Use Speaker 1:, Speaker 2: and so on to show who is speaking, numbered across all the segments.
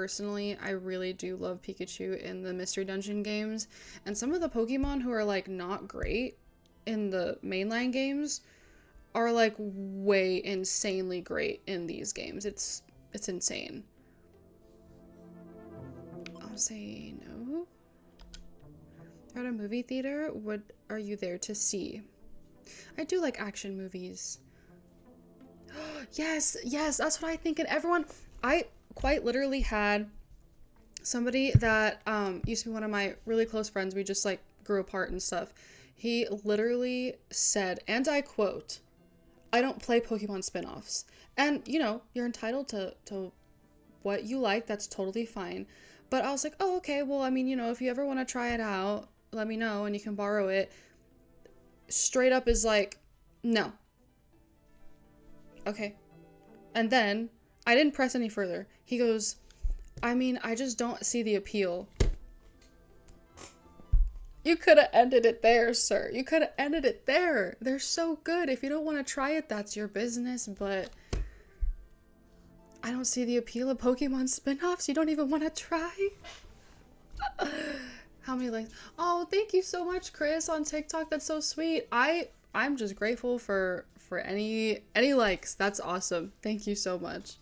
Speaker 1: Personally, I really do love Pikachu in the Mystery Dungeon games, and some of the Pokemon who are like not great in the mainline games are like way insanely great in these games. It's insane. I'll say no. At a movie theater, what are you there to see? I do like action movies. Yes, yes, that's what I think. And everyone, I quite literally had somebody that used to be one of my really close friends. We just like grew apart and stuff. He literally said, and I quote, I don't play Pokemon spin-offs. And you know, you're entitled to what you like. That's totally fine. But I was like, oh, okay, well, I mean, you know, if you ever want to try it out, let me know and you can borrow it. Straight up is like, no. Okay. And then I didn't press any further. He goes, I mean, I just don't see the appeal. You could have ended it there, sir. You could have ended it there. They're so good. If you don't want to try it, that's your business, but I don't see the appeal of Pokemon spin-offs. You don't even want to try? How many likes? Oh, thank you so much, Chris, on TikTok. That's so sweet. I'm just grateful for any likes. That's awesome. Thank you so much.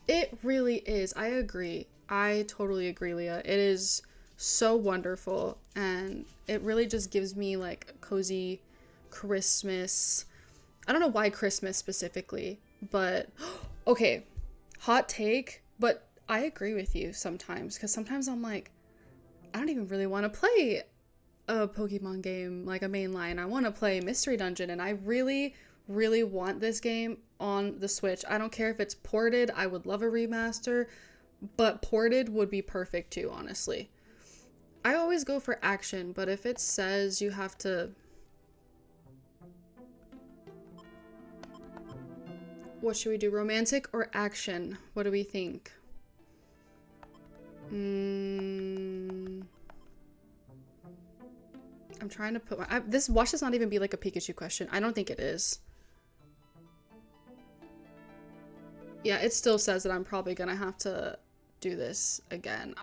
Speaker 1: It really is. I agree. I totally agree, Leah. It is so wonderful, and it really just gives me like cozy Christmas. I don't know why Christmas specifically, but okay, hot take, but I agree with you sometimes, because sometimes I'm like, I don't even really want to play a Pokemon game like a mainline. I want to play Mystery Dungeon, and I really, really want this game on the Switch. I don't care if it's ported. I would love a remaster, but ported would be perfect too, honestly. I always go for action, but if it says you have to... What should we do? Romantic or action? What do we think? I'm trying to put my... this watch does not even be like a Pikachu question. I don't think it is. Yeah, it still says that I'm probably gonna have to do this again.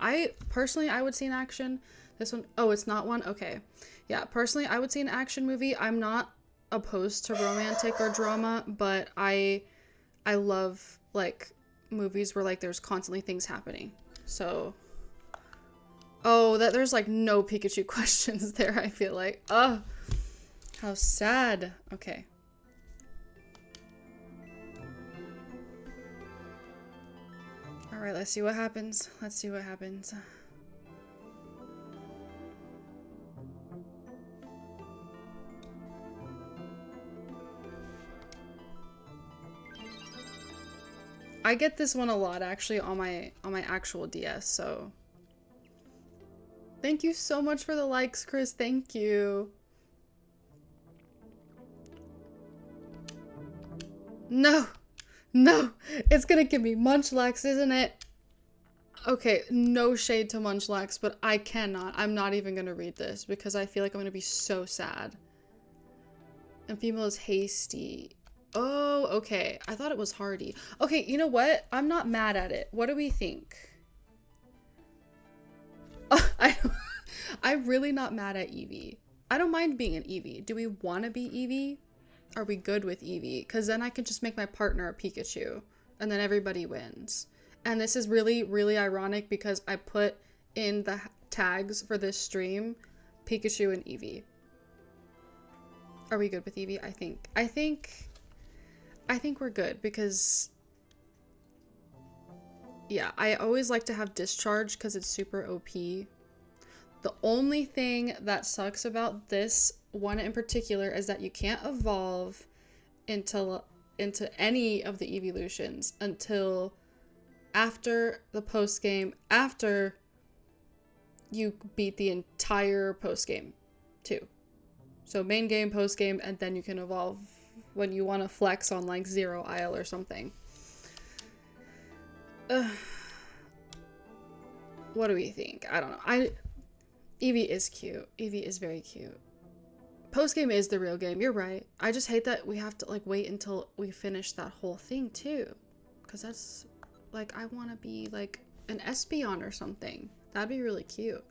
Speaker 1: Personally, I would see an action. This one, oh, it's not one? Okay. Yeah, personally, I would see an action movie. I'm not opposed to romantic or drama, but I love, like, movies where, like, there's constantly things happening. So, oh, there's, like, no Pikachu questions there, I feel like. Oh, how sad. Okay. Alright, let's see what happens. Let's see what happens. I get this one a lot actually on my actual DS, so thank you so much for the likes, Chris. Thank you. No. No. It's gonna give me Munchlax, isn't it? Okay, no shade to Munchlax, but I cannot. I'm not even gonna read this because I feel like I'm gonna be so sad. And female is hasty. Oh, okay. I thought it was hardy. Okay, you know what? I'm not mad at it. What do we think? I'm really not mad at Eevee. I don't mind being an Eevee. Do we want to be Eevee? Are we good with Eevee? Because then I can just make my partner a Pikachu. And then everybody wins. And this is really, really ironic because I put in the tags for this stream Pikachu and Eevee. Are we good with Eevee? I think we're good because, yeah, I always like to have Discharge because it's super OP. The only thing that sucks about this one in particular is that you can't evolve into any of the evolutions until after the post game, after you beat the entire post game too. So main game, post game, and then you can evolve when you want to flex on like Zero Isle or something. What do we think? I don't know. Eevee is cute. Eevee is very cute. Post game is the real game. You're right. I just hate that we have to like wait until we finish that whole thing too, because that's like I want to be like an Espeon or something. That'd be really cute.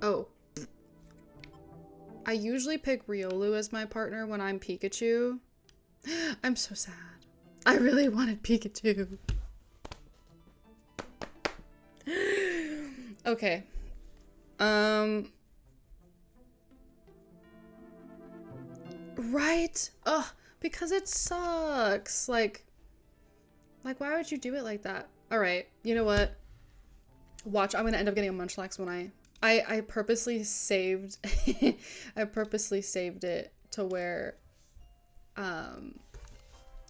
Speaker 1: Oh. I usually pick Riolu as my partner when I'm Pikachu. I'm so sad. I really wanted Pikachu. Okay. Right? Ugh, because it sucks. Like, why would you do it like that? Alright, you know what? Watch, I'm gonna end up getting a Munchlax when I purposely saved I purposely saved it to where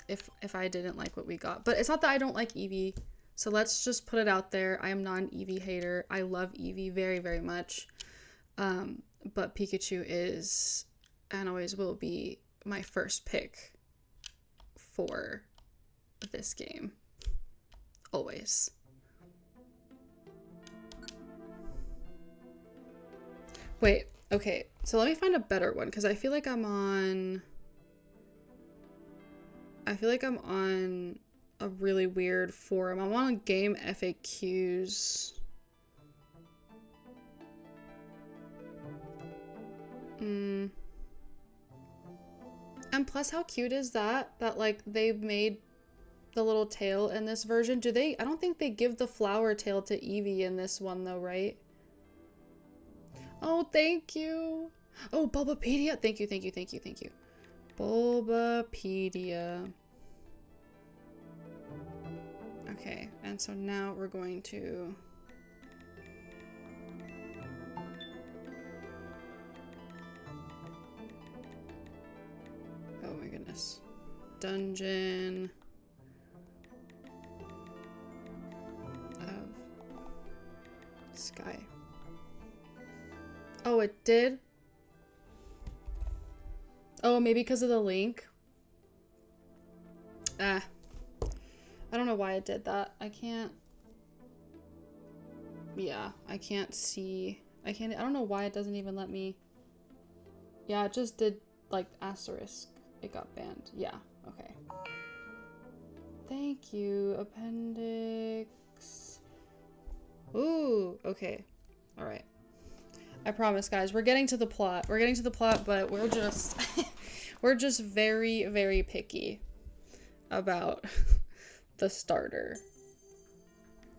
Speaker 1: if I didn't like what we got. But it's not that I don't like Eevee. So let's just put it out there. I am not an Eevee hater. I love Eevee very, very much. But Pikachu is and always will be my first pick for this game. Always. Wait, okay. So let me find a better one because I feel like I'm on a really weird forum. I'm on game FAQs. And plus, how cute is that? That like they made the little tail in this version. Do they? I don't think they give the flower tail to Eevee in this one though, right? Oh, thank you. Oh, Bulbapedia. Thank you, thank you, thank you, thank you. Bulbapedia. Okay, and so now we're going to... Oh my goodness. Dungeon of Sky. Oh, it did? Oh, maybe because of the link? Ah. I don't know why it did that. I can't... Yeah, I can't see... I don't know why it doesn't even let me... Yeah, it just did, like, asterisk. It got banned. Yeah, okay. Thank you, appendix. Ooh, okay. Alright. I promise, guys, we're getting to the plot. We're getting to the plot, but we're just... we're just very, very picky about the starter.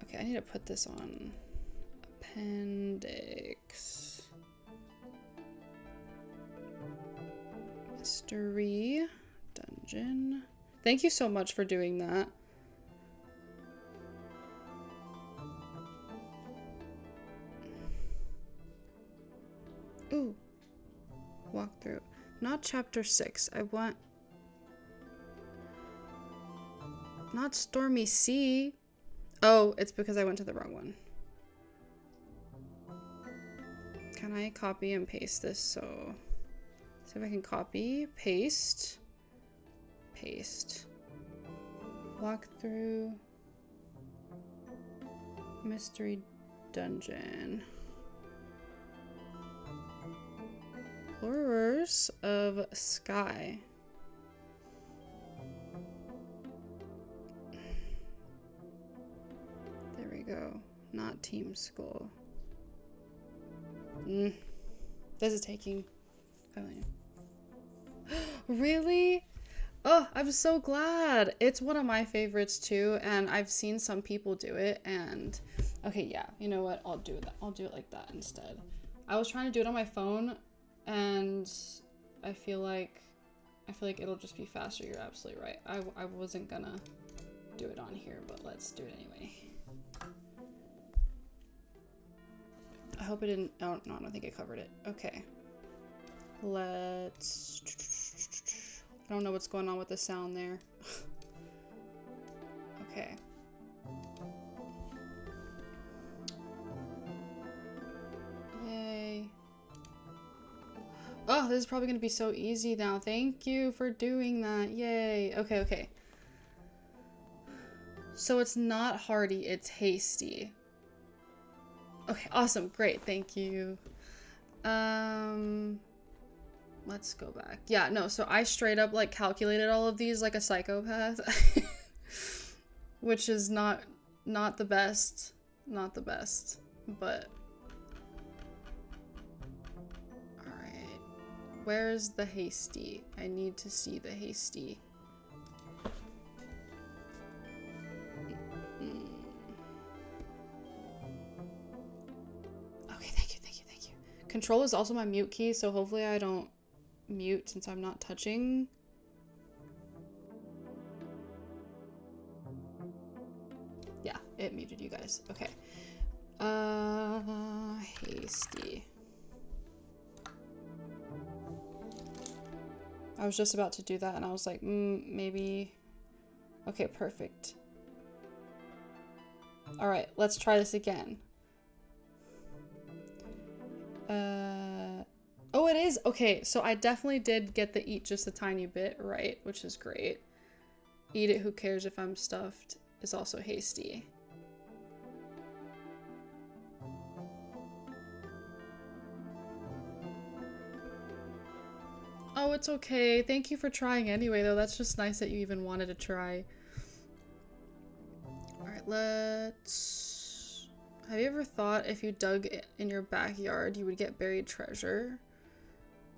Speaker 1: Okay, I need to put this on appendix. Mystery dungeon. Thank you so much for doing that. Ooh. Walkthrough. Not chapter 6. I want... Not Stormy Sea. Oh, it's because I went to the wrong one. Can I copy and paste this? So, see if I can copy, paste, paste. Walkthrough. Mystery dungeon. Horrors of Sky. There we go. Not Team Skull. This is taking 5 million. Really? Oh, I'm so glad. It's one of my favorites too, and I've seen some people do it, and okay, yeah, you know what? I'll do that. I'll do it like that instead. I was trying to do it on my phone, and I feel like it'll just be faster. You're absolutely right. I wasn't gonna do it on here, but let's do it anyway. I hope it didn't. Oh no, I don't think it covered it. Okay. Let's. I don't know what's going on with the sound there. Okay. Yay. Oh, this is probably going to be so easy now. Thank you for doing that. Yay. Okay, okay. So it's not hardy, it's hasty. Okay, awesome. Great. Thank you. Let's go back. Yeah, no, so I straight up like calculated all of these like a psychopath. which is not the best. Not the best, but alright. Where's the hasty? I need to see the hasty. Okay, thank you. Control is also my mute key, so hopefully I don't mute since I'm not touching. Yeah, it muted you guys. Okay. Hasty. I was just about to do that and I was like, maybe. Okay, perfect. All right, let's try this again. Oh, it is. Okay, so I definitely did get the eat just a tiny bit right, which is great. Eat it, who cares if I'm stuffed, is also hasty. Oh, it's okay. Thank you for trying anyway, though. That's just nice that you even wanted to try. Alright, let's... Have you ever thought if you dug in your backyard, you would get buried treasure?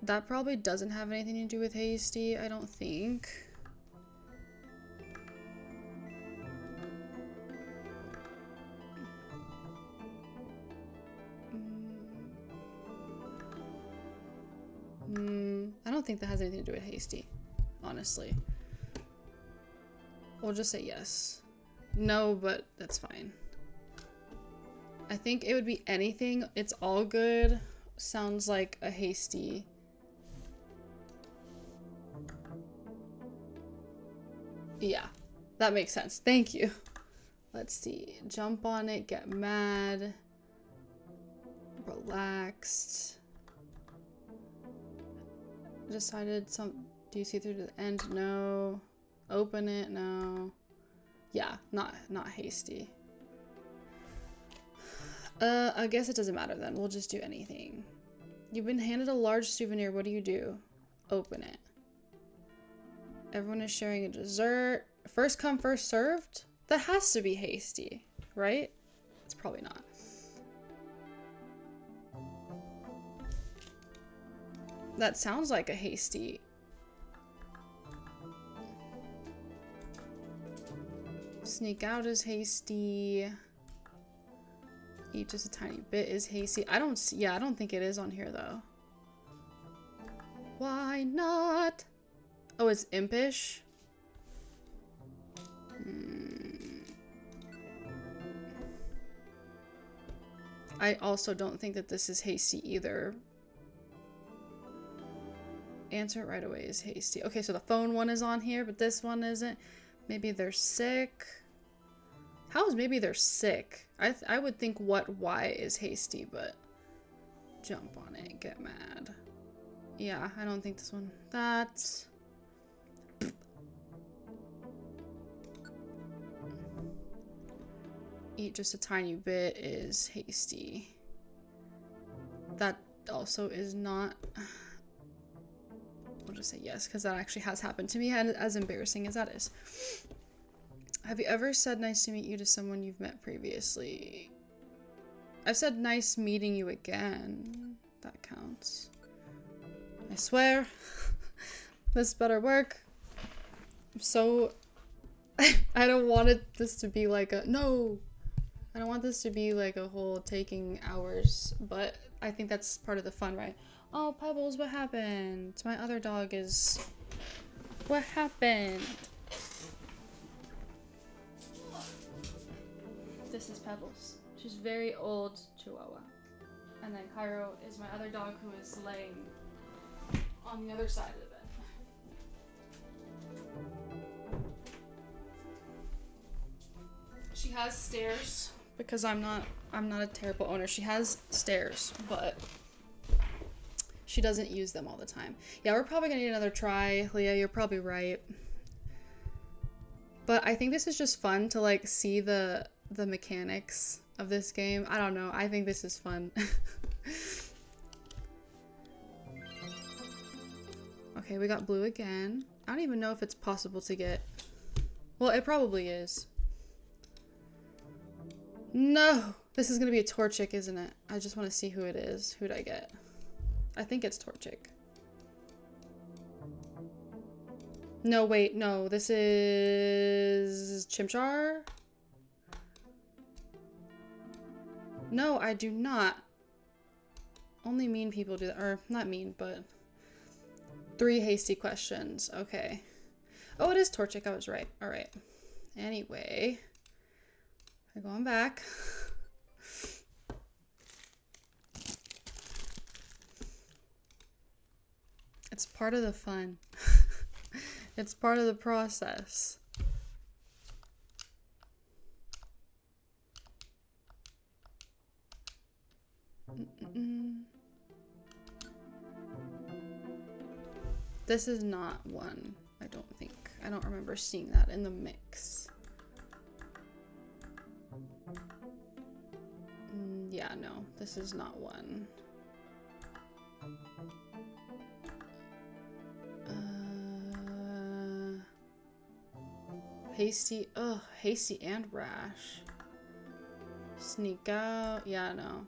Speaker 1: That probably doesn't have anything to do with hasty, I don't think. I don't think that has anything to do with hasty, honestly. We'll just say yes. No, but that's fine. I think it would be anything. It's all good. Sounds like a hasty. Yeah, that makes sense. Thank you. Let's see. Jump on it, get mad, relaxed. Decided some. Do you see through to the end? No. Open it? No. Yeah, not hasty. I guess it doesn't matter then. We'll just do anything. You've been handed a large souvenir. What do? Open it. Everyone is sharing a dessert. First come, first served? That has to be hasty, right? It's probably not. That sounds like a hasty. Sneak out is hasty. Eat just a tiny bit is hasty. I don't think it is on here though. Why not? Oh, it's impish? I also don't think that this is hasty either. Answer it right away is hasty. Okay, so the phone one is on here, but this one isn't. Maybe they're sick. How is maybe they're sick? I would think why is hasty, but jump on it, get mad. Yeah, I don't think this one. That's... Eat just a tiny bit is hasty. That also is not... We'll just say yes, because that actually has happened to me, and as embarrassing as that is. Have you ever said nice to meet you to someone you've met previously? I've said nice meeting you again. That counts. I swear. This better work. So... I don't want this to be like a... No! I don't want this to be like a whole taking hours, but I think that's part of the fun, right? Oh, Pebbles, what happened? My other dog is... What happened? This is Pebbles. She's very old Chihuahua. And then Cairo is my other dog who is laying on the other side of the bed. She has stairs because I'm not a terrible owner. She has stairs, but she doesn't use them all the time. Yeah, we're probably gonna need another try. Leah, you're probably right. But I think this is just fun to like see the mechanics of this game. I don't know. I think this is fun. Okay, we got blue again. I don't even know if it's possible to get... Well, it probably is. No! This is gonna be a Torchic, isn't it? I just want to see who it is. Who'd I get? I think it's Torchic. No, wait, no. This is... Chimchar? No, I do not. Only mean people do that. Or, not mean, but... 3 hasty questions. Okay. Oh, it is Torchic. I was right. Alright. Anyway. We're going back. It's part of the fun. It's part of the process. This is not one, I don't think. I don't remember seeing that in the mix. Yeah, no, this is not one. Hasty, ugh, hasty and rash. Sneak out, yeah, no.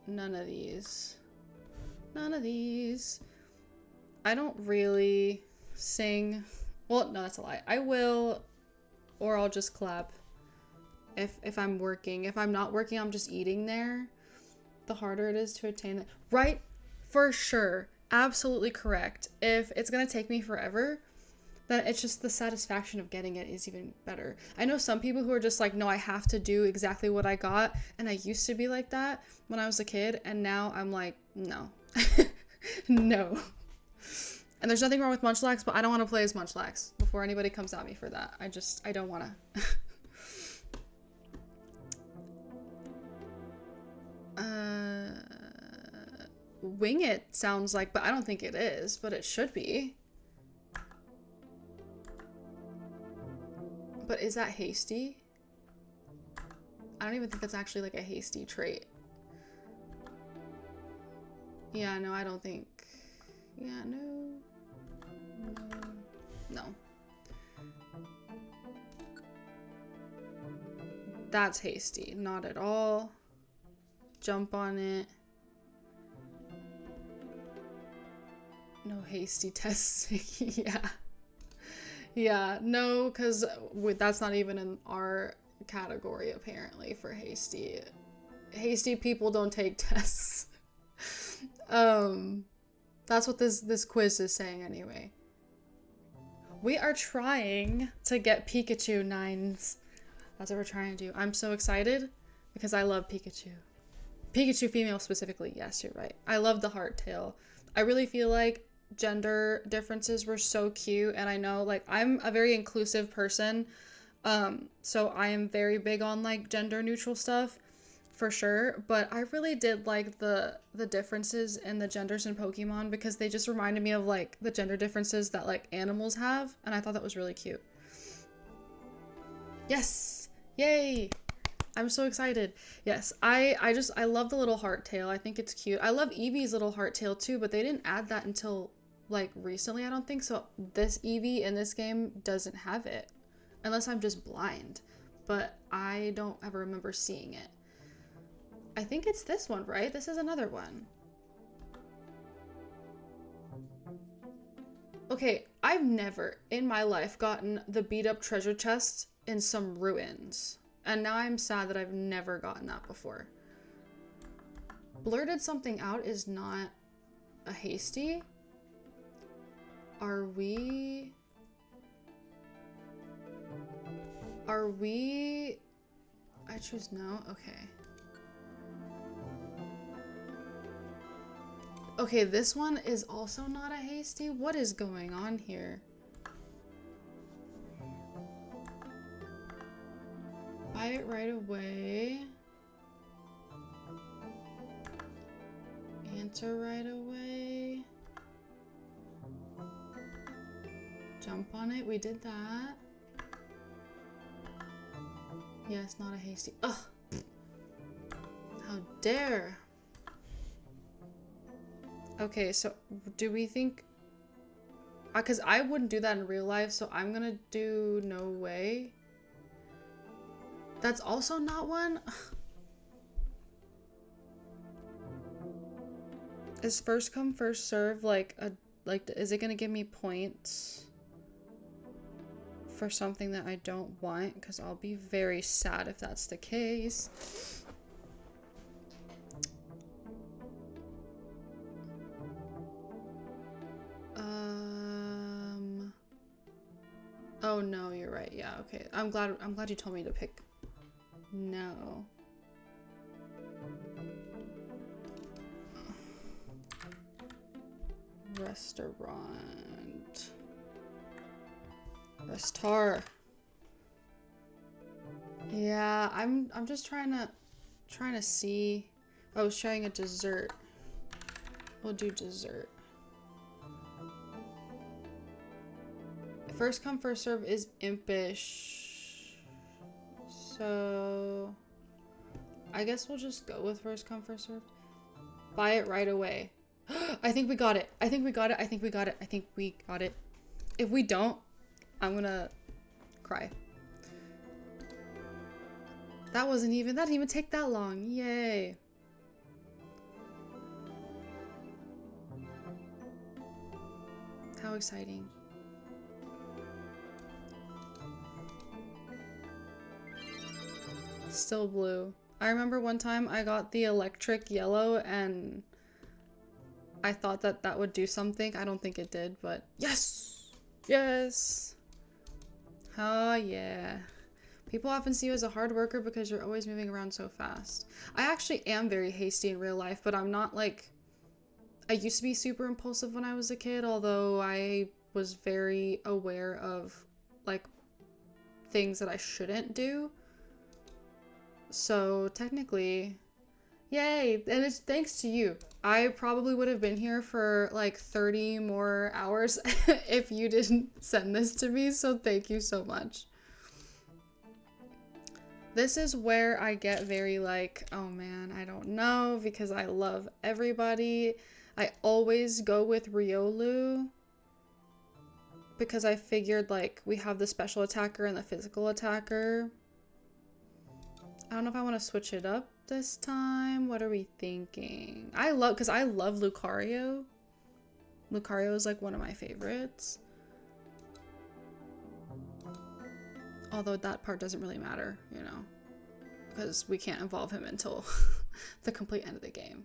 Speaker 1: None of these. None of these. I don't really sing. Well, no, that's a lie. I will, or I'll just clap if I'm working. If I'm not working, I'm just eating there. The harder it is to attain that. Right? For sure. Absolutely correct. If it's gonna take me forever, then it's just the satisfaction of getting it is even better. I know some people who are just like, no, I have to do exactly what I got. And I used to be like that when I was a kid. And now I'm like, no. No. And there's nothing wrong with Munchlax, but I don't want to play as Munchlax before anybody comes at me for that. I don't want to. Wing It sounds like, but I don't think it is, but it should be. But is that hasty? I don't even think that's actually like a hasty trait. Yeah, no, I don't think. Yeah, no. No. That's hasty. Not at all. Jump on it. No hasty testing. Yeah. Yeah, no, because that's not even in our category, apparently, for hasty. Hasty people don't take tests. That's what this quiz is saying, anyway. We are trying to get Pikachu 9s. That's what we're trying to do. I'm so excited because I love Pikachu. Pikachu female specifically. Yes, you're right. I love the heart tail. I really feel like gender differences were so cute, and I know like I'm a very inclusive person, so I am very big on like gender neutral stuff for sure, but I really did like the differences in the genders in Pokemon because they just reminded me of like the gender differences that like animals have, and I thought that was really cute. Yes, yay, I'm so excited. Yes, I love the little heart tail. I think it's cute. I love Eevee's little heart tail too, but they didn't add that until like recently, I don't think. So this Eevee in this game doesn't have it, unless I'm just blind, but I don't ever remember seeing it. I think it's this one, right? This is another one. Okay, I've never in my life gotten the beat up treasure chest in some ruins. And now I'm sad that I've never gotten that before. Blurted something out is not a hasty. Are we... I choose no? Okay. Okay, this one is also not a hasty. What is going on here? Buy it right away. Answer right away. Jump on it. We did that. Yes, not a hasty. Ugh. How dare. Okay, so do we think... Because I wouldn't do that in real life, so I'm gonna do no way. That's also not one? Is first come first serve like a is it gonna give me points for something that I don't want? Because I'll be very sad if that's the case. Oh no, you're right. Yeah, okay. I'm glad you told me to pick no. Restaurant. Restar. Yeah, I'm just trying to see. Oh, sharing a dessert. We'll do dessert. First come first serve is impish. So I guess we'll just go with first come first serve. Buy it right away. I think we got it. I think we got it. I think we got it. I think we got it. If we don't, I'm gonna cry. That didn't even take that long. Yay. How exciting. Still blue. I remember one time I got the electric yellow and I thought that would do something. I don't think it did, but yes! Yes! Oh yeah. People often see you as a hard worker because you're always moving around so fast. I actually am very hasty in real life, but I'm not like... I used to be super impulsive when I was a kid, although I was very aware of like things that I shouldn't do. So technically, yay, and it's thanks to you. I probably would have been here for like 30 more hours if you didn't send this to me, so thank you so much. This is where I get very like, oh man, I don't know, because I love everybody. I always go with Riolu because I figured like we have the special attacker and the physical attacker. I don't know if I want to switch it up this time. What are we thinking? Because I love Lucario. Lucario is like one of my favorites. Although that part doesn't really matter, you know, because we can't evolve him until the complete end of the game.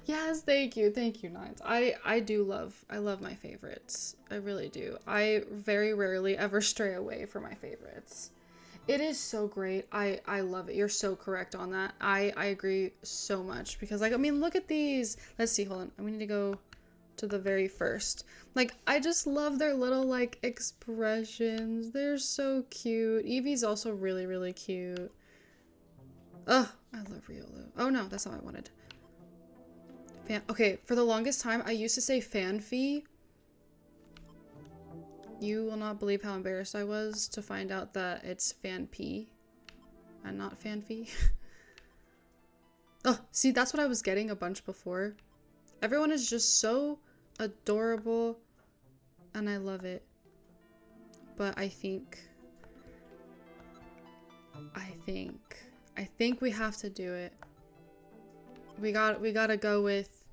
Speaker 1: Yes, thank you, Nines. I love my favorites. I really do. I very rarely ever stray away from my favorites. It is so great. I love it. You're so correct on that. I agree so much because like, I mean, look at these. Let's see, hold on. We need to go to the very first. Like, I just love their little like expressions. They're so cute. Eevee's also really, really cute. Ugh, I love Riolu. Oh no, that's not what I wanted. Okay, for the longest time, I used to say Fanfy. You will not believe how embarrassed I was to find out that it's Fanpy and not Fanfy. Oh, see, that's what I was getting a bunch before. Everyone is just so adorable and I love it. But I think we have to do it. We gotta go with,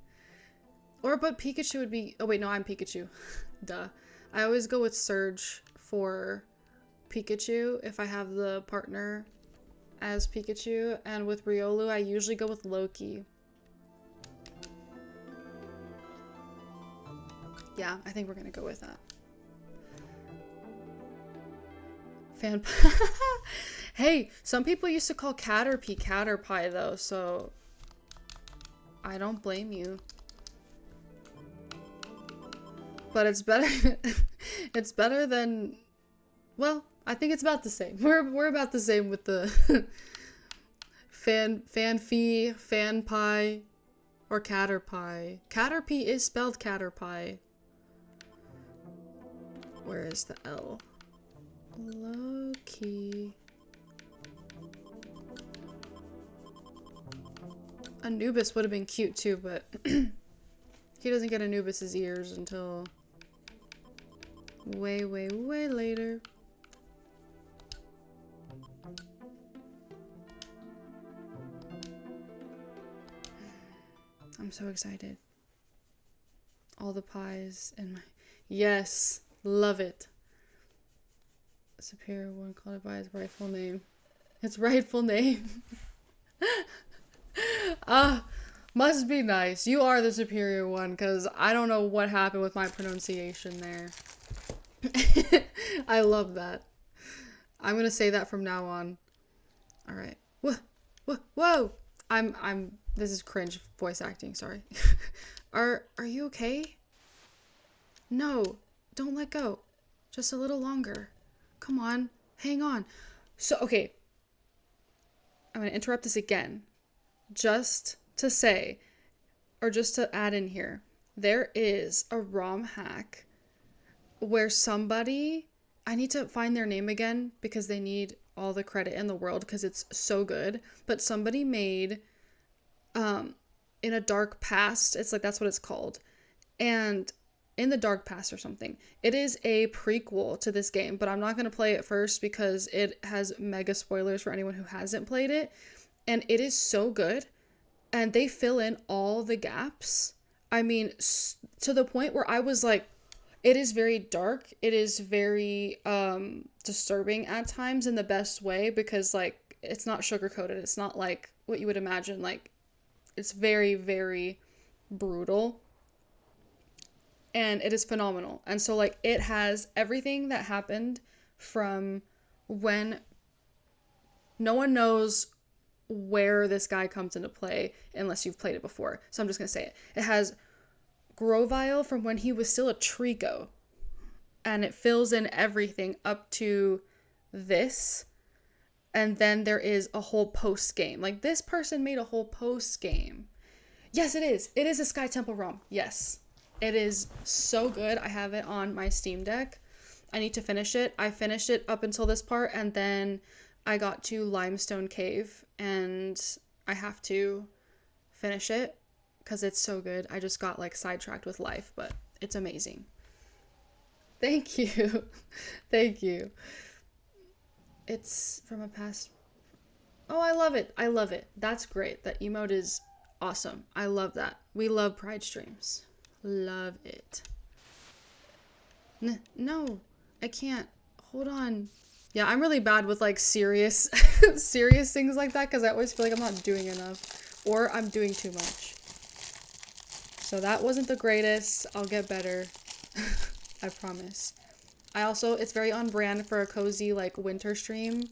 Speaker 1: but Pikachu would be, oh wait, no, I'm Pikachu. Duh. I always go with Surge for Pikachu if I have the partner as Pikachu, and with Riolu, I usually go with Loki. Yeah, I think we're gonna go with that. Hey, some people used to call Caterpie though, so I don't blame you. But it's better. It's better than, well, I think it's about the same. We're about the same with the Fanfy, Fanpie, or Caterpie. Caterpie is spelled Caterpie. Where is the L? Loki. Anubis would have been cute too, but he doesn't get Anubis's ears until way, way, way later. I'm so excited. All the pies in my... Yes, love it. Superior one, called it by its rightful name. Its rightful name. Must be nice. You are the superior one, because I don't know what happened with my pronunciation there. I love that. I'm gonna say that from now on. All right. Whoa. This is cringe voice acting. Sorry. Are you okay? No, don't let go. Just a little longer. Come on, hang on. So, okay. I'm gonna interrupt this again, just to say, or just to add in here. There is a ROM hack where somebody, I need to find their name again because they need all the credit in the world because it's so good, but somebody made in a dark past, it's like that's what it's called, and in the dark past or something, it is a prequel to this game, but I'm not going to play it first because it has mega spoilers for anyone who hasn't played it, and it is so good, and they fill in all the gaps. I mean, to the point where I was like, it is very dark. It is very disturbing at times in the best way because, like, it's not sugar-coated. It's not like what you would imagine. Like, it's very, very brutal. And it is phenomenal. And so, like, it has everything that happened from when no one knows where this guy comes into play unless you've played it before. So I'm just going to say it. It has Grovile from when he was still a Trico, and it fills in everything up to this, and then there is a whole post game. Like, this person made a whole post game. Yes, it is a Sky Temple ROM. Yes, it is so good. I have it on my Steam Deck. I need to finish it. I finished it up until this part, and then I got to Limestone Cave, and I have to finish it because it's so good. I just got, like, sidetracked with life, but it's amazing. Thank you. Thank you. It's from a past... Oh, I love it. I love it. That's great. That emote is awesome. I love that. We love Pride streams. Love it. No, I can't. Hold on. Yeah, I'm really bad with, like, serious serious things like that because I always feel like I'm not doing enough or I'm doing too much. So that wasn't the greatest. I'll get better. I promise. I also, it's very on brand for a cozy, like, winter stream.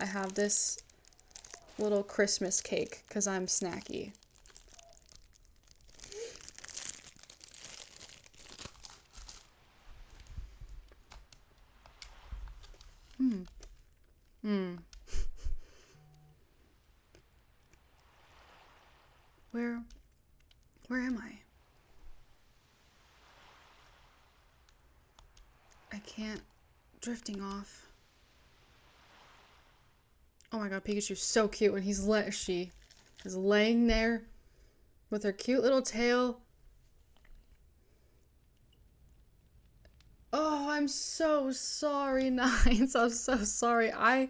Speaker 1: I have this little Christmas cake because I'm snacky. Where am I? I can't. Drifting off. Oh my god, Pikachu's so cute when she is laying there with her cute little tail. Oh, I'm so sorry, Nines. I'm so sorry. I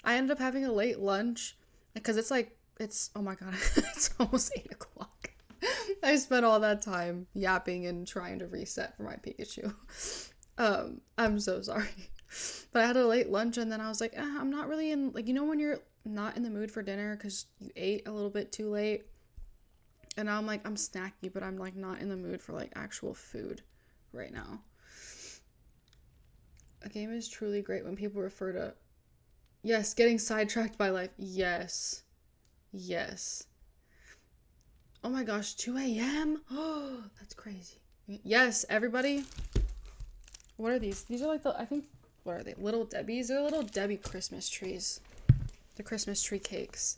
Speaker 1: ended up having a late lunch because oh my god, it's almost 8 o'clock. I spent all that time yapping and trying to reset for my Pikachu. I'm so sorry. But I had a late lunch and then I was like, I'm not really in, like, you know when you're not in the mood for dinner because you ate a little bit too late? And now I'm like, I'm snacky, but I'm, like, not in the mood for, like, actual food right now. A game is truly great when people refer to, yes, getting sidetracked by life. Yes. Oh my gosh, 2 a.m.? Oh, that's crazy. Yes, everybody. What are these? These are like I think, what are they? Little Debbie's? They're little Debbie Christmas trees. The Christmas tree cakes.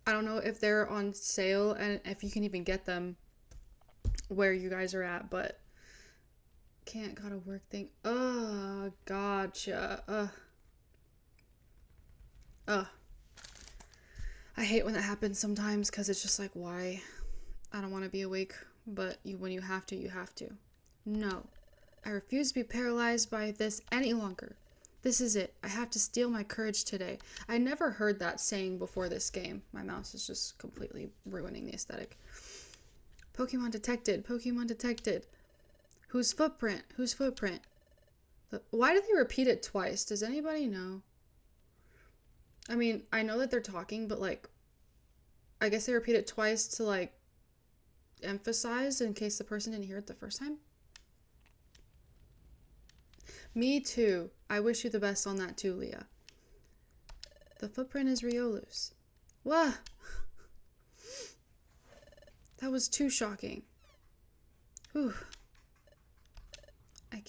Speaker 1: I don't know if they're on sale and if you can even get them where you guys are at, but gotta work thing. Oh, gotcha. I hate when that happens sometimes because it's just like, why? I don't want to be awake, but when you have to, you have to. No. I refuse to be paralyzed by this any longer. This is it. I have to steal my courage today. I never heard that saying before this game. My mouse is just completely ruining the aesthetic. Pokemon detected. Pokemon detected. Whose footprint? Whose footprint? Why did they repeat it twice? Does anybody know? I mean, I know that they're talking, but like, I guess they repeat it twice to like emphasize in case the person didn't hear it the first time. Me too. I wish you the best on that too, Leah. The footprint is Riolu's. Wah! That was too shocking. Whew. I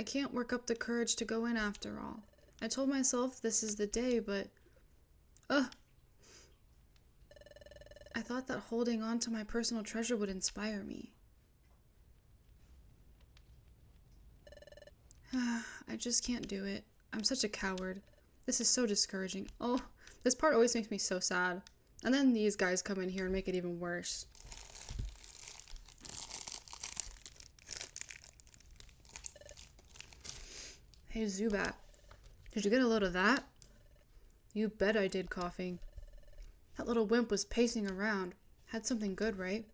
Speaker 1: can't work up the courage to go in after all. I told myself this is the day, but... I thought that holding on to my personal treasure would inspire me. I just can't do it. I'm such a coward. This is so discouraging. Oh, this part always makes me so sad. And then these guys come in here and make it even worse. Hey, Zubat. Did you get a load of that? You bet I did, coughing. That little wimp was pacing around. Had something good, right?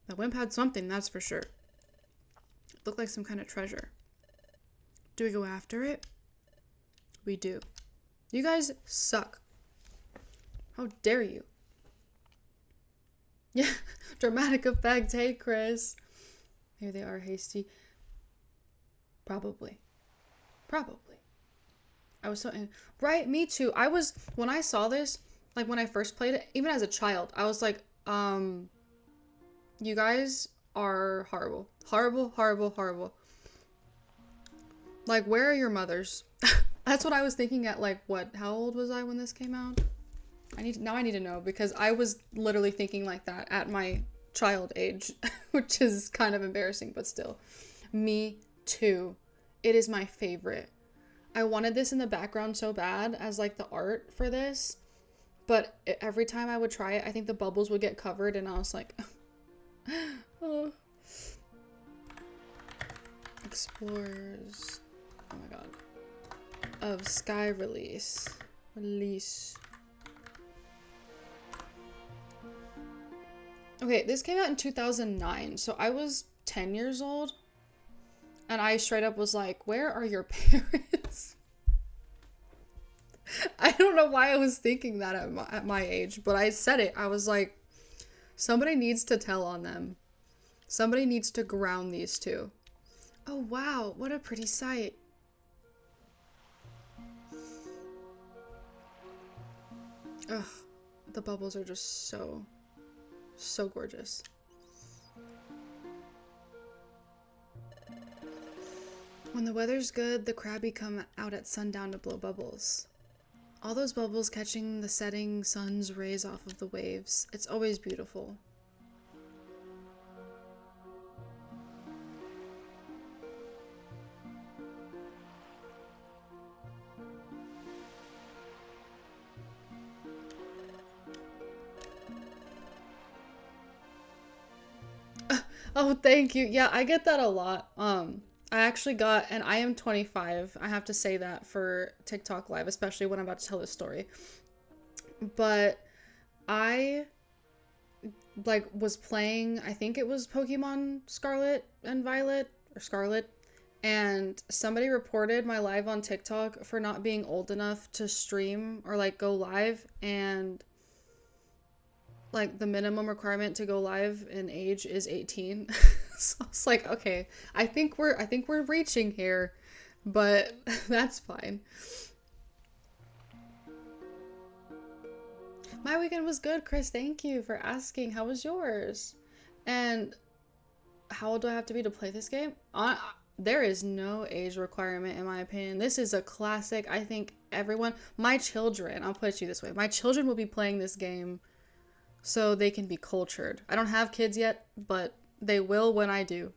Speaker 1: The wimp had something, that's for sure. Looked like some kind of treasure. Do we go after it? We do. You guys suck. How dare you? Yeah, dramatic effect. Hey, Chris. Here they are, hasty. Probably. I was so... Right, me too. When I saw this, like when I first played it, even as a child, I was like, you guys are horrible. Horrible. Like, where are your mothers? That's what I was thinking at, like, what? How old was I when this came out? I need to know, because I was literally thinking like that at my child age, which is kind of embarrassing, but still. Me too. It is my favorite. I wanted this in the background so bad as, like, the art for this, but every time I would try it, I think the bubbles would get covered, and I was like, oh. Explorers. Oh my god. Of Sky Release. Okay, this came out in 2009, so I was 10 years old, and I straight up was like, where are your parents? I don't know why I was thinking that at my age, but I said it. I was like, somebody needs to tell on them. Somebody needs to ground these two. Oh wow, what a pretty sight. Ugh, the bubbles are just so gorgeous. When the weather's good, the crabby come out at sundown to blow bubbles. All those bubbles catching the setting sun's rays off of the waves. It's always beautiful. Oh, thank you. Yeah, I get that a lot. I actually got, and I am 25. I have to say that for TikTok Live, especially when I'm about to tell this story. But I, like, was playing, I think it was Pokemon Scarlet and Violet, or Scarlet, and somebody reported my live on TikTok for not being old enough to stream or, like, go live, and like the minimum requirement to go live in age is 18. So I was like, okay, I think we're reaching here, but that's fine. My weekend was good, Chris. Thank you for asking. How was yours? And how old do I have to be to play this game? There is no age requirement in my opinion. This is a classic. I think everyone, my children, I'll put it to you this way, my children will be playing this game so they can be cultured. I don't have kids yet, but they will when I do.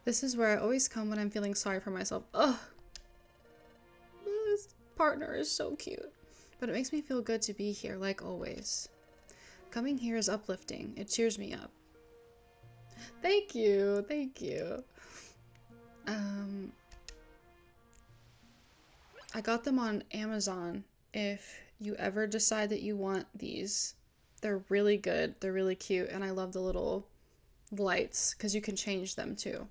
Speaker 1: This is where I always come when I'm feeling sorry for myself. Ugh. This partner is so cute. But it makes me feel good to be here, like always. Coming here is uplifting. It cheers me up. Thank you. Thank you. I got them on Amazon if you ever decide that you want these. They're really good. They're really cute. And I love the little lights because you can change them too.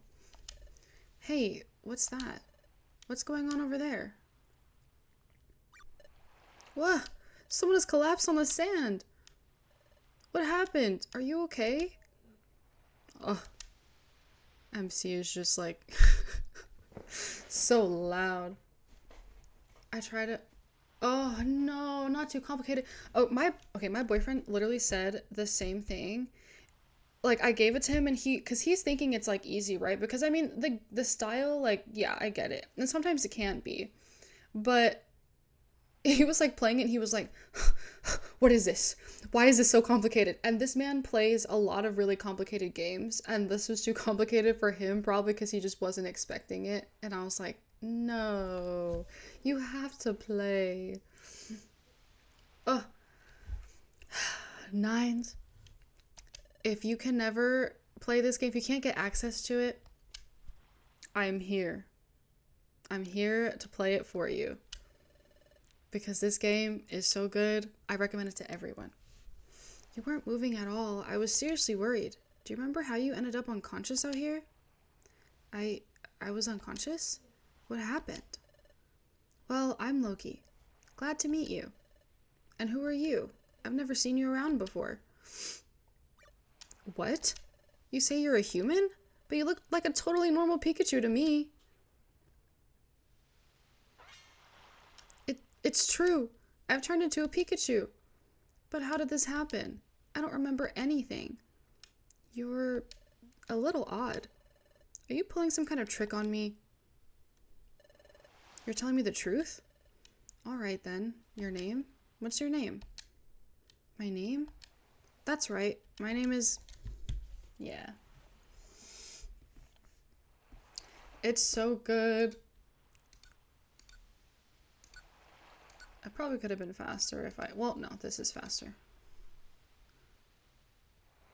Speaker 1: Hey, what's that? What's going on over there? What? Someone has collapsed on the sand. What happened? Are you okay? Oh, MC is just like so loud. I try to. Oh no, not too complicated. Oh, my boyfriend literally said the same thing. Like I gave it to him and cuz he's thinking it's like easy, right? Because I mean, the style, like, yeah, I get it. And sometimes it can be. But he was like playing it and he was like, what is this? Why is this so complicated? And this man plays a lot of really complicated games, and this was too complicated for him, probably because he just wasn't expecting it. And I was like, no, you have to play. Ugh. Nines. If you can never play this game, if you can't get access to it, I'm here. I'm here to play it for you. Because this game is so good, I recommend it to everyone. You weren't moving at all. I was seriously worried. Do you remember how you ended up unconscious out here? I was unconscious? What happened? Well, I'm Loki. Glad to meet you. And who are you? I've never seen you around before. What? You say you're a human? But you look like a totally normal Pikachu to me. It's true. I've turned into a Pikachu. But how did this happen? I don't remember anything. You're a little odd. Are you pulling some kind of trick on me? You're telling me the truth? All right then. Your name? What's your name? My name? That's right. My name is... Yeah. It's so good. I probably could have been faster if I... Well, no, this is faster.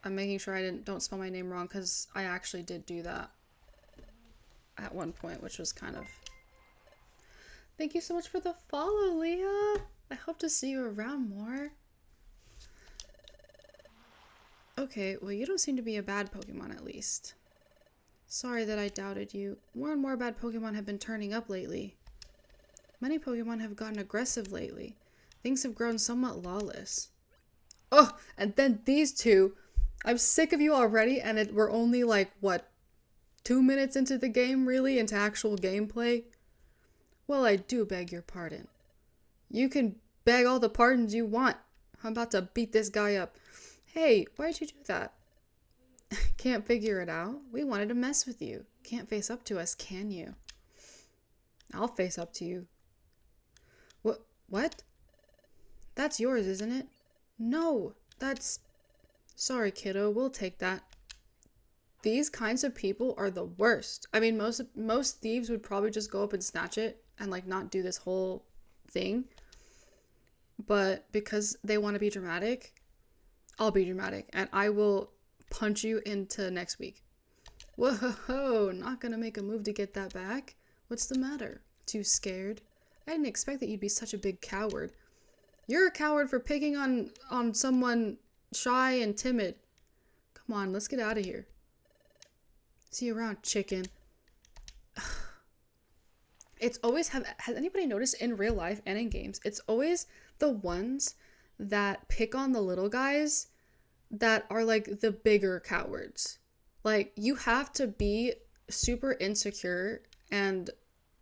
Speaker 1: I'm making sure I don't spell my name wrong because I actually did do that at one point, which was kind of... Thank you so much for the follow, Leah. I hope to see you around more. Okay, well, you don't seem to be a bad Pokemon at least. Sorry that I doubted you. More and more bad Pokemon have been turning up lately. Many Pokemon have gotten aggressive lately. Things have grown somewhat lawless. Oh, and then these two. I'm sick of you already, and we're only like, what, 2 minutes into the game, really? Into actual gameplay? Well, I do beg your pardon. You can beg all the pardons you want. I'm about to beat this guy up. Hey, why'd you do that? Can't figure it out? We wanted to mess with you. Can't face up to us, can you? I'll face up to you. What? That's yours, isn't it? No, that's... Sorry, kiddo, we'll take that. These kinds of people are the worst. I mean, most thieves would probably just go up and snatch it and, like, not do this whole thing. But because they want to be dramatic, I'll be dramatic. And I will punch you into next week. Whoa, not gonna make a move to get that back? What's the matter? Too scared? I didn't expect that you'd be such a big coward. You're a coward for picking on someone shy and timid. Come on, let's get out of here. See you around, chicken. It's always has anybody noticed in real life and in games, it's always the ones that pick on the little guys that are like the bigger cowards. Like, you have to be super insecure and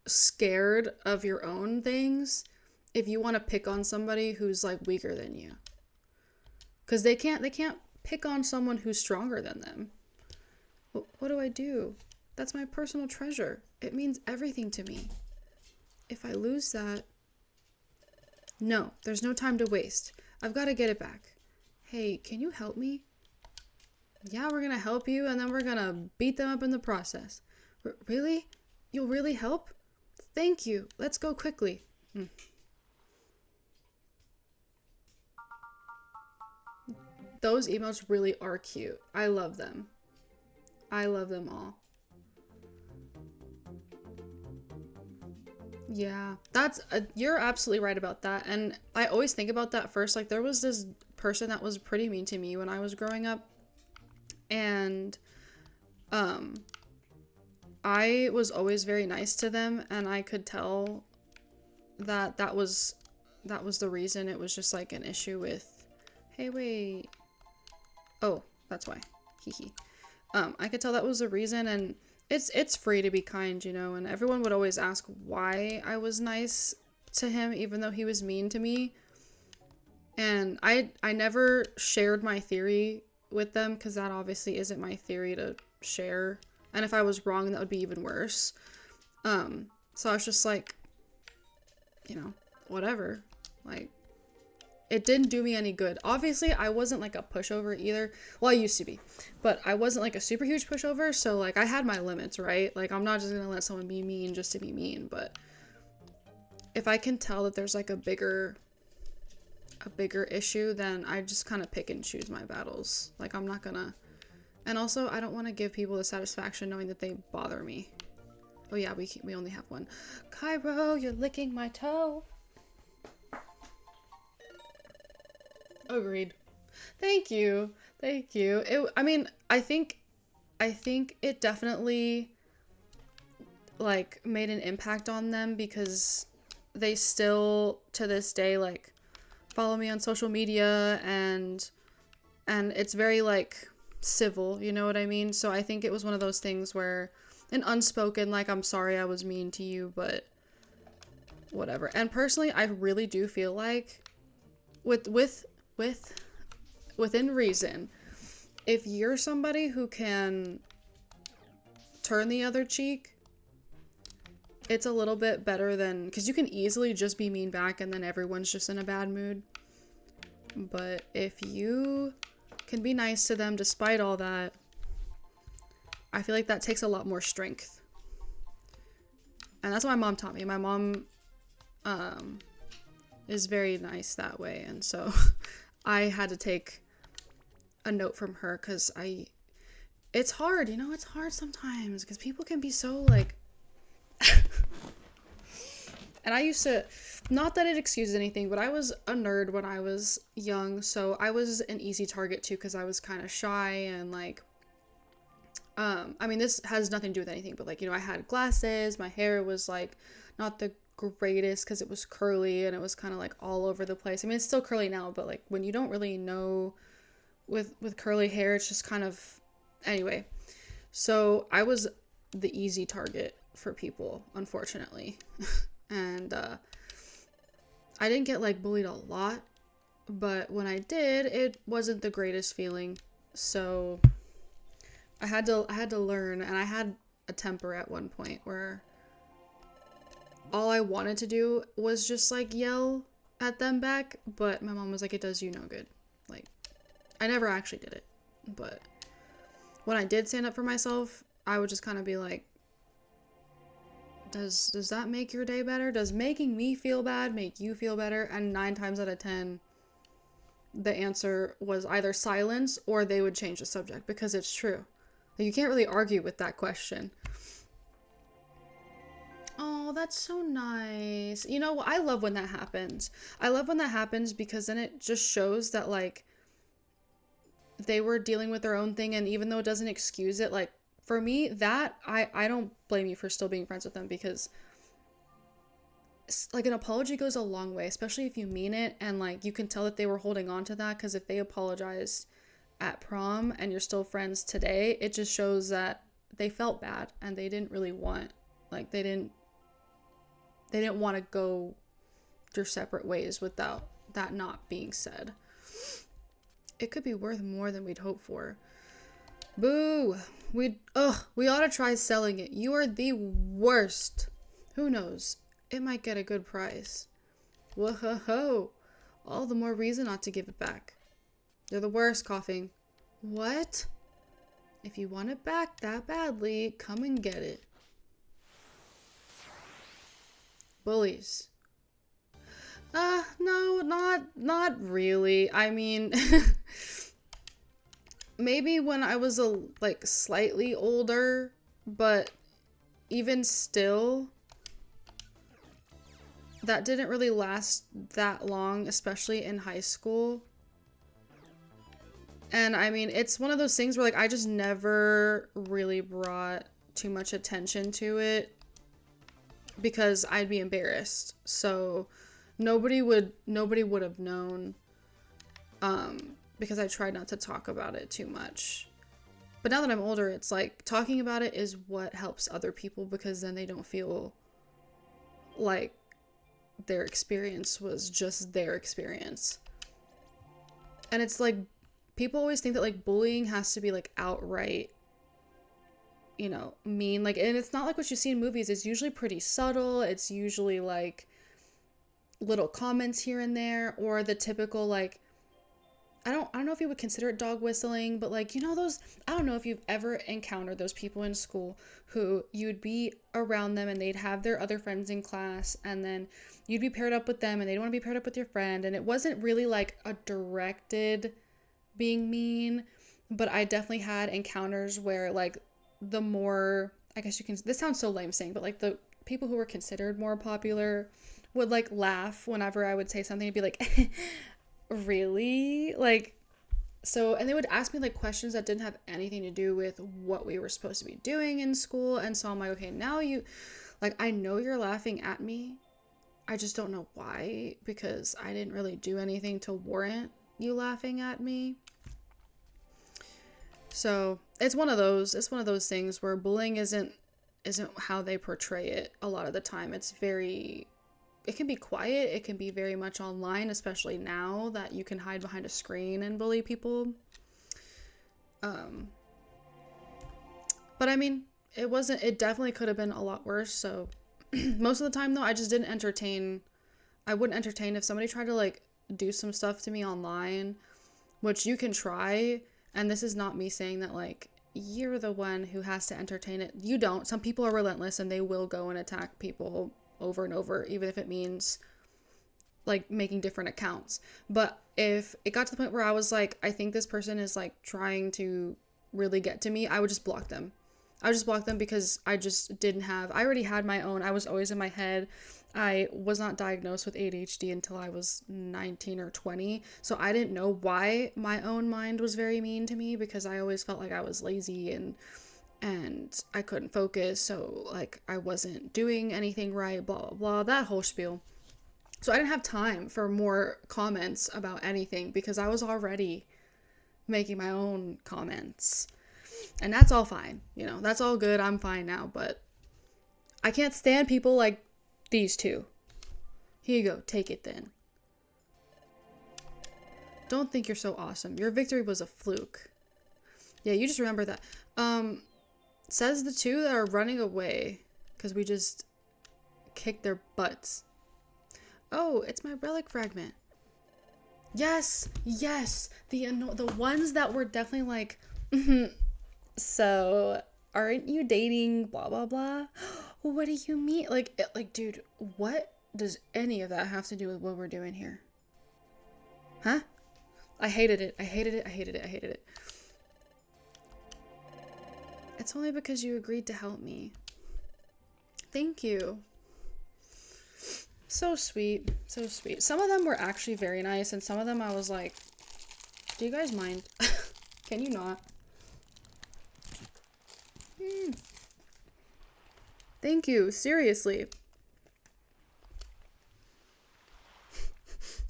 Speaker 1: scared of your own things if you want to pick on somebody who's like weaker than you. Because they can't pick on someone who's stronger than them. What do I do? That's my personal treasure. It means everything to me. If I lose that... No, there's no time to waste. I've got to get it back. Hey, can you help me? Yeah, we're gonna help you, and then we're gonna beat them up in the process. Really? You'll really help? Thank you. Let's go quickly. Those emotes really are cute. I love them. I love them all. Yeah, that's you're absolutely right about that. And I always think about that first. Like there was this person that was pretty mean to me when I was growing up, and um I was always very nice to them, and I could tell that that was the reason. It was just like an issue with, hey, wait. Oh, that's why. Hee hee. I could tell that was the reason, and it's free to be kind, you know, and everyone would always ask why I was nice to him even though he was mean to me. And I never shared my theory with them because that obviously isn't my theory to share. And if I was wrong, that would be even worse. So I was just like, you know, whatever. Like, it didn't do me any good. Obviously, I wasn't like a pushover either. Well, I used to be, but I wasn't like a super huge pushover. So like I had my limits, right? Like I'm not just gonna let someone be mean just to be mean. But if I can tell that there's like a bigger issue, then I just kind of pick and choose my battles. Like I'm not gonna, and also I don't want to give people the satisfaction knowing that they bother me. Oh yeah, we only have one. Cairo, you're licking my toe. Agreed. Thank you. Thank you. I mean, I think it definitely like made an impact on them because they still to this day like follow me on social media and it's very like civil, you know what I mean? So I think it was one of those things where an unspoken like I'm sorry I was mean to you, but whatever. And personally, I really do feel like within reason, if you're somebody who can turn the other cheek, it's a little bit better than, because you can easily just be mean back and then everyone's just in a bad mood. But if you can be nice to them despite all that, I feel like that takes a lot more strength. And that's what my mom taught me. My mom is very nice that way, and so I had to take a note from her because it's hard, you know, it's hard sometimes because people can be so like and I used to, not that it excuses anything, but I was a nerd when I was young, so I was an easy target too because I was kind of shy and like I mean this has nothing to do with anything, but like, you know, I had glasses, my hair was like not the greatest because it was curly and it was kind of like all over the place. I mean it's still curly now, but like when you don't really know with curly hair, it's just kind of, anyway. So I was the easy target for people, unfortunately. And I didn't get like bullied a lot, but when I did, it wasn't the greatest feeling. So I had to learn, and I had a temper at one point where all I wanted to do was just like yell at them back, but my mom was like, it does you no good. Like, I never actually did it, but when I did stand up for myself, I would just kind of be like, does that make your day better? Does making me feel bad make you feel better? And 9 times out of 10, the answer was either silence or they would change the subject, because it's true. You can't really argue with that question. Oh, that's so nice. You know, I love when that happens. I love when that happens because then it just shows that like they were dealing with their own thing, and even though it doesn't excuse it, like for me, that I don't blame you for still being friends with them, because like an apology goes a long way, especially if you mean it, and like you can tell that they were holding on to that, because if they apologized at prom and you're still friends today, it just shows that they felt bad and they didn't really want, like they didn't want to go their separate ways without that not being said. It could be worth more than we'd hope for. Boo! We ought to try selling it. You are the worst. Who knows? It might get a good price. Whoa-ho-ho. All the more reason not to give it back. You're the worst, coughing. What? If you want it back that badly, come and get it. Bullies. No, not really. I mean, maybe when I was like slightly older, but even still, that didn't really last that long, especially in high school. And I mean, it's one of those things where like I just never really brought too much attention to it because I'd be embarrassed. So nobody would have known because I tried not to talk about it too much. But now that I'm older, it's like talking about it is what helps other people because then they don't feel like their experience was just their experience. And it's like people always think that like bullying has to be like outright, you know, mean. Like, and it's not like what you see in movies. It's usually pretty subtle. It's usually like little comments here and there, or the typical like, I don't know if you would consider it dog whistling, but like, you know, those, I don't know if you've ever encountered those people in school who you'd be around them and they'd have their other friends in class and then you'd be paired up with them and they'd want to be paired up with your friend. And it wasn't really like a directed being mean, but I definitely had encounters where like the more, I guess you can, this sounds so lame saying, but like the people who were considered more popular would like laugh whenever I would say something and be like, really? Like, so, and they would ask me like questions that didn't have anything to do with what we were supposed to be doing in school. And so I'm like, okay, now you, like, I know you're laughing at me. I just don't know why, because I didn't really do anything to warrant you laughing at me. So it's one of those things where bullying isn't how they portray it a lot of the time. It can be quiet. It can be very much online, especially now that you can hide behind a screen and bully people. But I mean, it definitely could have been a lot worse. So most of the time though, I just I wouldn't entertain if somebody tried to like do some stuff to me online, which you can try. And this is not me saying that like, you're the one who has to entertain it. You don't. Some people are relentless and they will go and attack people over and over, even if it means like making different accounts. But if it got to the point where I was like, I think this person is like trying to really get to me, I would just block them. I would just block them because I already had my own. I was always in my head. I was not diagnosed with ADHD until I was 19 or 20. So I didn't know why my own mind was very mean to me because I always felt like I was lazy and I couldn't focus, so like I wasn't doing anything right, blah blah blah, that whole spiel. So I didn't have time for more comments about anything because I was already making my own comments. And that's all fine, you know, that's all good, I'm fine now, but I can't stand people like these two. Here you go, take it then. Don't think you're so awesome. Your victory was a fluke. Yeah, you just remember that. Says the two that are running away because we just kicked their butts. Oh, it's my relic fragment. Yes, the ones that were definitely like, so aren't you dating blah blah blah? What do you mean? Like dude, what does any of that have to do with what we're doing here? Huh? I hated it. It's only because you agreed to help me. Thank you. So sweet. So sweet. Some of them were actually very nice, and some of them I was like, do you guys mind? Can you not? Thank you. Seriously.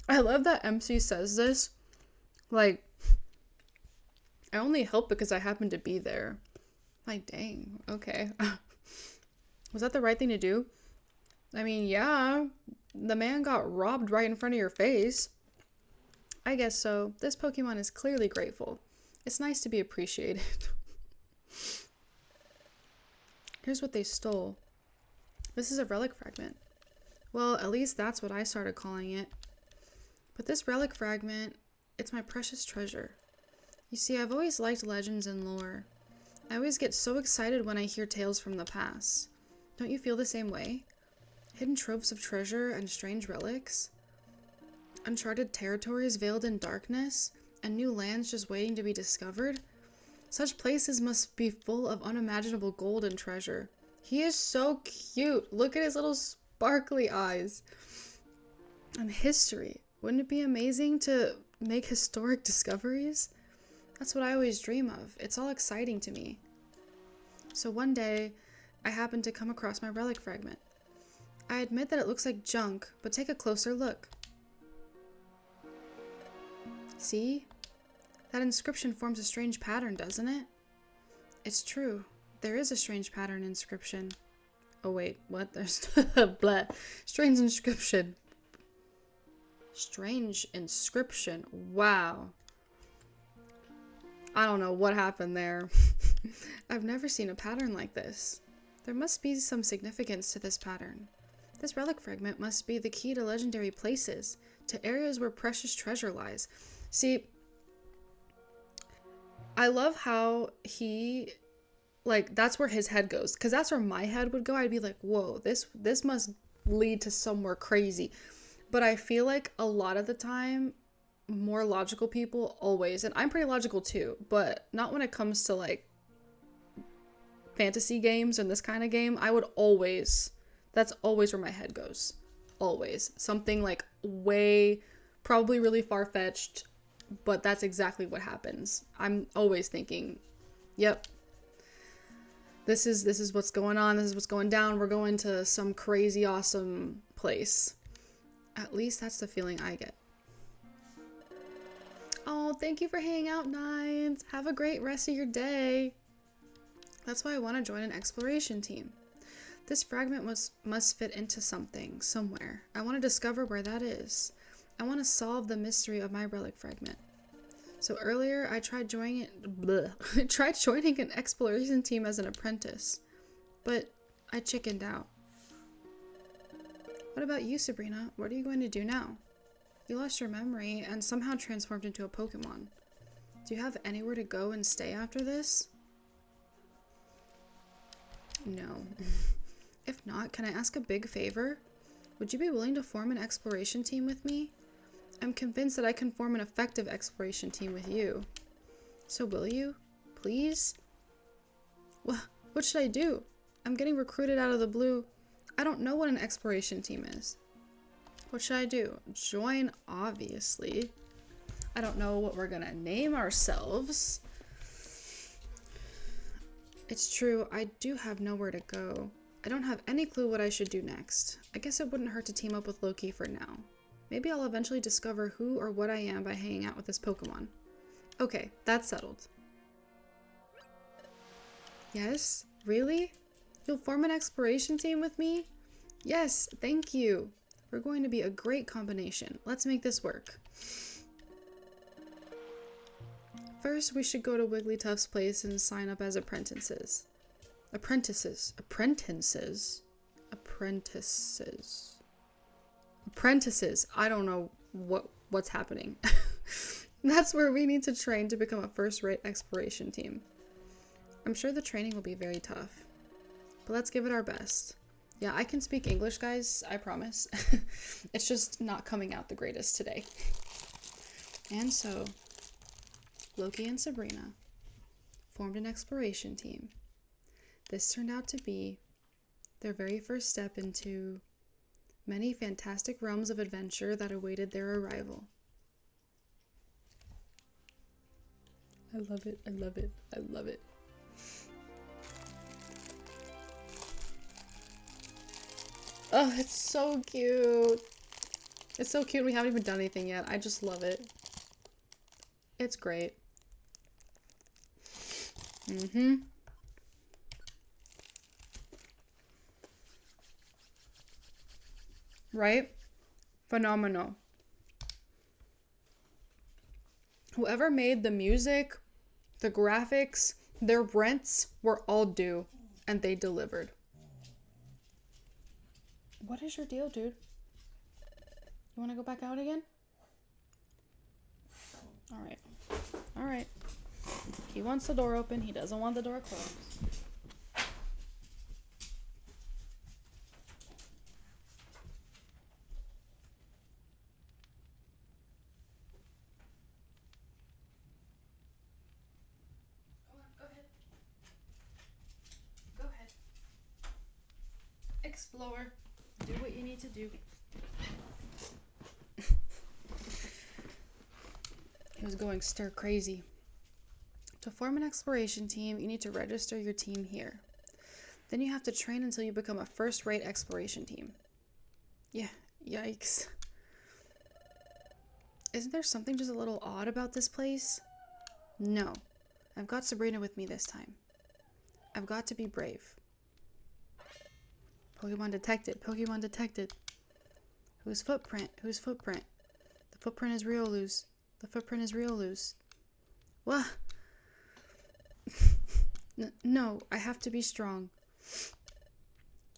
Speaker 1: I love that MC says this. Like, I only help because I happen to be there. Like, dang, okay. Was that the right thing to do? I mean, yeah, the man got robbed right in front of your face. I guess so. This Pokemon is clearly grateful. It's nice to be appreciated. Here's what they stole. This is a relic fragment. Well, at least that's what I started calling it. But this relic fragment, it's my precious treasure. You see, I've always liked legends and lore. I always get so excited when I hear tales from the past. Don't you feel the same way? Hidden troves of treasure and strange relics? Uncharted territories veiled in darkness? And new lands just waiting to be discovered? Such places must be full of unimaginable gold and treasure. He is so cute. Look at his little sparkly eyes. And history. Wouldn't it be amazing to make historic discoveries? That's what I always dream of. It's all exciting to me. So one day, I happened to come across my relic fragment. I admit that it looks like junk, but take a closer look. See? That inscription forms a strange pattern, doesn't it? It's true. There is a strange pattern inscription. Oh wait, what? There's blah. Strange inscription. Strange inscription. Wow. I don't know what happened there. I've never seen a pattern like this. There must be some significance to this pattern. This relic fragment must be the key to legendary places, to areas where precious treasure lies. See, I love how he, like, that's where his head goes, because that's where my head would go. I'd be like, whoa, this must lead to somewhere crazy. But I feel like a lot of the time, more logical people always, and I'm pretty logical too, but not when it comes to like fantasy games and this kind of game. I would always, that's always where my head goes. Always. Something like way, probably really far-fetched, but that's exactly what happens. I'm always thinking, yep, this is what's going on, this is what's going down, we're going to some crazy awesome place. At least that's the feeling I get. Oh, thank you for hanging out, Nines. Have a great rest of your day. That's why I want to join an exploration team. This fragment must fit into something, somewhere. I want to discover where that is. I want to solve the mystery of my relic fragment. So earlier, I tried joining an exploration team as an apprentice, but I chickened out. What about you, Sabrina? What are you going to do now? You lost your memory and somehow transformed into a Pokemon. Do you have anywhere to go and stay after this? No. If not, can I ask a big favor? Would you be willing to form an exploration team with me? I'm convinced that I can form an effective exploration team with you. So will you? Please? What should I do? I'm getting recruited out of the blue. I don't know what an exploration team is. What should I do? Join, obviously. I don't know what we're gonna name ourselves. It's true, I do have nowhere to go. I don't have any clue what I should do next. I guess it wouldn't hurt to team up with Loki for now. Maybe I'll eventually discover who or what I am by hanging out with this Pokemon. Okay, that's settled. Yes? Really? You'll form an exploration team with me? Yes, thank you. We're going to be a great combination. Let's make this work. First, we should go to Wigglytuff's place and sign up as apprentices. Apprentices. I don't know what's happening. That's where we need to train to become a first-rate exploration team. I'm sure the training will be very tough, but let's give it our best. Yeah, I can speak English, guys, I promise. It's just not coming out the greatest today. And so, Loki and Sabrina formed an exploration team. This turned out to be their very first step into many fantastic realms of adventure that awaited their arrival. I love it, I love it, I love it. Oh, it's so cute. It's so cute. We haven't even done anything yet. I just love it. It's great. Right? Phenomenal. Whoever made the music, the graphics, their rents were all due, and they delivered. What is your deal, dude? You want to go back out again? Alright. Alright. He wants the door open. He doesn't want the door closed. Go ahead. Go ahead. Explore. Do what you need to do. He was going stir crazy. To form an exploration team, you need to register your team here. Then you have to train until you become a first-rate exploration team. Yeah, yikes. Isn't there something just a little odd about this place? No. I've got Sabrina with me this time. I've got to be brave. Pokemon detected. Pokemon detected. Whose footprint? Whose footprint? The footprint is Riolu's. The footprint is Riolu's. What? No, I have to be strong.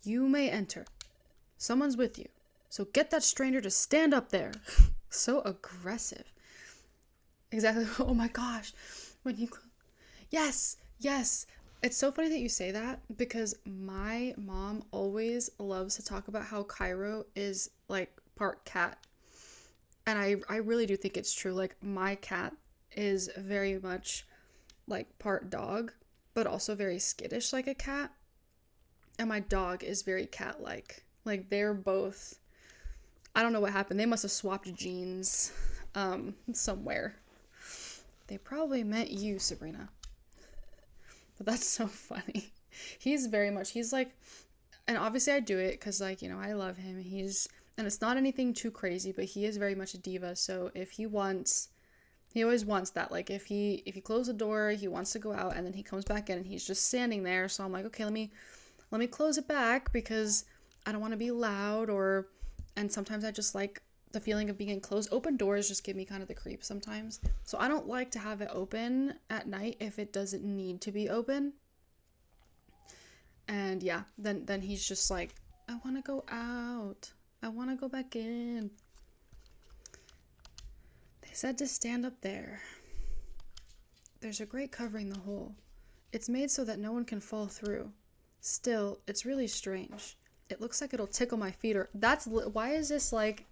Speaker 1: You may enter. Someone's with you. So get that stranger to stand up there. So aggressive. Exactly. Oh my gosh. When you... Yes. Yes. It's so funny that you say that because my mom always loves to talk about how Cairo is like part cat. And I really do think it's true. Like my cat is very much like part dog, but also very skittish like a cat. And my dog is very cat-like. Like they're both... I don't know what happened. They must have swapped genes somewhere. They probably meant you, Sabrina. But that's so funny. He's very much, he's like, and obviously I do it because like, you know, I love him. And it's not anything too crazy, but he is very much a diva. So if he wants, he always wants that. Like if you close the door, he wants to go out and then he comes back in and he's just standing there. So I'm like, okay, let me close it back because I don't want to be loud and sometimes I just like the feeling of being enclosed. Open doors just give me kind of the creep sometimes. So I don't like to have it open at night if it doesn't need to be open. And yeah, then he's just like, I want to go out. I want to go back in. They said to stand up there. There's a grate covering the hole. It's made so that no one can fall through. Still, it's really strange. It looks like it'll tickle my feet or... Why is this like,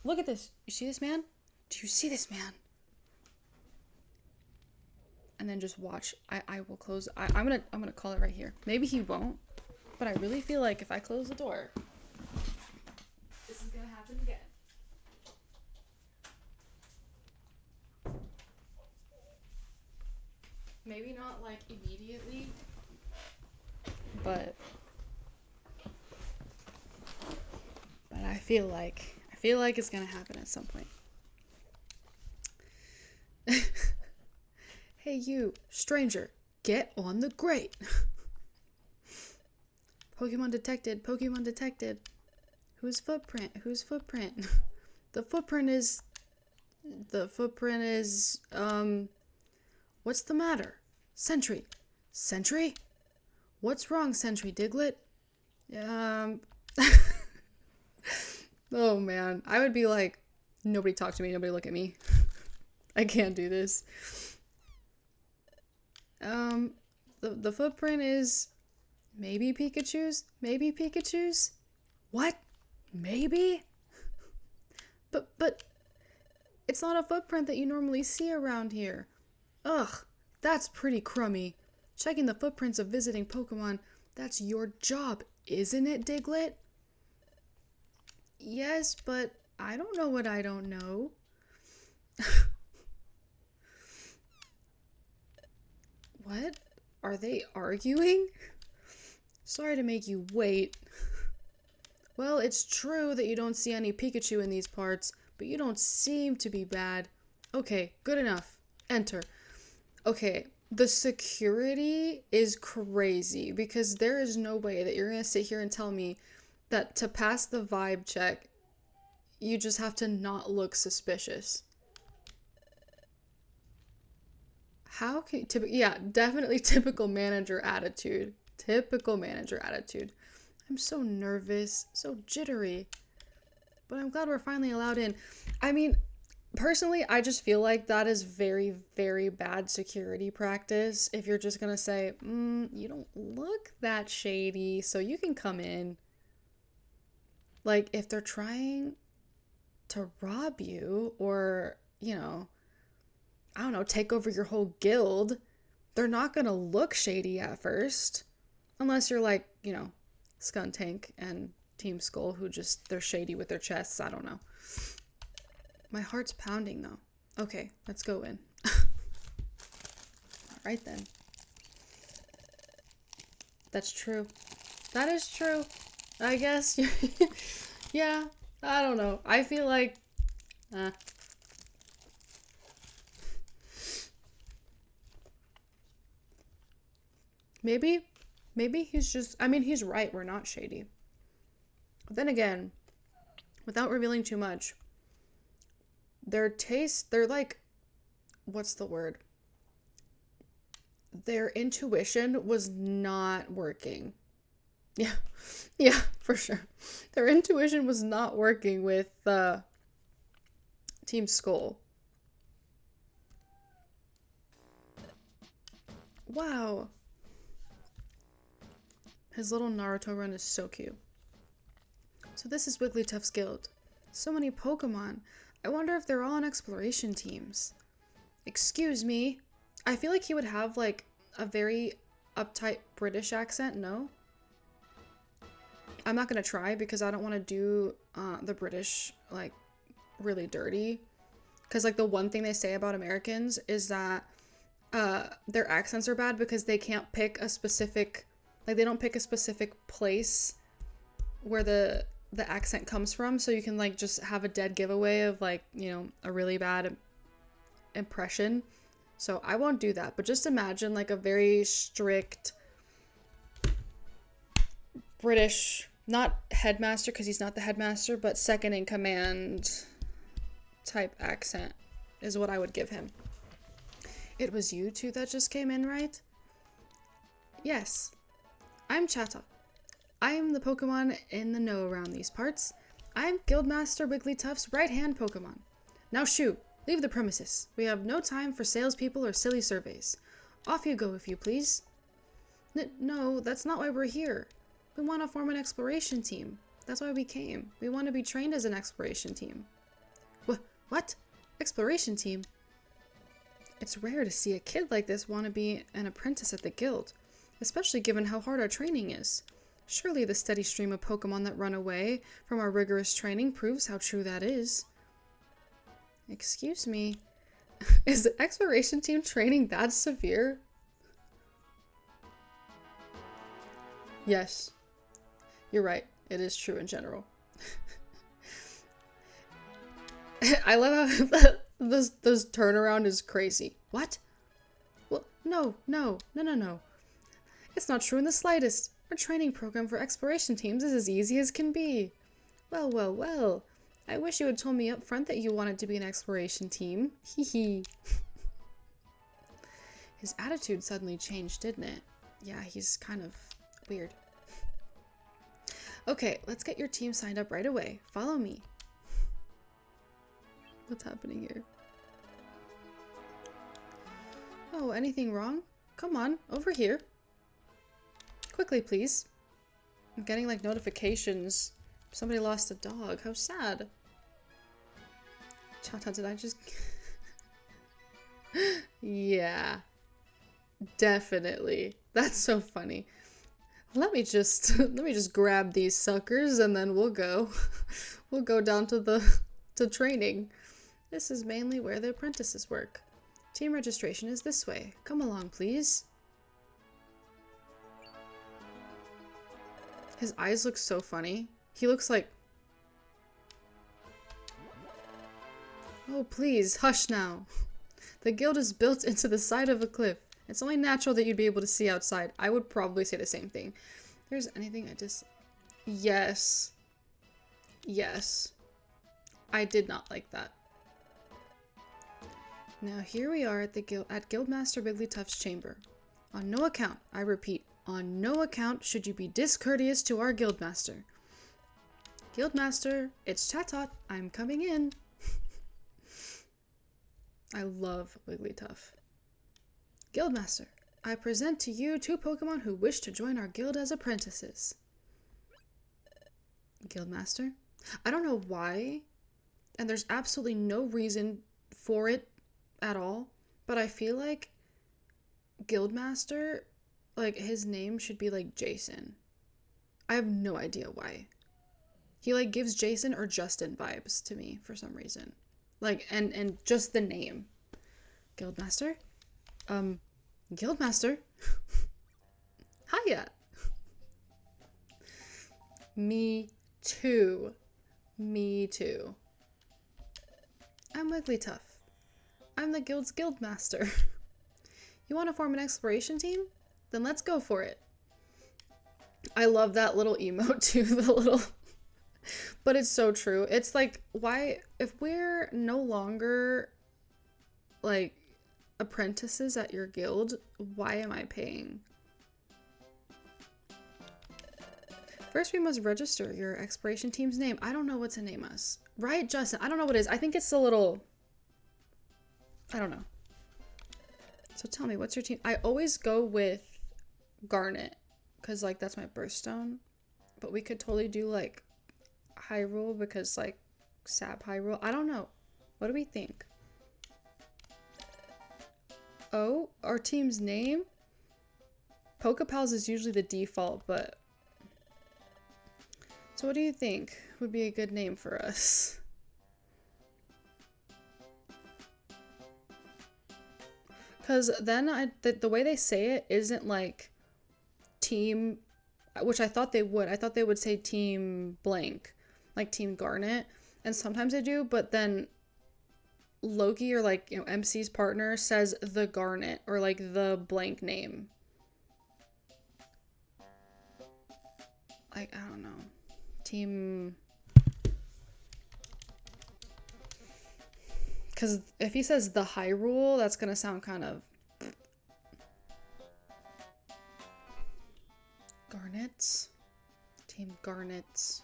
Speaker 1: look at this. You see this man? Do you see this man? And then just watch. I will close. I'm gonna call it right here. Maybe he won't, but I really feel like if I close the door, this is gonna happen again. Maybe not like immediately, but I feel like it's gonna happen at some point. Hey you, stranger, get on the grate. Pokemon detected, Pokemon detected. Whose footprint? Whose footprint? The footprint is, what's the matter? Sentry. Sentry? What's wrong, Sentry Diglett? Oh man, I would be like, nobody talk to me, nobody look at me. I can't do this. The footprint is maybe Pikachu's? Maybe Pikachu's? What? Maybe? But it's not a footprint that you normally see around here. Ugh, that's pretty crummy. Checking the footprints of visiting Pokemon, that's your job, isn't it, Diglett? Yes, but I don't know what I don't know. What? Are they arguing? Sorry to make you wait. Well, it's true that you don't see any Pikachu in these parts, but you don't seem to be bad. Okay, good enough. Enter. Okay, the security is crazy because there is no way that you're gonna sit here and tell me that to pass the vibe check, you just have to not look suspicious. How can yeah, definitely typical manager attitude. Typical manager attitude. I'm so nervous, so jittery. But I'm glad we're finally allowed in. I mean, personally, I just feel like that is very, very bad security practice. If you're just gonna say, you don't look that shady, so you can come in. Like, if they're trying to rob you or, you know, I don't know, take over your whole guild, they're not gonna look shady at first. Unless you're like, you know, Skuntank and Team Skull, who just, they're shady with their chests. I don't know. My heart's pounding, though. Okay, let's go in. Alright then. That's true. That is true. I guess. Yeah, I don't know. I feel like... Maybe he's just... I mean, he's right. We're not shady. But then again, without revealing too much, their taste... They're like... What's the word? Their intuition was not working. Yeah. Yeah, for sure. Their intuition was not working with Team Skull. Wow. His little Naruto run is so cute. So this is Wigglytuff's guild. So many Pokemon. I wonder if they're all on exploration teams. Excuse me. I feel like he would have like a very uptight British accent, no? I'm not gonna try because I don't want to do the British like really dirty. Because like the one thing they say about Americans is that their accents are bad because they can't pick a specific, like they don't pick a specific place where the accent comes from. So you can like just have a dead giveaway of like, you know, a really bad impression. So I won't do that. But just imagine like a very strict British, not headmaster because he's not the headmaster, but second in command type accent is what I would give him. It was you two that just came in, right? Yes. I'm Chatot. I'm the Pokemon in the know around these parts. I'm Guildmaster Wigglytuff's right-hand Pokemon. Now shoo, leave the premises. We have no time for salespeople or silly surveys. Off you go, if you please. No, that's not why we're here. We want to form an exploration team. That's why we came. We want to be trained as an exploration team. What? Exploration team? It's rare to see a kid like this want to be an apprentice at the guild, especially given how hard our training is. Surely the steady stream of Pokemon that run away from our rigorous training proves how true that is. Excuse me. Is the exploration team training that severe? Yes. You're right. It is true in general. I love how this turnaround is crazy. What? Well, no. It's not true in the slightest. Our training program for exploration teams is as easy as can be. Well. I wish you had told me up front that you wanted to be an exploration team. Hee hee. His attitude suddenly changed, didn't it? Yeah, he's kind of weird. Okay, let's get your team signed up right away. Follow me. What's happening here? Oh, anything wrong? Come on, over here. Quickly, please. I'm getting like notifications. Somebody lost a dog. How sad. Chata, did I just... Yeah. Definitely. That's so funny. Let me just grab these suckers and then we'll go. We'll go down to training. This is mainly where the apprentices work. Team registration is this way. Come along, please. His eyes look so funny. He looks like... Oh, please, hush now. The guild is built into the side of a cliff. It's only natural that you'd be able to see outside. I would probably say the same thing. If there's anything I just... Yes. Yes. I did not like that. Now here we are at the Guildmaster Wigglytuff's chamber. On no account, I repeat, on no account should you be discourteous to our Guildmaster. Guildmaster, it's Chatot. I'm coming in. I love Wigglytuff. Guildmaster, I present to you two Pokemon who wish to join our guild as apprentices. Guildmaster? I don't know why, and there's absolutely no reason for it at all, but I feel like Guildmaster, like his name should be like Jason. I have no idea why. He like gives Jason or Justin vibes to me for some reason. Like, and just the name. Guildmaster? Guildmaster? Hiya. Me too. Me too. I'm Wigglytuff. I'm the guild's guildmaster. You want to form an exploration team? Then let's go for it. I love that little emote too, the little... But it's so true. It's like, why, if we're no longer, like, apprentices at your guild, why am I paying? First, we must register your exploration team's name. I don't know what to name us. Right, Justin? I don't know what it is. I think it's a little... I don't know. So tell me, what's your team? I always go with Garnet, because, like, that's my birthstone. But we could totally do, like, Hyrule, because, like, Sap Hyrule. I don't know. What do we think? Oh, our team's name? Pokepals is usually the default, but... So what do you think would be a good name for us? Because then the way they say it isn't like team, which I thought they would. I thought they would say team blank, like Team Garnet. And sometimes they do, but then Loki or like, you know, MC's partner says the Garnet or like the blank name. Like, I don't know. Team... Because if he says the Hyrule, that's going to sound kind of... Garnets? Team Garnets.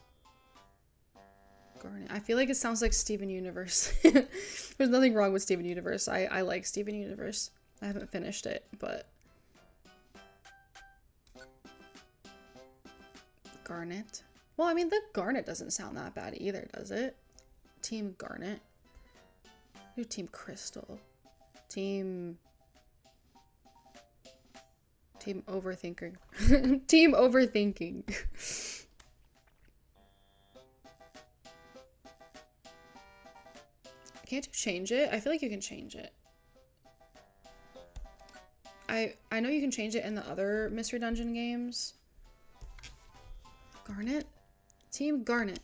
Speaker 1: Garnet. I feel like it sounds like Steven Universe. There's nothing wrong with Steven Universe. I like Steven Universe. I haven't finished it, but... Garnet. Well, I mean, the Garnet doesn't sound that bad either, does it? Team Garnet. Do Team Crystal. Team Overthinking. Team Overthinking. Can't you change it? I feel like you can change it. I know you can change it in the other Mystery Dungeon games. Garnet? Team Garnet.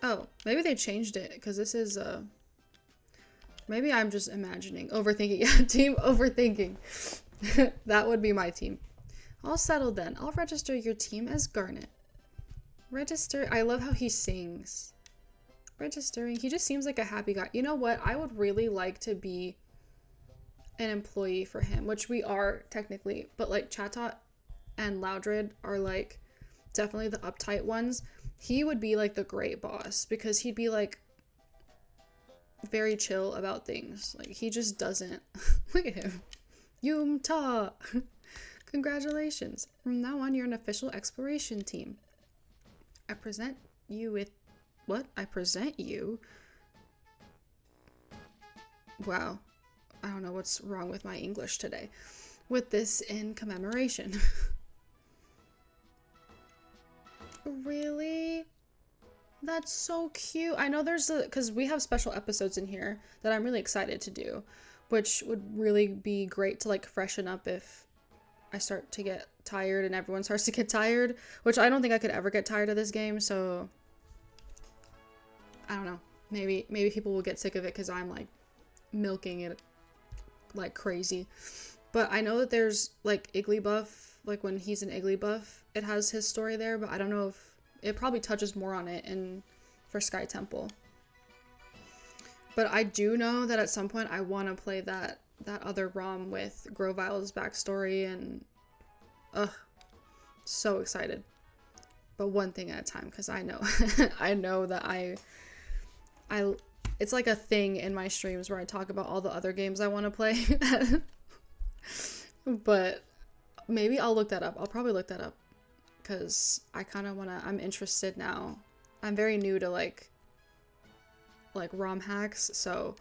Speaker 1: Oh, maybe they changed it because this is maybe I'm just imagining. Overthinking. Yeah, Team Overthinking. That would be my team. All settled then. I'll register your team as Garnet. Register. I love how he sings. Registering. He just seems like a happy guy. You know what? I would really like to be an employee for him, which we are technically, but like Chatot and Loudred are like definitely the uptight ones. He would be like the great boss because he'd be like very chill about things. Like he just doesn't. Look at him. Yum-ta. Congratulations. From now on, you're an official exploration team. I present you with... What? I present you? Wow. I don't know what's wrong with my English today. With this in commemoration. Really? That's so cute. I know there's a... Because we have special episodes in here that I'm really excited to do. Which would really be great to like freshen up if I start to get tired and everyone starts to get tired. Which I don't think I could ever get tired of this game, so... I don't know. Maybe people will get sick of it because I'm like milking it like crazy. But I know that there's like Igglybuff, like when he's in Igglybuff, it has his story there, but I don't know if it probably touches more on it for Sky Temple. But I do know that at some point I want to play that other ROM with Grovile's backstory and so excited. But one thing at a time, because I know I know that I it's like a thing in my streams where I talk about all the other games I want to play. But maybe I'll look that up. I'll probably look that up because I kind of want to... I'm interested now. I'm very new to like ROM hacks, so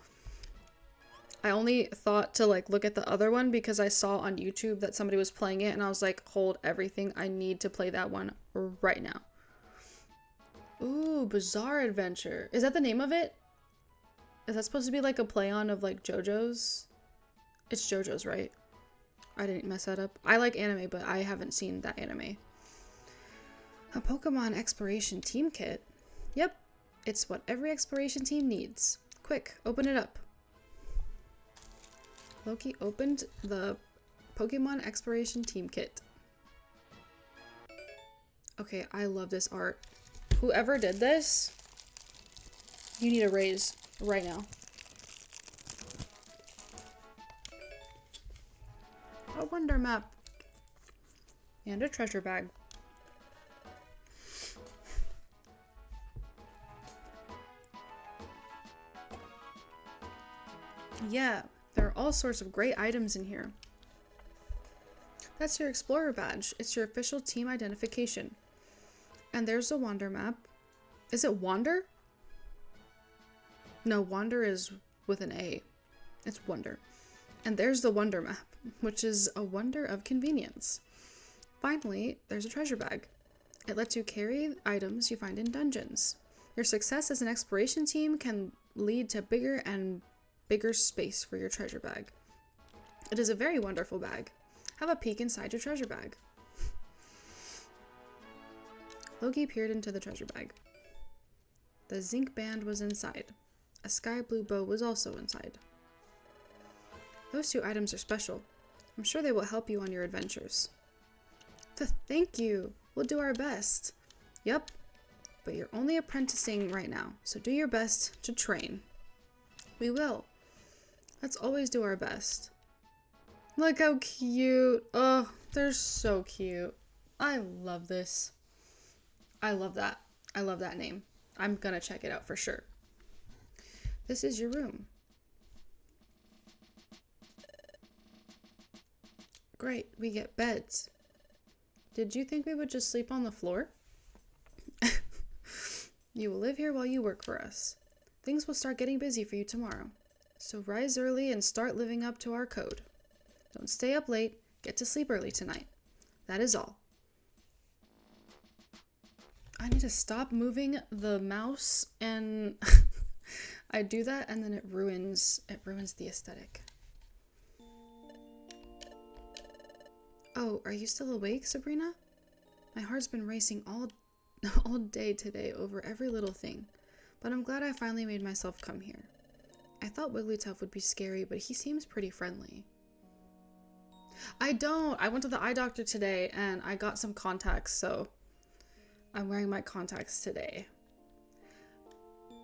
Speaker 1: I only thought to like look at the other one because I saw on YouTube that somebody was playing it and I was like, hold everything. I need to play that one right now. Ooh, Bizarre Adventure. Is that the name of it? Is that supposed to be like a play on of like JoJo's? It's JoJo's, right? I didn't mess that up. I like anime, but I haven't seen that anime. A Pokemon Exploration Team Kit? Yep, it's what every exploration team needs. Quick, open it up. Loki opened the Pokemon Exploration Team Kit. Okay, I love this art. Whoever did this, you need a raise right now. A wonder map. And a treasure bag. Yeah, there are all sorts of great items in here. That's your Explorer badge. It's your official team identification. And there's the Wander map. Is it Wander? No, Wander is with an A. It's Wonder. And there's the Wonder map, which is a wonder of convenience. Finally, there's a treasure bag. It lets you carry items you find in dungeons. Your success as an exploration team can lead to bigger and bigger space for your treasure bag. It is a very wonderful bag. Have a peek inside your treasure bag. Loki peered into the treasure bag. The zinc band was inside. A sky blue bow was also inside. Those two items are special. I'm sure they will help you on your adventures. Thank you. We'll do our best. Yep, but you're only apprenticing right now, so do your best to train. We will. Let's always do our best. Look how cute. Oh, they're so cute. I love this. I love that. I love that name. I'm gonna check it out for sure. This is your room. Great, we get beds. Did you think we would just sleep on the floor? You will live here while you work for us. Things will start getting busy for you tomorrow. So rise early and start living up to our code. Don't stay up late. Get to sleep early tonight. That is all. I need to stop moving the mouse, and I do that and then it ruins the aesthetic. Oh, are you still awake, Sabrina? My heart's been racing all day today over every little thing, but I'm glad I finally made myself come here. I thought Wigglytuff would be scary, but he seems pretty friendly. I went to the eye doctor today and I got some contacts, so I'm wearing my contacts today.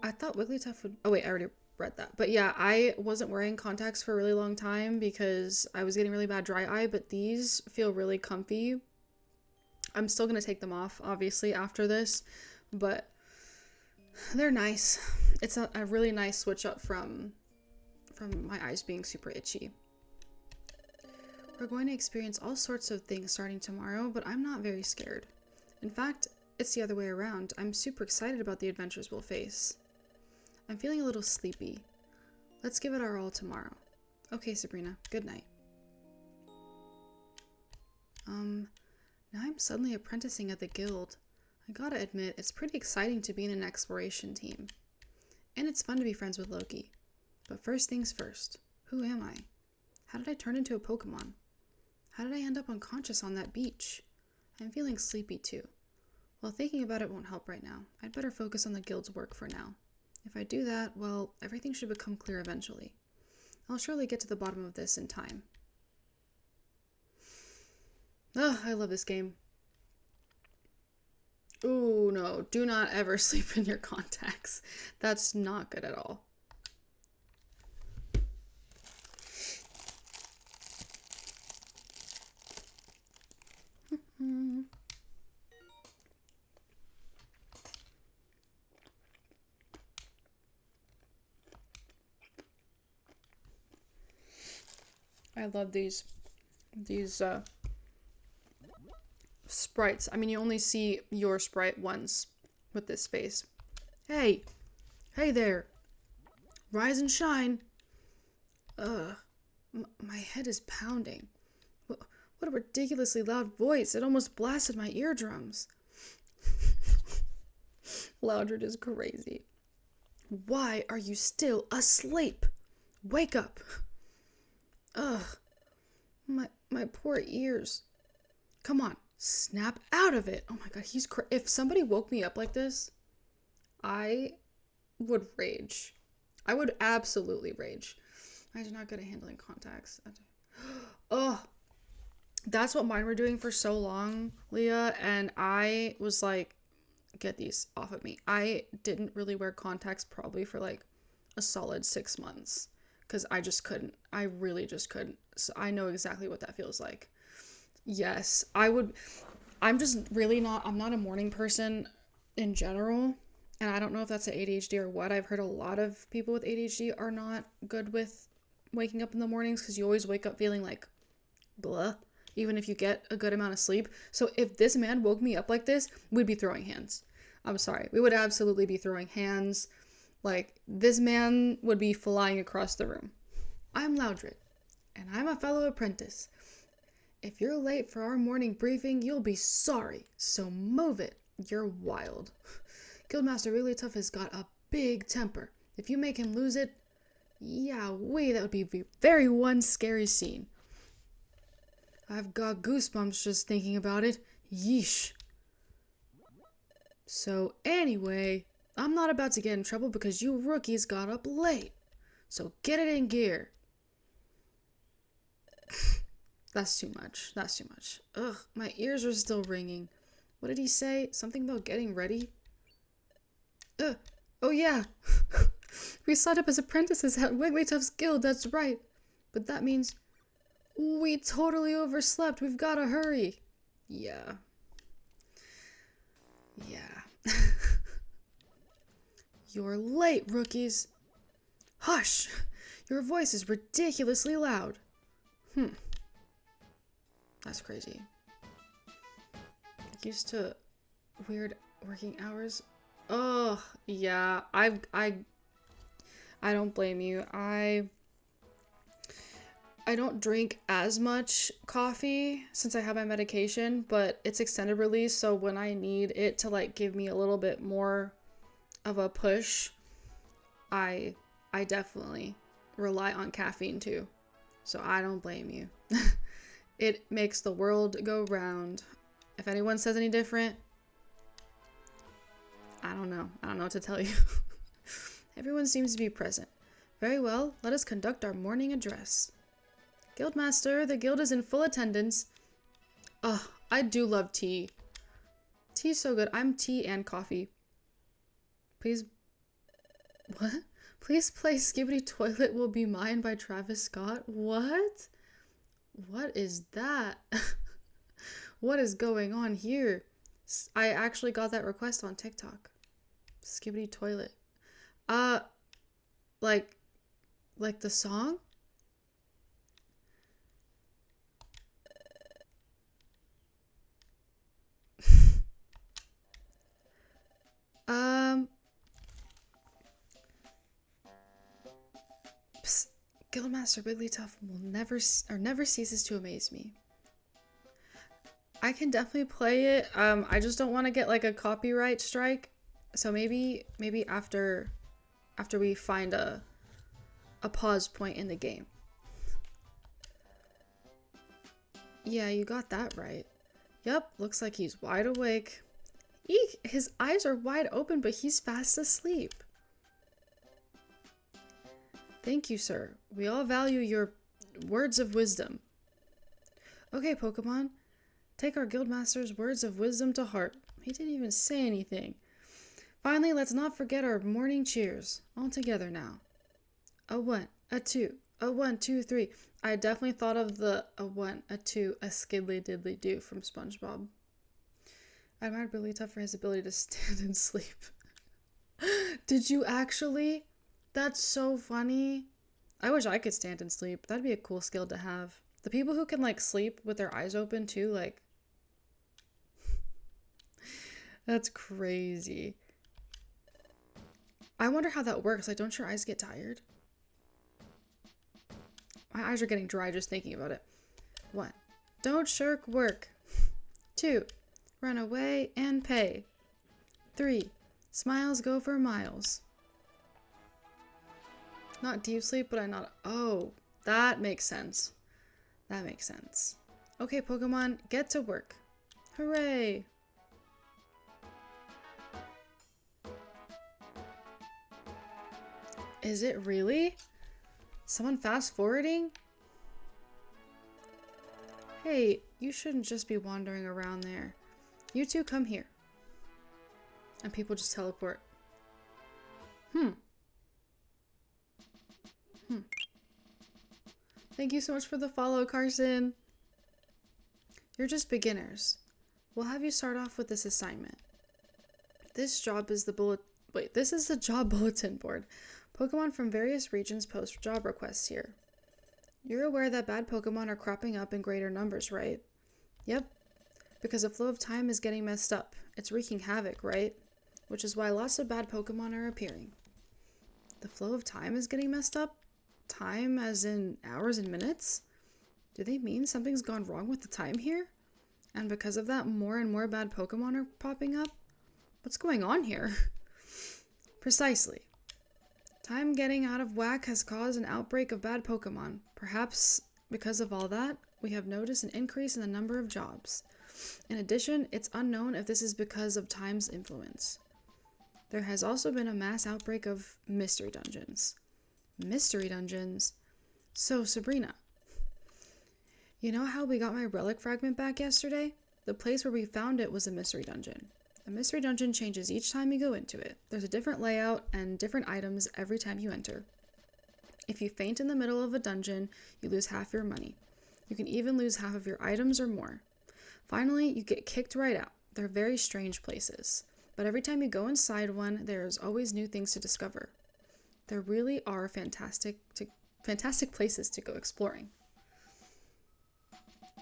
Speaker 1: I thought Wigglytuff would... Oh wait, I already read that. But yeah, I wasn't wearing contacts for a really long time because I was getting really bad dry eye, but these feel really comfy. I'm still going to take them off, obviously, after this, but they're nice. It's a really nice switch up from my eyes being super itchy. We're going to experience all sorts of things starting tomorrow, but I'm not very scared. In fact, it's the other way around. I'm super excited about the adventures we'll face. I'm feeling a little sleepy. Let's give it our all tomorrow. Okay, Sabrina. Good night. Now I'm suddenly apprenticing at the guild. I gotta admit, it's pretty exciting to be in an exploration team. And it's fun to be friends with Loki. But first things first. Who am I? How did I turn into a Pokemon? How did I end up unconscious on that beach? I'm feeling sleepy too. Well, thinking about it won't help right now. I'd better focus on the guild's work for now. If I do that, well, everything should become clear eventually. I'll surely get to the bottom of this in time. Oh, I love this game. Ooh, no. Do not ever sleep in your contacts. That's not good at all. I love these sprites. I mean, you only see your sprite once with this face. Hey there. Rise and shine. My head is pounding. What a ridiculously loud voice. It almost blasted my eardrums. Loudred is crazy. Why are you still asleep? Wake up. Ugh. My poor ears. Come on, snap out of it. Oh my god, if somebody woke me up like this, I would rage. I would absolutely rage. I'm not good at handling contacts. Oh, that's what mine were doing for so long, Leah, and I was like, get these off of me. I didn't really wear contacts probably for like a solid 6 months because I just couldn't. I really just couldn't. So I know exactly what that feels like. Yes, I would. I'm not a morning person in general. And I don't know if that's an ADHD or what. I've heard a lot of people with ADHD are not good with waking up in the mornings because you always wake up feeling like blah, even if you get a good amount of sleep. So if this man woke me up like this, we'd be throwing hands. I'm sorry. We would absolutely be throwing hands. Like, this man would be flying across the room. I'm Loudred, and I'm a fellow apprentice. If you're late for our morning briefing, you'll be sorry. So move it. You're wild. Guildmaster Wigglytuff has got a big temper. If you make him lose it, that would be very one scary scene. I've got goosebumps just thinking about it. Yeesh. So anyway, I'm not about to get in trouble because you rookies got up late. So get it in gear. That's too much. Ugh, my ears are still ringing. What did he say? Something about getting ready? Oh yeah. We signed up as apprentices at Wigglytuff's guild, that's right. But that means we totally overslept. We've gotta hurry. Yeah. You're late, rookies. Hush! Your voice is ridiculously loud. That's crazy. Used to weird working hours. Oh, yeah. I don't blame you. I don't drink as much coffee since I have my medication, but it's extended release, so when I need it to like give me a little bit more of a push, I definitely rely on caffeine too. So I don't blame you. It makes the world go round. If anyone says any different, I don't know what to tell you. Everyone seems to be present. Very well, let us conduct our morning address. Guildmaster, the guild is in full attendance. Ugh, I do love tea. Tea's so good. I'm tea and coffee. Please... What? Please play Skibbity Toilet Will Be Mine by Travis Scott. What? What is that? What is going on here? I actually got that request on TikTok. Skibbity Toilet. Like the song? Psst. Guildmaster Wigglytuff will never ceases to amaze me. I can definitely play it. I just don't want to get like a copyright strike. So maybe after we find a pause point in the game. Yeah, you got that right. Yep, looks like he's wide awake. Eek, his eyes are wide open, but he's fast asleep. Thank you, sir. We all value your words of wisdom. Okay, Pokemon. Take our Guildmaster's words of wisdom to heart. He didn't even say anything. Finally, let's not forget our morning cheers. All together now. A 1, a 2, a 1, 2, 3. I definitely thought of the a 1, a 2, a skiddly diddly do from SpongeBob. I admired Wigglytuff for his ability to stand and sleep. Did you actually? That's so funny. I wish I could stand and sleep. That'd be a cool skill to have. The people who can like sleep with their eyes open too, like that's crazy. I wonder how that works. Like, don't your eyes get tired? My eyes are getting dry just thinking about it. 1. Don't shirk work. 2. Run away and pay. 3. Smiles go for miles. Not deep sleep, but I'm not. Oh, that makes sense. That makes sense. Okay, Pokemon, get to work. Hooray! Is it really? Someone fast forwarding? Hey, you shouldn't just be wandering around there. You two come here. And people just teleport. Thank you so much for the follow, Carson. You're just beginners. We'll have you start off with this assignment. This is the job bulletin board. Pokemon from various regions post job requests here. You're aware that bad Pokemon are cropping up in greater numbers, right? Yep. Because the flow of time is getting messed up. It's wreaking havoc, right? Which is why lots of bad Pokemon are appearing. The flow of time is getting messed up? Time as in hours and minutes? Do they mean something's gone wrong with the time here? And because of that, more and more bad Pokemon are popping up? What's going on here? Precisely. Time getting out of whack has caused an outbreak of bad Pokemon. Perhaps because of all that, we have noticed an increase in the number of jobs. In addition, it's unknown if this is because of time's influence. There has also been a mass outbreak of mystery dungeons. Mystery dungeons? So, Sabrina, you know how we got my relic fragment back yesterday? The place where we found it was a mystery dungeon. A mystery dungeon changes each time you go into it. There's a different layout and different items every time you enter. If you faint in the middle of a dungeon, you lose half your money. You can even lose half of your items or more. Finally, you get kicked right out. They're very strange places. But every time you go inside one, there's always new things to discover. There really are fantastic places to go exploring.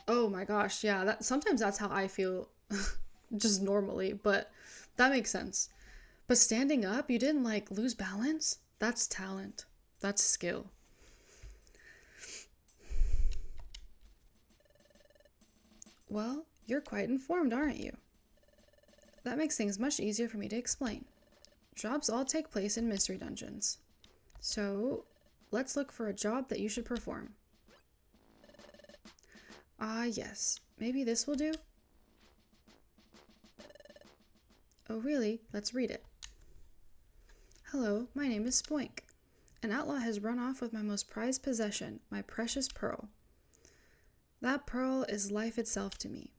Speaker 1: Oh my gosh, yeah, sometimes that's how I feel just normally, but that makes sense. But standing up, you didn't lose balance? That's talent. That's skill. Well, you're quite informed, aren't you? That makes things much easier for me to explain. Jobs all take place in mystery dungeons. So, let's look for a job that you should perform. Yes. Maybe this will do? Oh, really? Let's read it. Hello, my name is Spoink. An outlaw has run off with my most prized possession, my precious pearl. That pearl is life itself to me.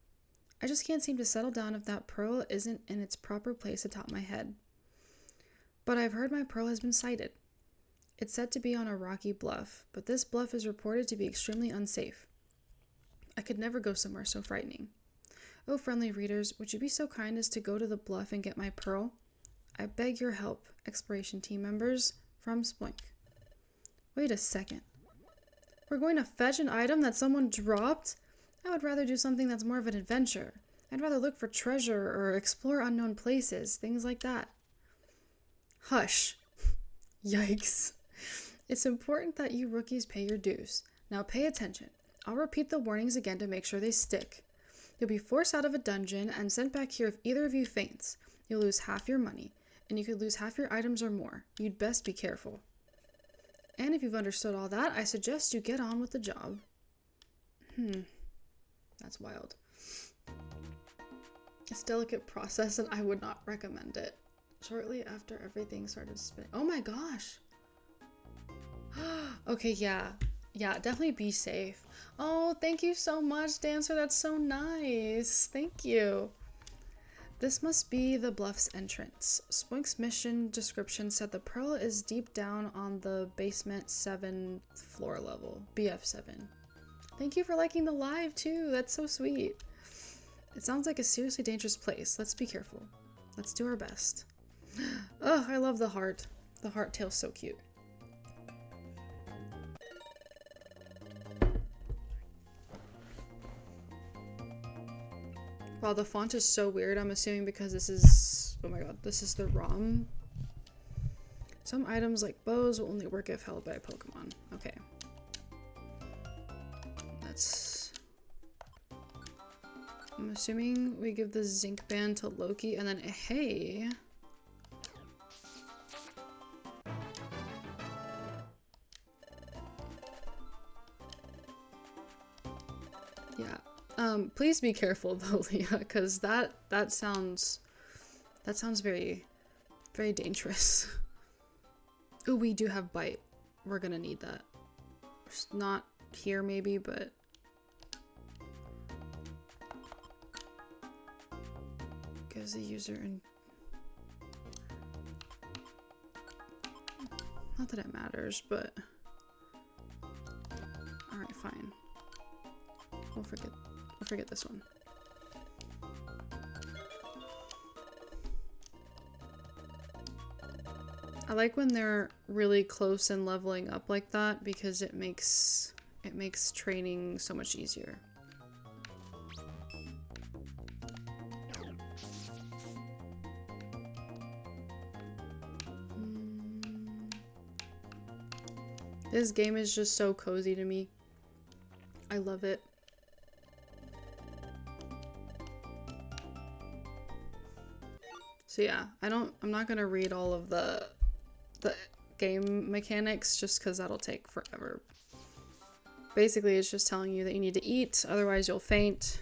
Speaker 1: I just can't seem to settle down if that pearl isn't in its proper place atop my head. But I've heard my pearl has been sighted. It's said to be on a rocky bluff, but this bluff is reported to be extremely unsafe. I could never go somewhere so frightening. Oh, friendly readers, would you be so kind as to go to the bluff and get my pearl? I beg your help, exploration team members, from Spoink. Wait a second. We're going to fetch an item that someone dropped? I would rather do something that's more of an adventure. I'd rather look for treasure or explore unknown places, things like that. Hush. Yikes. It's important that you rookies pay your dues. Now pay attention. I'll repeat the warnings again to make sure they stick. You'll be forced out of a dungeon and sent back here if either of you faints. You'll lose half your money, and you could lose half your items or more. You'd best be careful. And if you've understood all that, I suggest you get on with the job. That's wild. It's a delicate process, and I would not recommend it. Shortly after everything started spinning. Oh my gosh. Okay, yeah. Yeah, definitely be safe. Oh, thank you so much, Dancer. That's so nice. Thank you. This must be the bluff's entrance. Spoink's mission description said the pearl is deep down on the basement 7th floor level, BF7. Thank you for liking the live too. That's so sweet. It sounds like a seriously dangerous place. Let's be careful. Let's do our best. Oh, I love the heart. The heart tail's so cute. Wow, the font is so weird. I'm assuming because this is... Oh my god, this is the ROM. Some items like bows will only work if held by a Pokemon. Okay. That's... I'm assuming we give the Zinc Band to Loki and then... Hey! Yeah. Please be careful though, Leah, because that sounds very, very dangerous. Ooh, we do have bite. We're gonna need that. It's not here maybe, but gives the user and not that it matters, but alright, fine. We'll forget this one. I like when they're really close and leveling up like that because it makes training so much easier. This game is just so cozy to me. I love it. So yeah, I'm not gonna read all of the game mechanics just because that'll take forever. Basically, it's just telling you that you need to eat, otherwise you'll faint.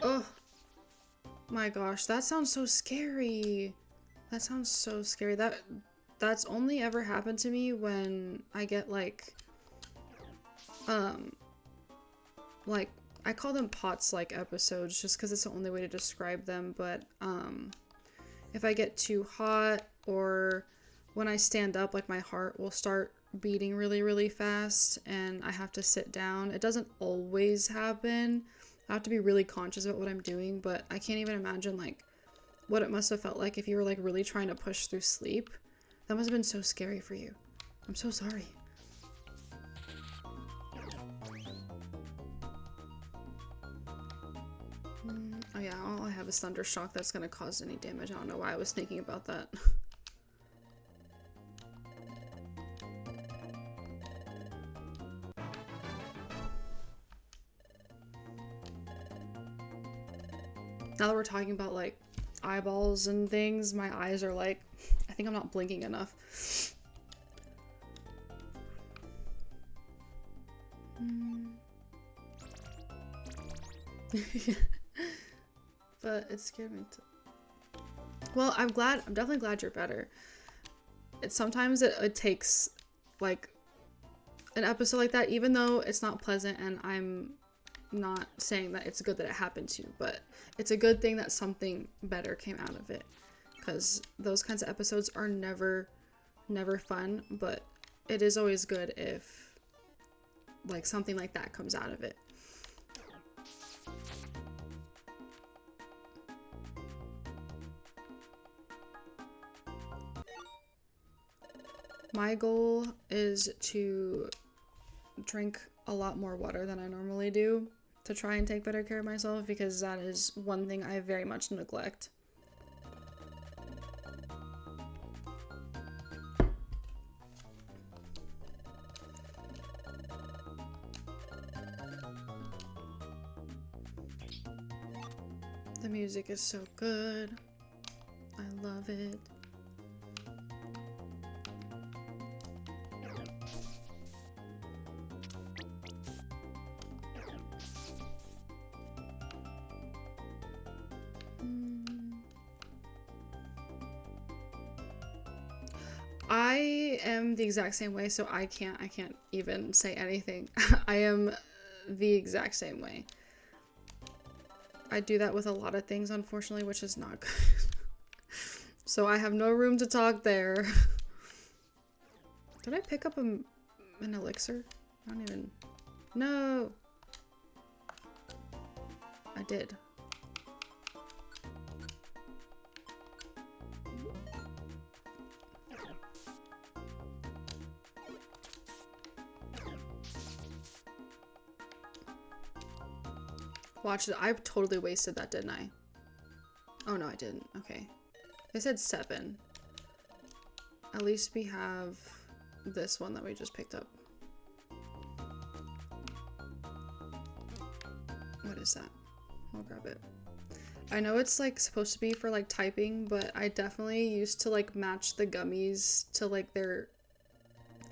Speaker 1: Oh my gosh, that sounds so scary. That sounds so scary. That's only ever happened to me when I get like I call them POTS-like episodes just because it's the only way to describe them, but if I get too hot or when I stand up, like my heart will start beating really, really fast and I have to sit down. It doesn't always happen. I have to be really conscious about what I'm doing, but I can't even imagine like what it must have felt like if you were like really trying to push through sleep. That must have been so scary for you. I'm so sorry. Oh yeah, all I have is Thunder Shock. That's gonna cause any damage. I don't know why I was thinking about that. Now that we're talking about like eyeballs and things, my eyes are like, I think I'm not blinking enough. But it scared me too. Well, I'm definitely glad you're better. Sometimes it takes like an episode like that, even though it's not pleasant, and I'm not saying that it's good that it happened to you, but it's a good thing that something better came out of it, because those kinds of episodes are never fun, but it is always good if like something like that comes out of it. My goal is to drink a lot more water than I normally do to try and take better care of myself, because that is one thing I very much neglect. The music is so good. I love it. I am the exact same way, so I can't even say anything. I am the exact same way. I do that with a lot of things, unfortunately, which is not good. So I have no room to talk there. Did I pick up an elixir? I don't even... No! I did. Watch it. I totally wasted that, didn't I? Oh, no, I didn't. Okay. I said 7. At least we have this one that we just picked up. What is that? I'll grab it. I know it's like supposed to be for like typing, but I definitely used to like match the gummies to like their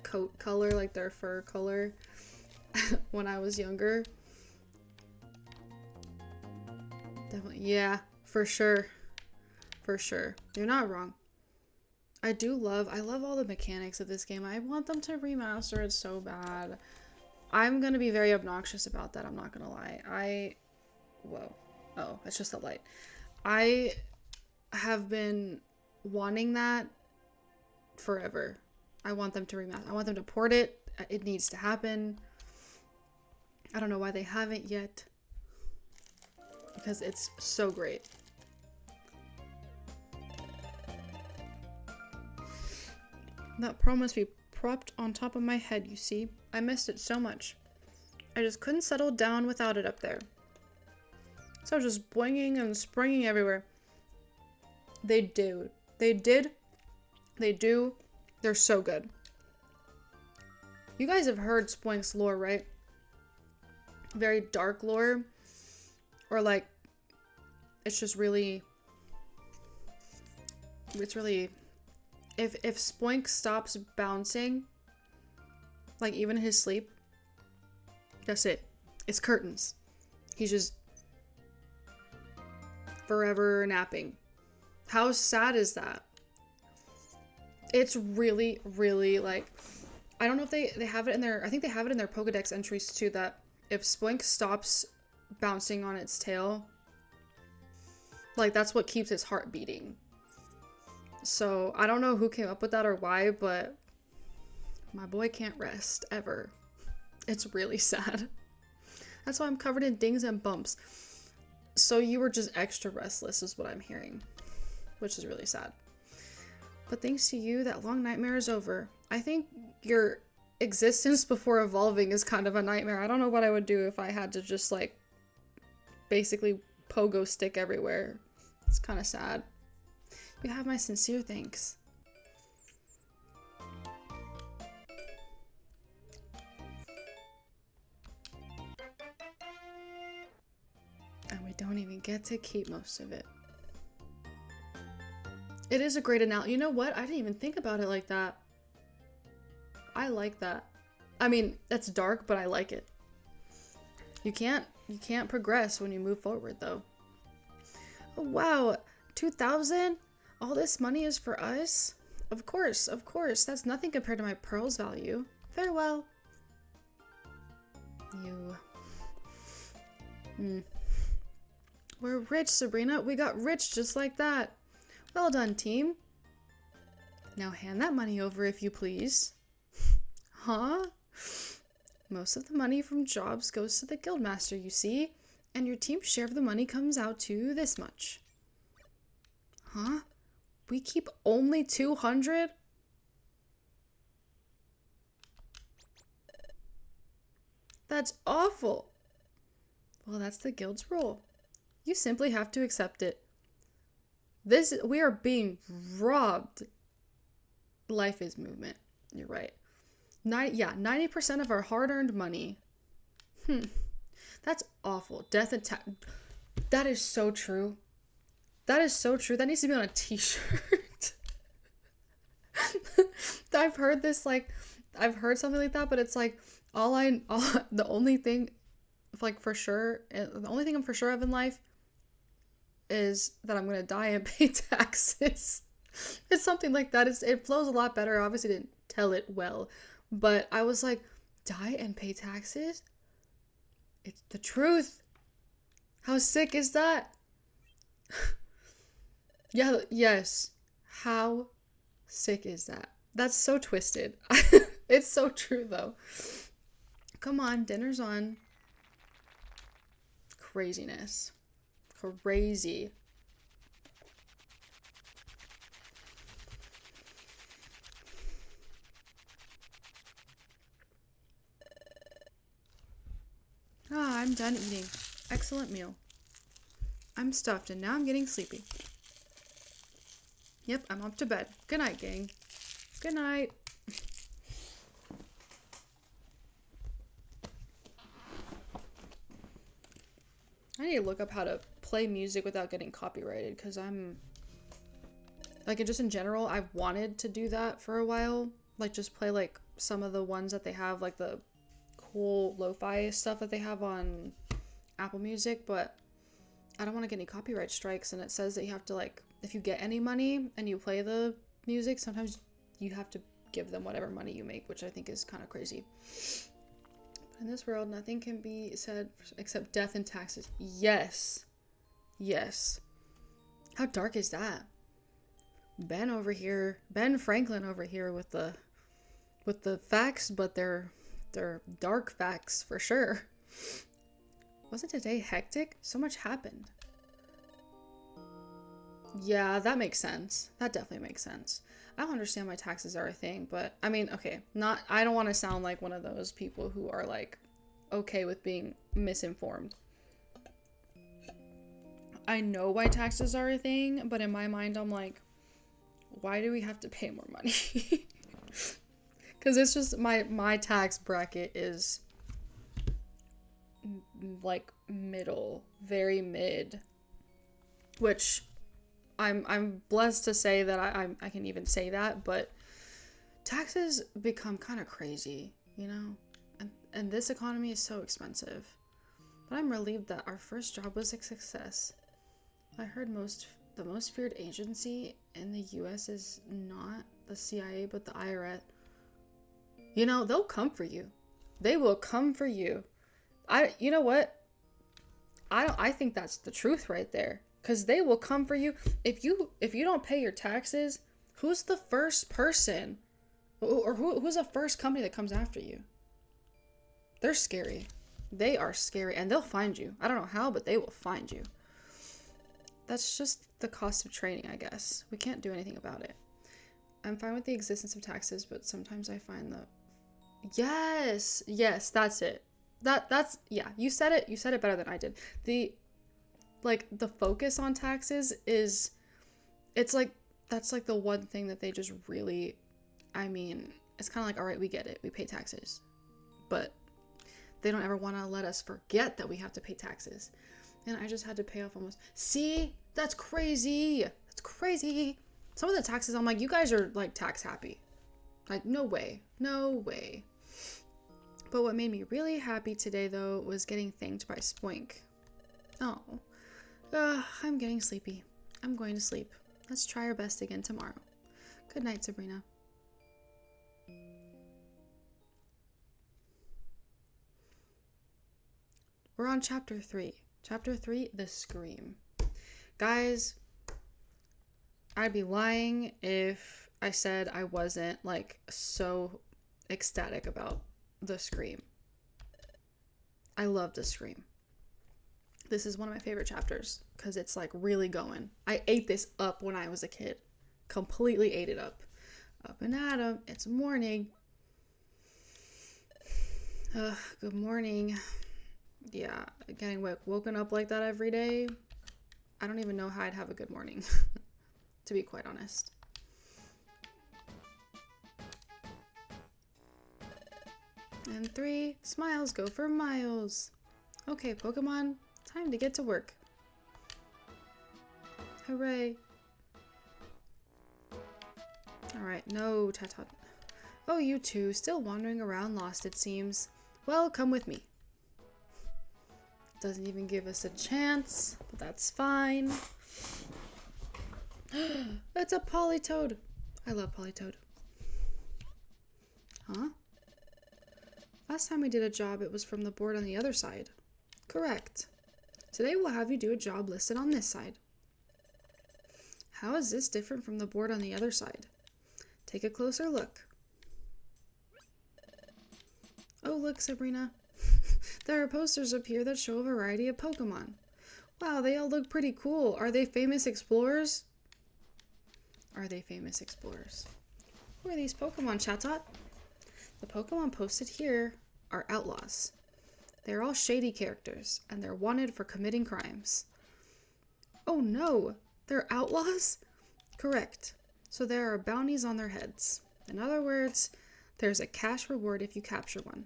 Speaker 1: coat color, like their fur color when I was younger. Definitely. Yeah, for sure. For sure. You're not wrong. I love all the mechanics of this game. I want them to remaster it so bad. I'm gonna be very obnoxious about that, I'm not gonna lie. Whoa. Oh, it's just a light. I have been wanting that forever. I want them to remaster. I want them to port it. It needs to happen. I don't know why they haven't yet. Because it's so great. That pro must be propped on top of my head, you see. I missed it so much. I just couldn't settle down without it up there. So just boinging and springing everywhere. They do. They did. They do. They're so good. You guys have heard Spoink's lore, right? Very dark lore. Or like, it's just really... It's really... If Spoink stops bouncing, like even in his sleep, that's it. It's curtains. He's just forever napping. How sad is that? It's really, really like, I don't know if they have it in their, I think they have it in their Pokedex entries too, that if Spoink stops bouncing on its tail, like that's what keeps its heart beating. So I don't know who came up with that or why, but my boy can't rest ever. It's really sad. That's why I'm covered in dings and bumps. So you were just extra restless is what I'm hearing, which is really sad. But thanks to you, that long nightmare is over. I think your existence before evolving is kind of a nightmare. I don't know what I would do if I had to just like basically pogo stick everywhere. It's kind of sad. You have my sincere thanks. And we don't even get to keep most of it. It is a great analogy. You know what? I didn't even think about it like that. I like that. I mean, that's dark, but I like it. You can't progress when you move forward though. Oh, wow, 2,000? All this money is for us? Of course, that's nothing compared to my pearl's value. Farewell. You. We're rich, Sabrina. We got rich just like that. Well done, team. Now hand that money over if you please. Huh? Most of the money from jobs goes to the guildmaster, you see, and your team's share of the money comes out to this much. Huh? We keep only 200? That's awful. Well, that's the guild's rule. You simply have to accept it. We are being robbed. Life is movement. You're right. 90% of our hard-earned money. That's awful. Death and that is so true. That is so true. That needs to be on a t-shirt. I've heard this, like, I've heard something like that, but it's like, the only thing, like, for sure, the only thing I'm for sure of in life is that I'm gonna die and pay taxes. It's something like that. It flows a lot better. I obviously didn't tell it well, but I was like, die and pay taxes? It's the truth. How sick is that? Yeah, yes. How sick is that? That's so twisted. It's so true though. Come on, dinner's on. Craziness. Crazy. I'm done eating. Excellent meal. I'm stuffed and now I'm getting sleepy. Yep, I'm up to bed. Good night, gang. Good night. I need to look up how to play music without getting copyrighted, because I'm like, just in general, I've wanted to do that for a while, like just play like some of the ones that they have, like the cool lo-fi stuff that they have on Apple Music, but I don't want to get any copyright strikes, and it says that you have to, like, if you get any money and you play the music, sometimes you have to give them whatever money you make, which I think is kind of crazy. But in this world, nothing can be said except death and taxes. Yes. Yes. How dark is that? Ben Franklin over here with the facts, but they're dark facts for sure. Wasn't today hectic? So much happened. Yeah, that makes sense. That definitely makes sense. I don't understand why taxes are a thing, but I mean, okay, I don't want to sound like one of those people who are like okay with being misinformed. I know why taxes are a thing, but in my mind I'm like, why do we have to pay more money? Because it's just my tax bracket is like middle, very mid, which I'm blessed to say that I can even say that, but taxes become kind of crazy, you know? And this economy is so expensive. But I'm relieved that our first job was a success. I heard the most feared agency in the US is not the CIA, but the IRS. You know, they'll come for you. They will come for you. You know what? I think that's the truth right there. Because they will come for you. If you don't pay your taxes, who's the first person? Or who's the first company that comes after you? They're scary. They are scary. And they'll find you. I don't know how, but they will find you. That's just the cost of training, I guess. We can't do anything about it. I'm fine with the existence of taxes, but sometimes I find that... Yes, that's it. That's yeah, you said it better than I did. The focus on taxes is, it's like, that's like the one thing that they just really, I mean, it's kind of like, all right, we get it, we pay taxes, but they don't ever want to let us forget that we have to pay taxes. And I just had to pay off almost, see, that's crazy. Some of the taxes, I'm like, you guys are like tax happy. Like, no way. But what made me really happy today, though, was getting thanked by Spoink. Oh. I'm getting sleepy. I'm going to sleep. Let's try our best again tomorrow. Good night, Sabrina. We're on chapter 3. Chapter 3, The Scream. Guys, I'd be lying if I said I wasn't, like, so ecstatic about The Scream. I love The Scream. This is one of my favorite chapters because it's like really going. I ate this up when I was a kid. Completely ate it up. Up and at 'em. It's morning. Good morning. Yeah, getting woken up like that every day. I don't even know how I'd have a good morning, to be quite honest. And 3 smiles go for miles. Okay, Pokemon. Time to get to work. Hooray. Alright, no, Tatat. Oh, you two, still wandering around lost, it seems. Well, come with me. Doesn't even give us a chance, but that's fine. It's a Politoed. I love Politoed. Huh? Last time we did a job, it was from the board on the other side. Correct. Today we'll have you do a job listed on this side. How is this different from the board on the other side? Take a closer look. Oh, look, Sabrina. There are posters up here that show a variety of Pokemon. Wow, they all look pretty cool. Are they famous explorers? Who are these Pokemon, Chatot? The Pokemon posted here are outlaws. They're all shady characters, and they're wanted for committing crimes. Oh no! They're outlaws? Correct. So there are bounties on their heads. In other words, there's a cash reward if you capture one.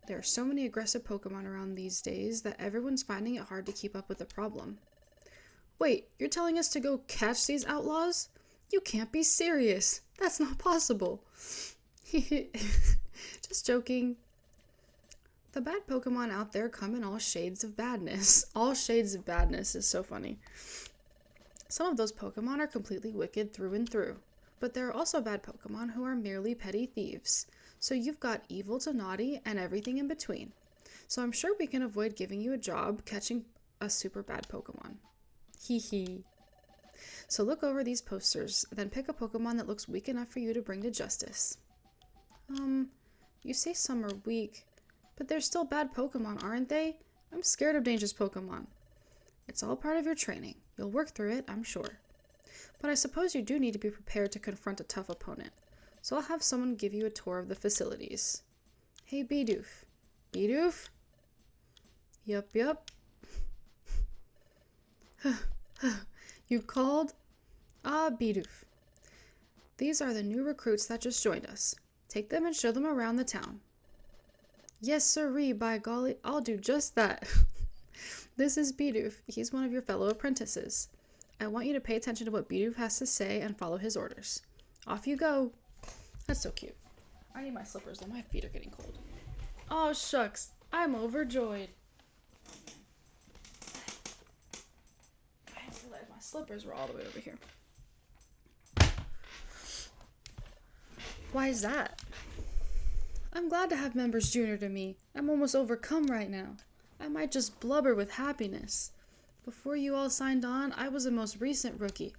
Speaker 1: There are so many aggressive Pokemon around these days that everyone's finding it hard to keep up with the problem. Wait, you're telling us to go catch these outlaws? You can't be serious. That's not possible. Just joking. The bad Pokemon out there come in all shades of badness. All shades of badness is so funny. Some of those Pokemon are completely wicked through and through, but there are also bad Pokemon who are merely petty thieves. So you've got evil to naughty and everything in between. So I'm sure we can avoid giving you a job catching a super bad Pokemon. Hee hee. So look over these posters, then pick a Pokemon that looks weak enough for you to bring to justice. You say some are weak, but they're still bad Pokemon, aren't they? I'm scared of dangerous Pokemon. It's all part of your training. You'll work through it, I'm sure. But I suppose you do need to be prepared to confront a tough opponent. So I'll have someone give you a tour of the facilities. Hey, Bidoof. Bidoof? Yup. You called? Ah, Bidoof. These are the new recruits that just joined us. Take them and show them around the town. Yes, sirree, by golly, I'll do just that. This is Bidoof. He's one of your fellow apprentices. I want you to pay attention to what Bidoof has to say and follow his orders. Off you go. That's so cute. I need my slippers though. My feet are getting cold. Oh, shucks. I'm overjoyed. I didn't realize my slippers were all the way over here. Why is that? I'm glad to have members junior to me. I'm almost overcome right now. I might just blubber with happiness. Before you all signed on, I was the most recent rookie.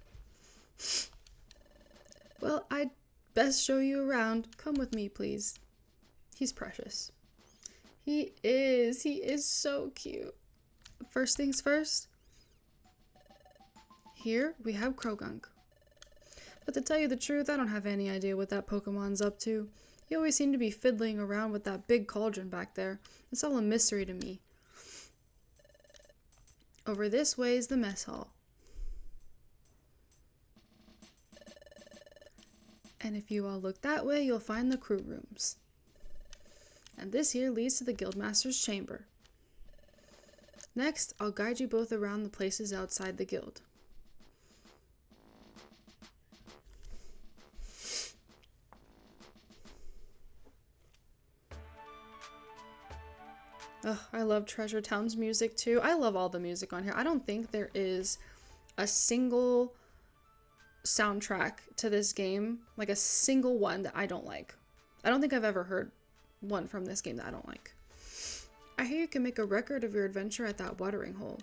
Speaker 1: Well, I'd best show you around. Come with me, please. He's precious. He is so cute. First things first. Here we have Krogunk. But to tell you the truth, I don't have any idea what that Pokemon's up to. He always seemed to be fiddling around with that big cauldron back there. It's all a mystery to me. Over this way is the mess hall. And if you all look that way, you'll find the crew rooms. And this here leads to the Guildmaster's chamber. Next, I'll guide you both around the places outside the guild. Ugh, I love Treasure Town's music too. I love all the music on here. I don't think there is a single soundtrack to this game, like a single one that I don't like. I don't think I've ever heard one from this game that I don't like. I hear you can make a record of your adventure at that watering hole.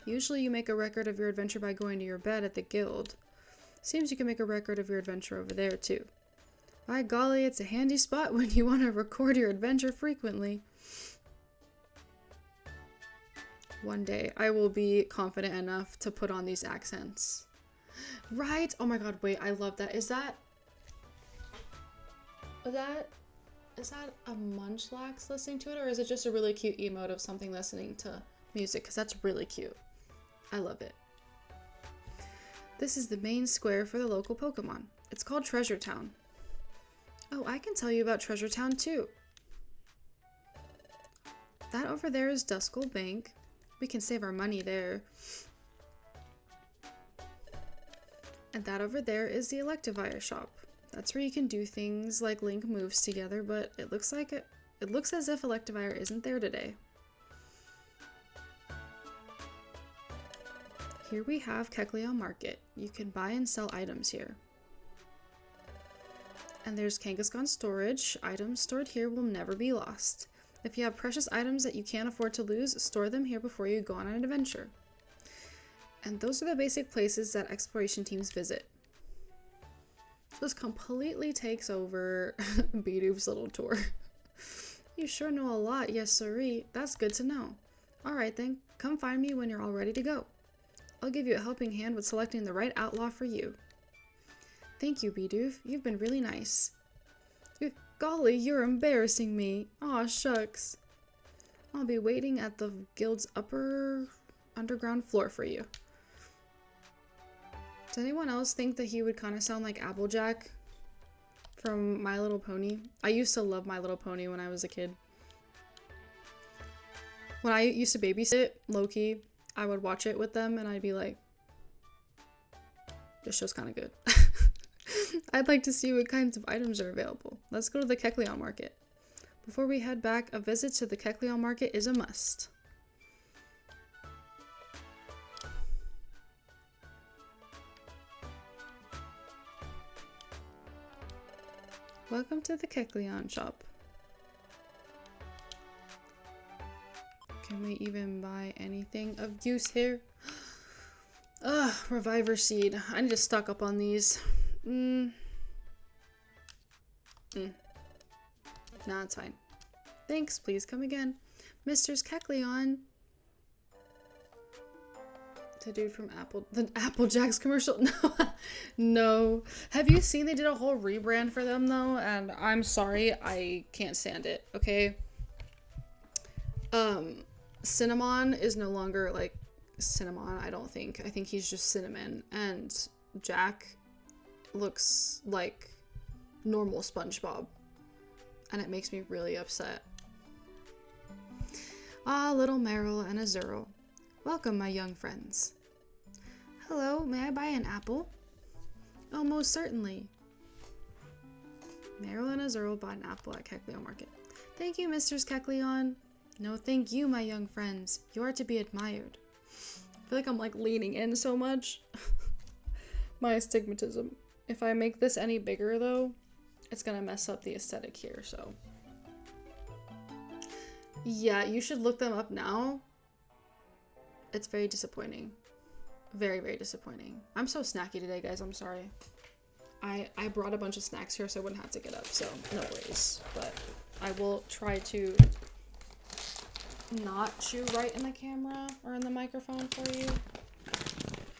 Speaker 1: Usually you make a record of your adventure by going to your bed at the guild. Seems you can make a record of your adventure over there too. By golly, it's a handy spot when you want to record your adventure frequently. One day, I will be confident enough to put on these accents. Right? Oh my god, wait, I love that. Is that a Munchlax listening to it, or is it just a really cute emote of something listening to music? Because that's really cute. I love it. This is the main square for the local Pokemon. It's called Treasure Town. Oh, I can tell you about Treasure Town too. That over there is Duskull Bank. We can save our money there. And that over there is the Electivire shop. That's where you can do things like link moves together, but it looks as if Electivire isn't there today. Here we have Kecleon Market. You can buy and sell items here. And there's Kangaskhan Storage. Items stored here will never be lost. If you have precious items that you can't afford to lose, store them here before you go on an adventure. And those are the basic places that exploration teams visit. This completely takes over Bidoof's little tour. You sure know a lot, yes sirree. That's good to know. Alright then, come find me when you're all ready to go. I'll give you a helping hand with selecting the right outlaw for you. Thank you, Bidoof. You've been really nice. Golly, you're embarrassing me. Aw, shucks. I'll be waiting at the guild's underground floor for you. Does anyone else think that he would kind of sound like Applejack from My Little Pony? I used to love My Little Pony when I was a kid. When I used to babysit Loki, I would watch it with them and I'd be like, this show's kind of good. I'd like to see what kinds of items are available. Let's go to the Kecleon market. Before we head back, a visit to the Kecleon market is a must. Welcome to the Kecleon shop. Can we even buy anything of use here? Ugh, Reviver Seed. I need to stock up on these. Nah, it's fine. Thanks, please come again. Mr. Kecleon. The dude from the Apple Jacks commercial? No. No. Have you seen they did a whole rebrand for them though? And I'm sorry, I can't stand it, okay? Cinnamon is no longer like Cinnamon, I don't think. I think he's just Cinnamon. And Jack looks like normal SpongeBob. And it makes me really upset. Ah, little Marill and Azurill. Welcome, my young friends. Hello, may I buy an apple? Oh, most certainly. Marill and Azurill bought an apple at Kecleon Market. Thank you, Mr. Kecleon. No, thank you, my young friends. You are to be admired. I feel like I'm like leaning in so much. My astigmatism. If I make this any bigger though, it's gonna mess up the aesthetic here, so. Yeah, you should look them up now. It's very disappointing. Very, very disappointing. I'm so snacky today, guys. I'm sorry. I brought a bunch of snacks here so I wouldn't have to get up, so no worries. But I will try to not chew right in the camera or in the microphone for you.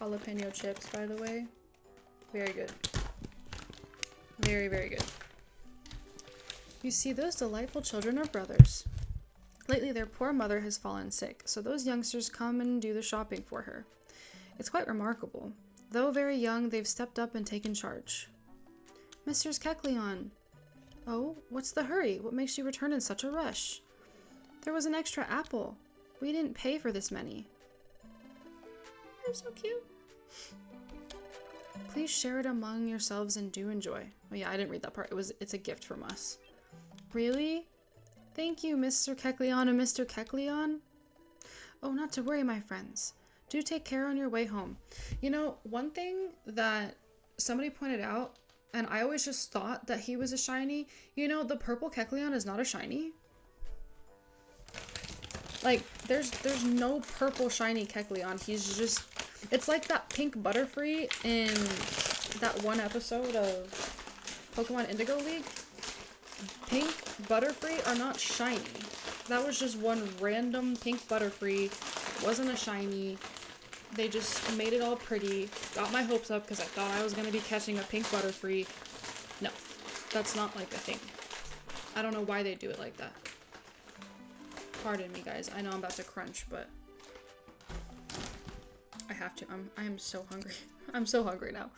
Speaker 1: Jalapeno chips, by the way. Very good. Very, very good. You see, those delightful children are brothers. Lately, their poor mother has fallen sick, so those youngsters come and do the shopping for her. It's quite remarkable. Though very young, they've stepped up and taken charge. Mr. Kecleon. Oh, what's the hurry? What makes you return in such a rush? There was an extra apple. We didn't pay for this many. They're so cute. Please share it among yourselves and do enjoy. Oh yeah, I didn't read that part. It's a gift from us. Really? Thank you, Mr. Kecleon and Mr. Kecleon. Oh, not to worry, my friends. Do take care on your way home. You know, one thing that somebody pointed out, and I always just thought that he was a shiny, you know, the purple Kecleon is not a shiny. Like, there's no purple shiny Kecleon. He's just, it's like that pink Butterfree in that one episode of Pokemon Indigo League. Pink Butterfree are not shiny. That was just one random pink Butterfree. It wasn't a shiny. They just made it all pretty. Got my hopes up because I thought I was going to be catching a pink Butterfree. No, that's not like a thing. I don't know why they do it like that. Pardon me, guys. I know I'm about to crunch, but I have to. I am so hungry. I'm so hungry now.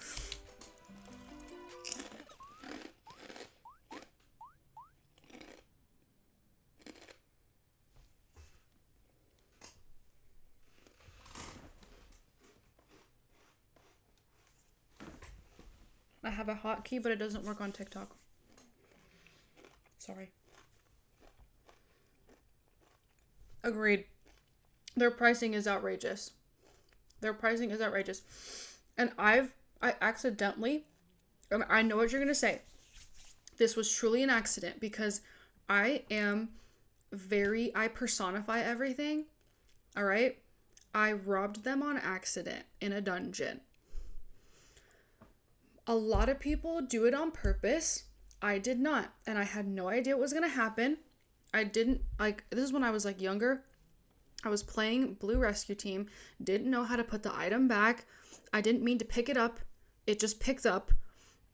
Speaker 1: I have a hotkey, but it doesn't work on TikTok. Sorry. Agreed. Their pricing is outrageous. Their pricing is outrageous. And I accidentally, and I know what you're going to say. This was truly an accident because I personify everything. All right. I robbed them on accident in a dungeon. A lot of people do it on purpose. I did not. And I had no idea what was going to happen. I didn't, this is when I was, younger. I was playing Blue Rescue Team. Didn't know how to put the item back. I didn't mean to pick it up. It just picked up.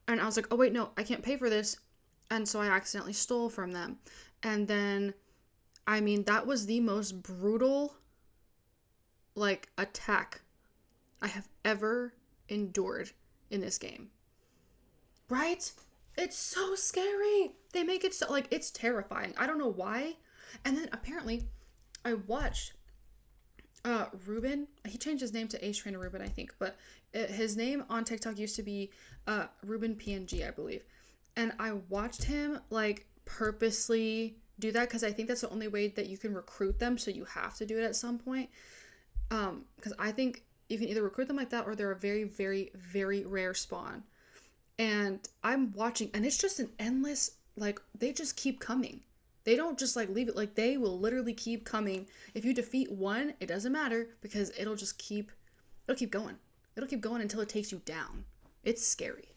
Speaker 1: And I was like, oh, wait, no, I can't pay for this. And so I accidentally stole from them. And then, that was the most brutal, attack I have ever endured in this game. Right? It's so scary. They make it so, it's terrifying. I don't know why. And then apparently I watched Ruben. He changed his name to Ace Trainer Ruben, I think, but his name on TikTok used to be Ruben PMG, I believe. And I watched him like purposely do that because I think that's the only way that you can recruit them, so you have to do it at some point. Because I think you can either recruit them like that or they're a very, very, very rare spawn. And I'm watching, and it's just an endless, like, they just keep coming. They don't just like leave it, like they will literally keep coming. If you defeat one, it doesn't matter because it'll keep going. It'll keep going until it takes you down. It's scary.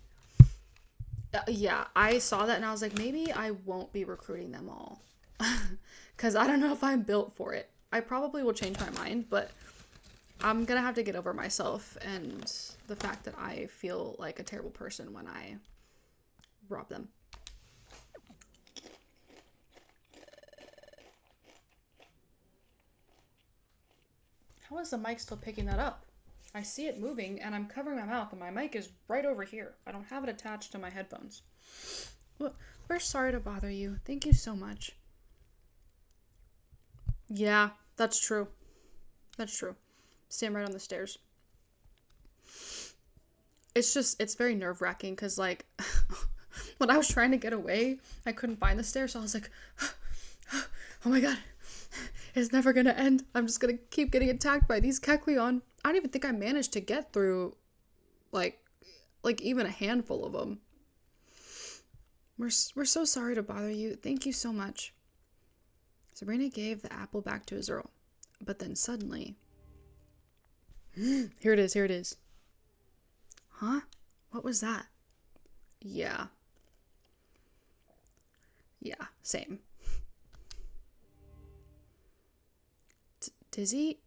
Speaker 1: Yeah, I saw that and I was like, maybe I won't be recruiting them all. Because I don't know if I'm built for it. I probably will change my mind, but I'm going to have to get over myself and the fact that I feel like a terrible person when I rob them. How is the mic still picking that up? I see it moving and I'm covering my mouth and my mic is right over here. I don't have it attached to my headphones. Well, we're sorry to bother you. Thank you so much. Yeah, that's true. That's true. Stand right on the stairs. It's very nerve-wracking because like when I was trying to get away, I couldn't find the stairs, so I was like, oh my god. It's never gonna end. I'm just gonna keep getting attacked by these Kecleon. I don't even think I managed to get through, like even a handful of them. We're so sorry to bother you. Thank you so much. Sabrina gave the apple back to Azurill, but then suddenly, here it is. Huh? What was that? Yeah, same. Dizzy?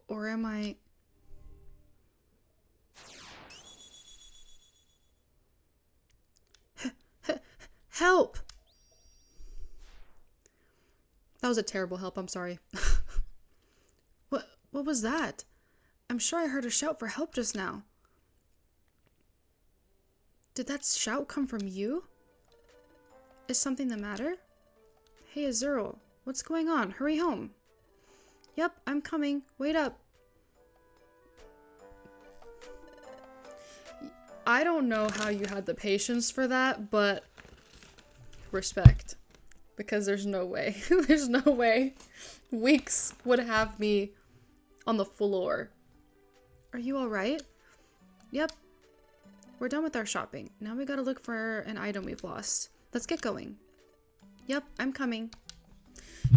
Speaker 1: Or am I... Help! That was a terrible help, I'm sorry. What was that? I'm sure I heard a shout for help just now. Did that shout come from you? Is something the matter? Hey Azurill, what's going on? Hurry home. Yep, I'm coming. Wait up. I don't know how you had the patience for that, but respect. Because there's no way. There's no way Weeks would have me on the floor. Are you alright? Yep. We're done with our shopping. Now we gotta look for an item we've lost. Let's get going. Yep, I'm coming.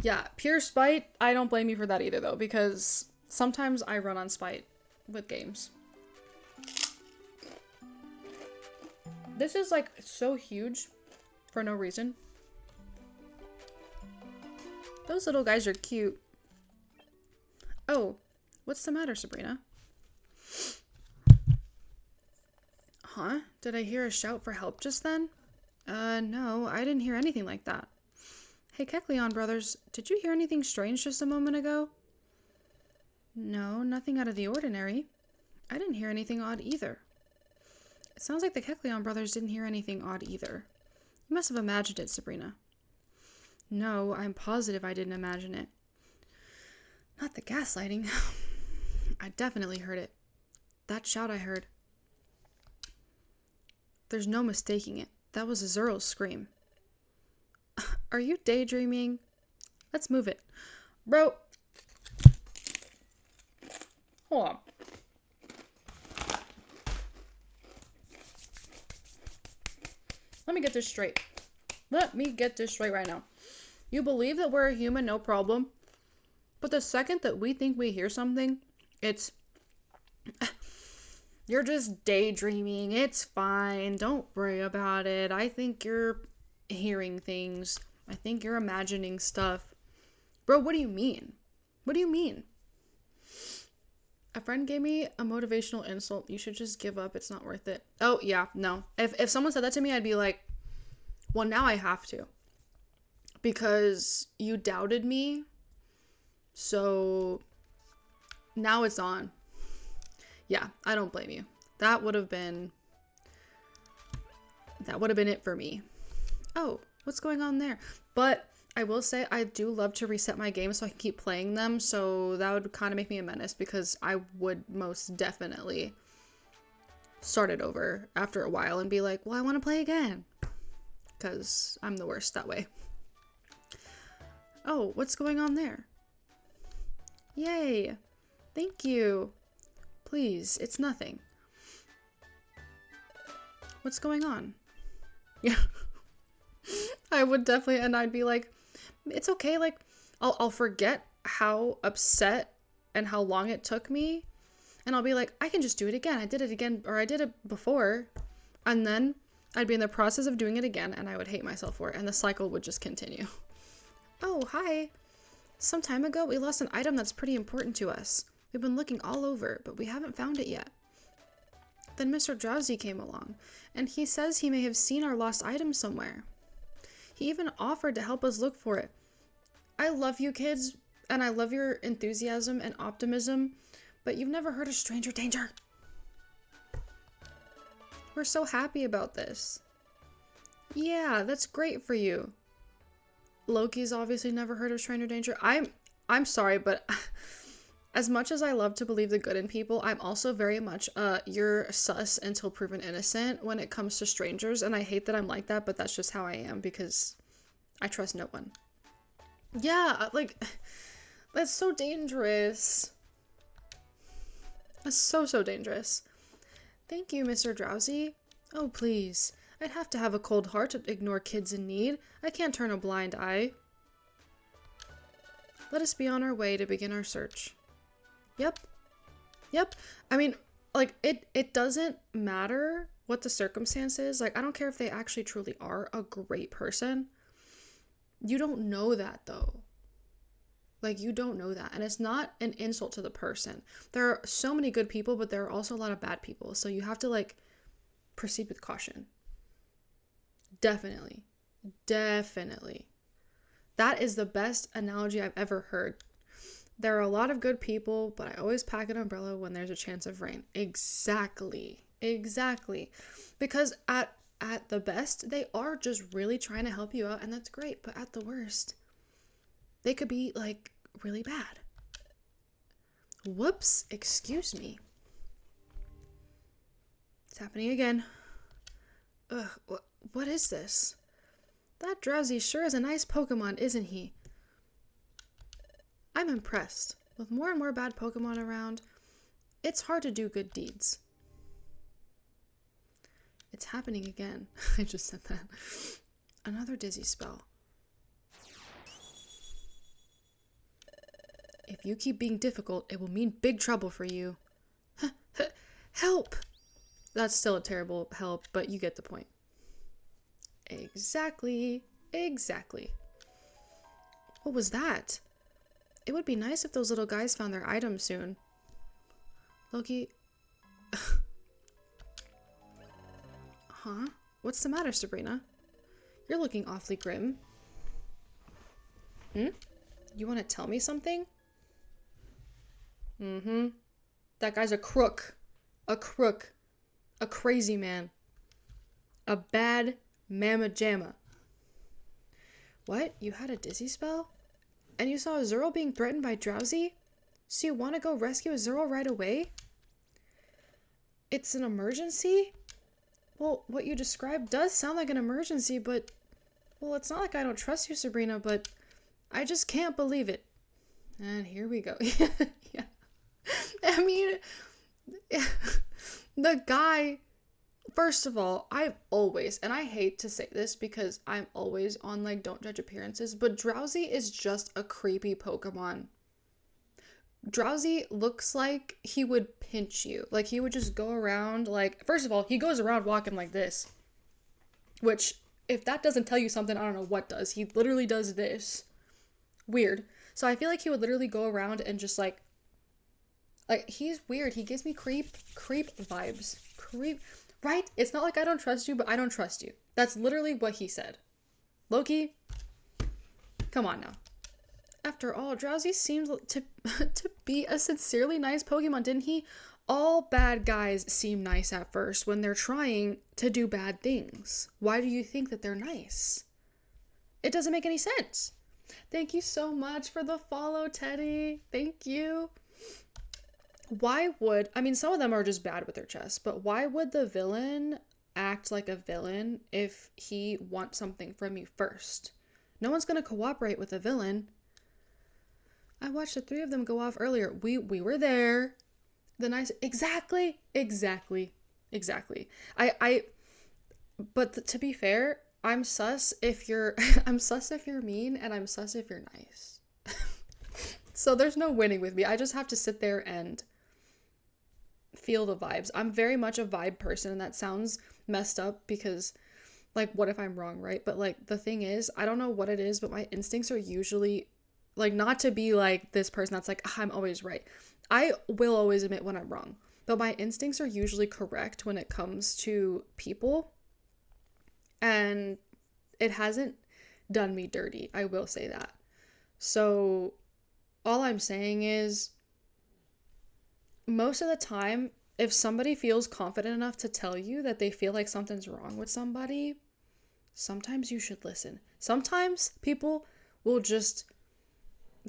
Speaker 1: Yeah, pure spite. I don't blame you for that either, though, because sometimes I run on spite with games. This is, like, so huge for no reason. Those little guys are cute. Oh, what's the matter, Sabrina? Huh? Did I hear a shout for help just then? No, I didn't hear anything like that. Hey, Kecleon brothers, did you hear anything strange just a moment ago? No, nothing out of the ordinary. I didn't hear anything odd either. It sounds like the Kecleon brothers didn't hear anything odd either. You must have imagined it, Sabrina. No, I'm positive I didn't imagine it. Not the gaslighting. I definitely heard it. That shout I heard. There's no mistaking it. That was Azurill's scream. Are you daydreaming? Let's move it. Bro. Hold on. Let me get this straight. Let me get this straight right now. You believe that we're a human, no problem. But the second that we think we hear something, it's... You're just daydreaming. It's fine. Don't worry about it. I think you're hearing things. I think you're imagining stuff. Bro, what do you mean? What do you mean? A friend gave me a motivational insult. You should just give up. It's not worth it. Oh, yeah. No. If someone said that to me, I'd be like, well, now I have to. Because you doubted me. So now it's on. Yeah, I don't blame you. That would have been it for me. Oh, what's going on there? But I will say I do love to reset my game so I can keep playing them. So that would kind of make me a menace because I would most definitely start it over after a while and be like, well, I want to play again. Because I'm the worst that way. Oh, what's going on there? Yay. Thank you. Please, it's nothing. What's going on? Yeah. I would definitely, and I'd be like, it's okay, like, I'll forget how upset and how long it took me, and I'll be like, I can just do it again. I did it again, or I did it before, and then I'd be in the process of doing it again, and I would hate myself for it, and the cycle would just continue. Oh, hi. Some time ago, we lost an item that's pretty important to us. We've been looking all over, but we haven't found it yet. Then Mr. Drowsy came along, and he says he may have seen our lost item somewhere. He even offered to help us look for it. I love you kids, and I love your enthusiasm and optimism, but you've never heard of stranger danger. We're so happy about this. Yeah, that's great for you. Loki's obviously never heard of stranger danger. I'm sorry, but as much as I love to believe the good in people, I'm also very much you're sus until proven innocent when it comes to strangers, and I hate that I'm like that, but that's just how I am because I trust no one. Yeah, like, that's so dangerous. That's so dangerous. Thank you, Mr. Drowsy. Oh, please. I'd have to have a cold heart to ignore kids in need. I can't turn a blind eye. Let us be on our way to begin our search. Yep. I mean, like, it doesn't matter what the circumstance is. Like, I don't care if they actually truly are a great person. You don't know that, though. Like, you don't know that. And it's not an insult to the person. There are so many good people, but there are also a lot of bad people. So you have to, like, proceed with caution. Definitely. That is the best analogy I've ever heard. There are a lot of good people, but I always pack an umbrella when there's a chance of rain. Exactly. Because at the best, they are just really trying to help you out, and that's great. But at the worst, they could be, like, really bad. Whoops, excuse me. It's happening again. Ugh, what is this? That Drowsy sure is a nice Pokemon, isn't he? I'm impressed. With more and more bad Pokemon around, it's hard to do good deeds. It's happening again. I just said that. Another dizzy spell. If you keep being difficult, it will mean big trouble for you. Help! That's still a terrible help, but you get the point. Exactly. What was that? It would be nice if those little guys found their items soon. Loki... Huh? What's the matter, Sabrina? You're looking awfully grim. You want to tell me something? That guy's a crook. A crazy man. A bad mamma jamma. What? You had a dizzy spell? And you saw Azurill being threatened by Drowsy? So you want to go rescue Azurill right away? It's an emergency? Well, what you described does sound like an emergency, but... Well, it's not like I don't trust you, Sabrina, but I just can't believe it. And here we go. Yeah. I mean, the guy... First of all, I've always, and I hate to say this because I'm always on, like, don't judge appearances, but Drowsy is just a creepy Pokemon. Drowsy looks like he would pinch you. Like, he would just go around, like, first of all, he goes around walking like this. Which, if that doesn't tell you something, I don't know what does. He literally does this. Weird. So I feel like he would literally go around and just, like, he's weird. He gives me creep vibes. Right? It's not like I don't trust you, but I don't trust you. That's literally what he said. Loki, come on now. After all, Drowsy seems to be a sincerely nice Pokemon, didn't he? All bad guys seem nice at first when they're trying to do bad things. Why do you think that they're nice? It doesn't make any sense. Thank you so much for the follow, Teddy. Thank you. Why would, I mean, some of them are just bad with their chest, but why would the villain act like a villain if he wants something from you first? No one's going to cooperate with a villain. I watched the three of them go off earlier. We were there. The nice, exactly. I but to be fair, I'm sus if you're I'm sus if you're mean, and I'm sus if you're nice. So there's no winning with me. I just have to sit there and feel the vibes. I'm very much a vibe person, and that sounds messed up because, like, what if I'm wrong, right? But, like, the thing is, I don't know what it is, but my instincts are usually, like, not to be like this person that's like, I'm always right. I will always admit when I'm wrong, but my instincts are usually correct when it comes to people, and it hasn't done me dirty. I will say that. So all I'm saying is, most of the time, if somebody feels confident enough to tell you that they feel like something's wrong with somebody, sometimes you should listen. Sometimes people will just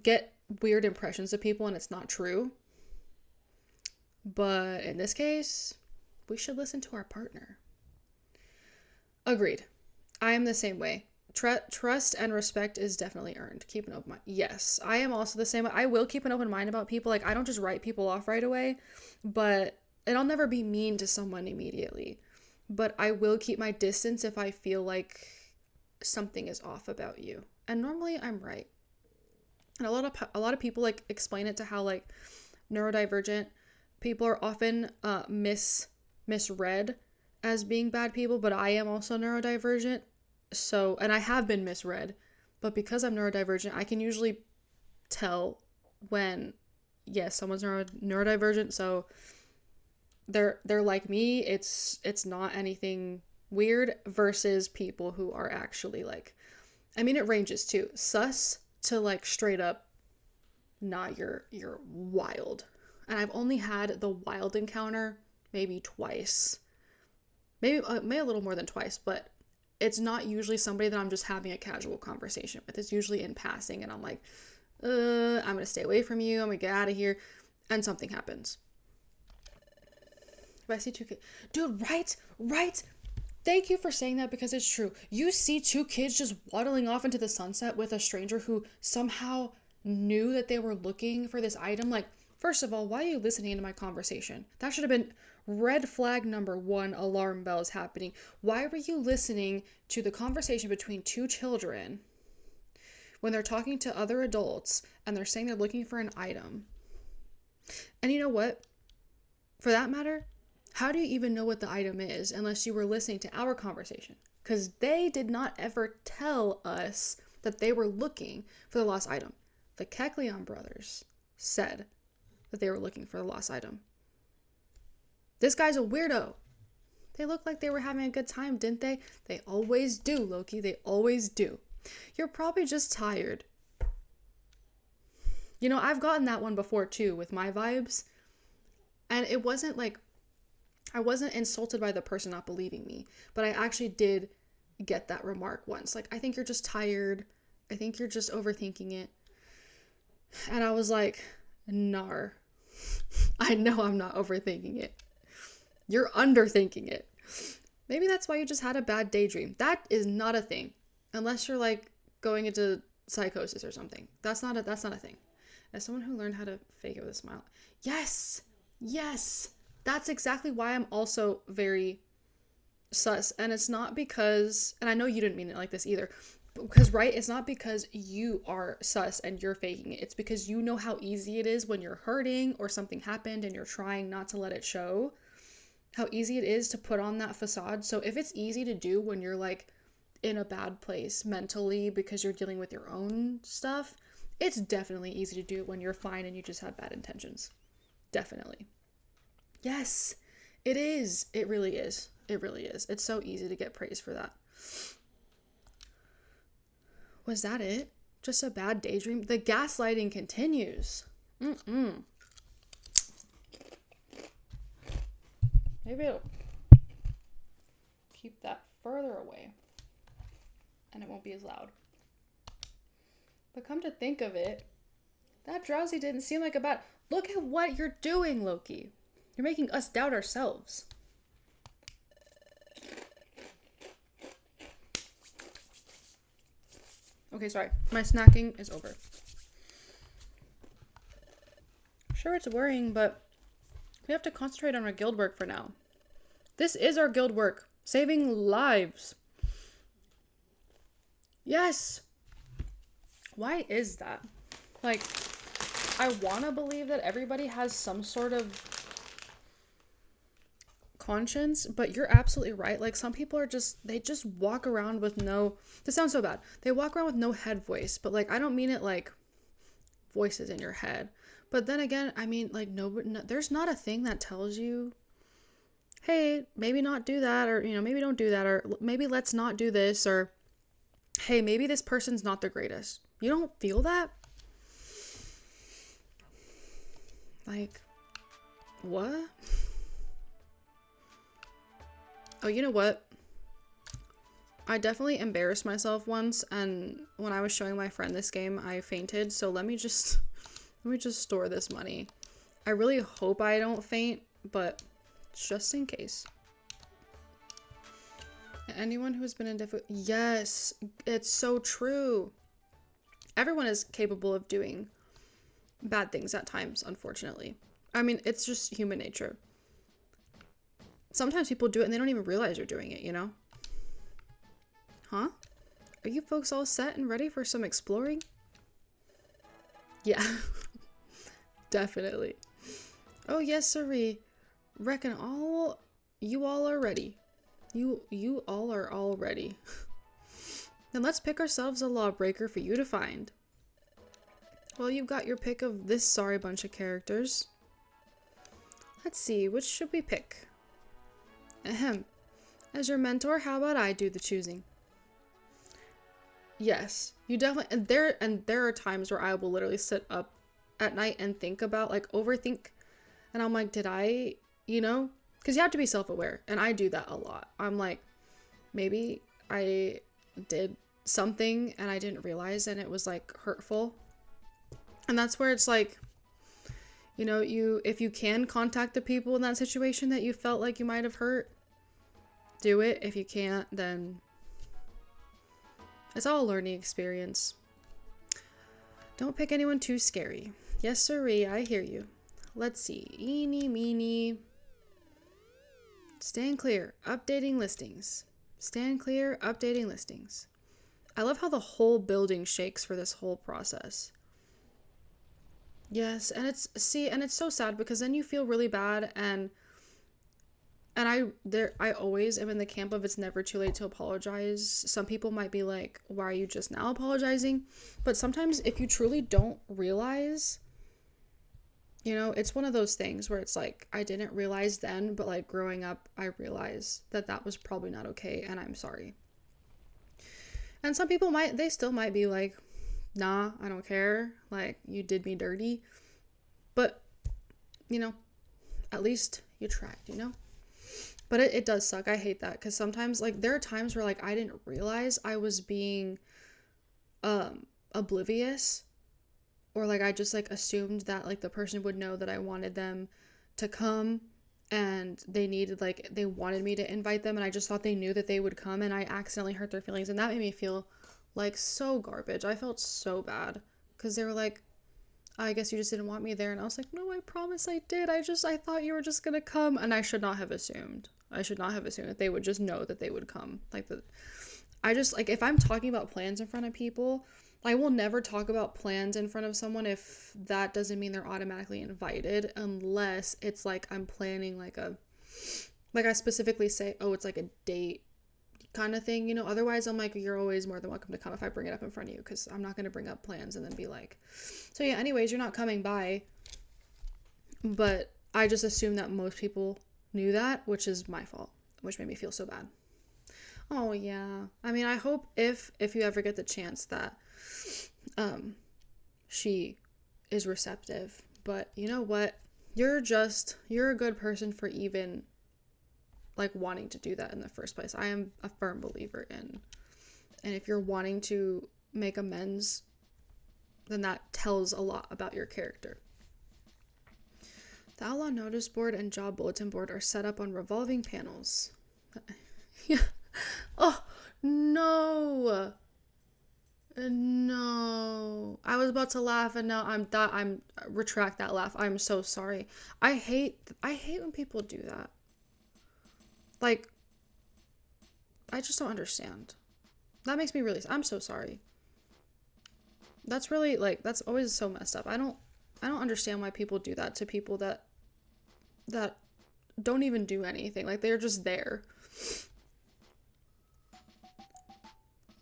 Speaker 1: get weird impressions of people and it's not true. But in this case, we should listen to our partner. Agreed. I am the same way. Trust and respect is definitely earned. Keep an open mind. Yes, I am also the same. I will keep an open mind about people. Like, I don't just write people off right away, and I'll never be mean to someone immediately. But I will keep my distance if I feel like something is off about you. And normally I'm right. And a lot of people like explain it to how like neurodivergent people are often misread as being bad people, but I am also neurodivergent. So, and I have been misread, but because I'm neurodivergent, I can usually tell when, yes, someone's neurodivergent. So they're like me. It's not anything weird versus people who are actually like, I mean, it ranges too. Sus to like straight up, nah, you're wild. And I've only had the wild encounter maybe twice, maybe a little more than twice, but it's not usually somebody that I'm just having a casual conversation with. It's usually in passing, and I'm like, I'm gonna stay away from you. I'm gonna get out of here, and something happens. If I see two kids, dude, right. Thank you for saying that because it's true. You see two kids just waddling off into the sunset with a stranger who somehow knew that they were looking for this item. Like, first of all, why are you listening to my conversation? That should have been red flag number 1, alarm bells happening. Why were you listening to the conversation between two children when they're talking to other adults and they're saying they're looking for an item? And you know what? For that matter, how do you even know what the item is unless you were listening to our conversation? Because they did not ever tell us that they were looking for the lost item. The Kekleon brothers said that they were looking for the lost item. This guy's a weirdo. They looked like they were having a good time, didn't they? They always do, Loki. They always do. You're probably just tired. You know, I've gotten that one before too with my vibes. And it wasn't like, I wasn't insulted by the person not believing me, but I actually did get that remark once. Like, I think you're just tired. I think you're just overthinking it. And I was like, nar. I know I'm not overthinking it. You're underthinking it. Maybe that's why you just had a bad daydream. That is not a thing. Unless you're like going into psychosis or something. That's not a thing. As someone who learned how to fake it with a smile. Yes. That's exactly why I'm also very sus. And it's not because, and I know you didn't mean it like this either, because, right, it's not because you are sus and you're faking it. It's because you know how easy it is when you're hurting or something happened and you're trying not to let it show. How easy it is to put on that facade. So if it's easy to do when you're like in a bad place mentally because you're dealing with your own stuff, it's definitely easy to do it when you're fine and you just have bad intentions. Definitely. Yes, it is. It really is. It really is. It's so easy to get praise for that. Was that it? Just a bad daydream? The gaslighting continues. Maybe I'll keep that further away and it won't be as loud. But come to think of it, that drowsy didn't seem like a bad. Look at what you're doing, Loki. You're making us doubt ourselves. Okay, sorry. My snacking is over. Sure, it's worrying, but we have to concentrate on our guild work for now. This is our guild work. Saving lives. Yes. Why is that? Like, I want to believe that everybody has some sort of conscience, but you're absolutely right. Like, some people are they just walk around with no, this sounds so bad. They walk around with no head voice, but like, I don't mean it like voices in your head. But then again, I mean, like, no, there's not a thing that tells you, hey, maybe not do that, or, you know, maybe don't do that, or maybe let's not do this, or hey, maybe this person's not the greatest. You don't feel that? Like, what? Oh, you know what? I definitely embarrassed myself once, and when I was showing my friend this game, I fainted, so let me just store this money. I really hope I don't faint, but just in case. Anyone who's been in difficult... Yes, it's so true. Everyone is capable of doing bad things at times, unfortunately. I mean, it's just human nature. Sometimes people do it and they don't even realize they're doing it, you know? Huh? Are you folks all set and ready for some exploring? Yeah. Definitely. Oh, yes, sirree. Reckon you all are ready. You all are all ready. Then let's pick ourselves a lawbreaker for you to find. Well, you've got your pick of this sorry bunch of characters. Let's see, which should we pick? Ahem. As your mentor, how about I do the choosing? Yes, you definitely, and there are times where I will literally sit up at night and think about, like, overthink, and I'm like, did I, you know, because you have to be self-aware, and I do that a lot. I'm like, maybe I did something and I didn't realize, and it was like hurtful. And that's where it's like, you know, if you can contact the people in that situation that you felt like you might have hurt, do it. If you can't, then it's all a learning experience. Don't pick anyone too scary. Yes, sirree, I hear you. Let's see. Eeny, meeny. Stand clear. Updating listings. Stand clear. Updating listings. I love how the whole building shakes for this whole process. Yes, and it's so sad because then you feel really bad, and I always am in the camp of it's never too late to apologize. Some people might be like, why are you just now apologizing? But sometimes if you truly don't realize, you know, it's one of those things where it's like, I didn't realize then, but like growing up, I realized that was probably not okay, and I'm sorry. And some people they still might be like, nah, I don't care. Like, you did me dirty. But, you know, at least you tried, you know? But it does suck. I hate that. Because sometimes, like, there are times where, like, I didn't realize I was being oblivious. Or, like, I just, like, assumed that, like, the person would know that I wanted them to come. And they wanted me to invite them. And I just thought they knew that they would come. And I accidentally hurt their feelings. And that made me feel like so garbage. I felt so bad because they were like, I guess you just didn't want me there. And I was like, no, I promise I did. I thought you were just gonna come. And I should not have assumed that they would just know that they would come. If I'm talking about plans in front of people, I will never talk about plans in front of someone if that doesn't mean they're automatically invited, unless it's like I'm planning like I specifically say, oh, it's like a date kind of thing, you know. Otherwise I'm like, you're always more than welcome to come if I bring it up in front of you, because I'm not going to bring up plans and then be like, so yeah, anyways, you're not coming by. But I just assumed that most people knew that, which is my fault, which made me feel so bad. Oh yeah, I mean, I hope if you ever get the chance that she is receptive. But you know what, you're a good person for even like wanting to do that in the first place. I am a firm believer in, and if you're wanting to make amends then that tells a lot about your character. The Outlaw Notice Board and Job Bulletin Board are set up on revolving panels. Yeah. Oh, no. No. I was about to laugh and now I'm retract that laugh. I'm so sorry. I hate when people do that. Like, I just don't understand. That makes me really, I'm so sorry. That's really, like, that's always so messed up. I don't understand why people do that to people that don't even do anything. Like, they're just there.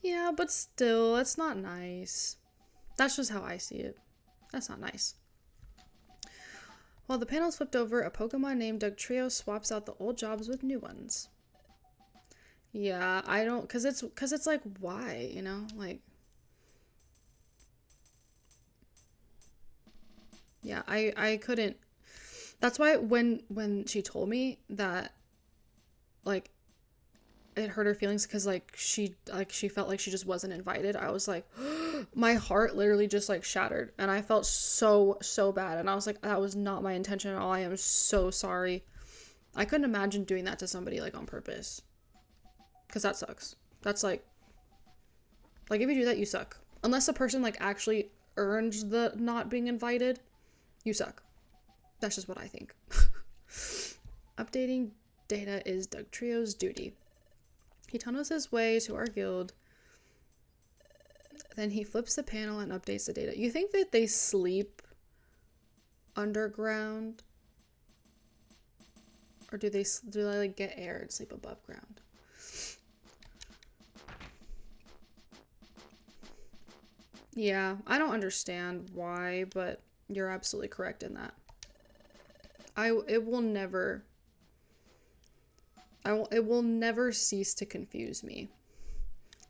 Speaker 1: Yeah, but still, that's not nice. That's just how I see it. That's not nice. While the panel's flipped over, a Pokemon named Dugtrio swaps out the old jobs with new ones. Yeah, I don't, cause it's like, why, you know, like, yeah, I couldn't, that's why when she told me that, like, it hurt her feelings because, like, she felt like she just wasn't invited, I was like, my heart literally just, like, shattered, and I felt so bad, and I was like, that was not my intention at all, I am so sorry. I couldn't imagine doing that to somebody, like, on purpose. Because that sucks. That's like if you do that, you suck. Unless the person, like, actually earns the not being invited, you suck. That's just what I think. Updating data is Dugtrio's duty. He tunnels his way to our guild. Then he flips the panel and updates the data. You think that they sleep underground? Or do they like, get air and sleep above ground? Yeah, I don't understand why, but you're absolutely correct in that. It will never cease to confuse me.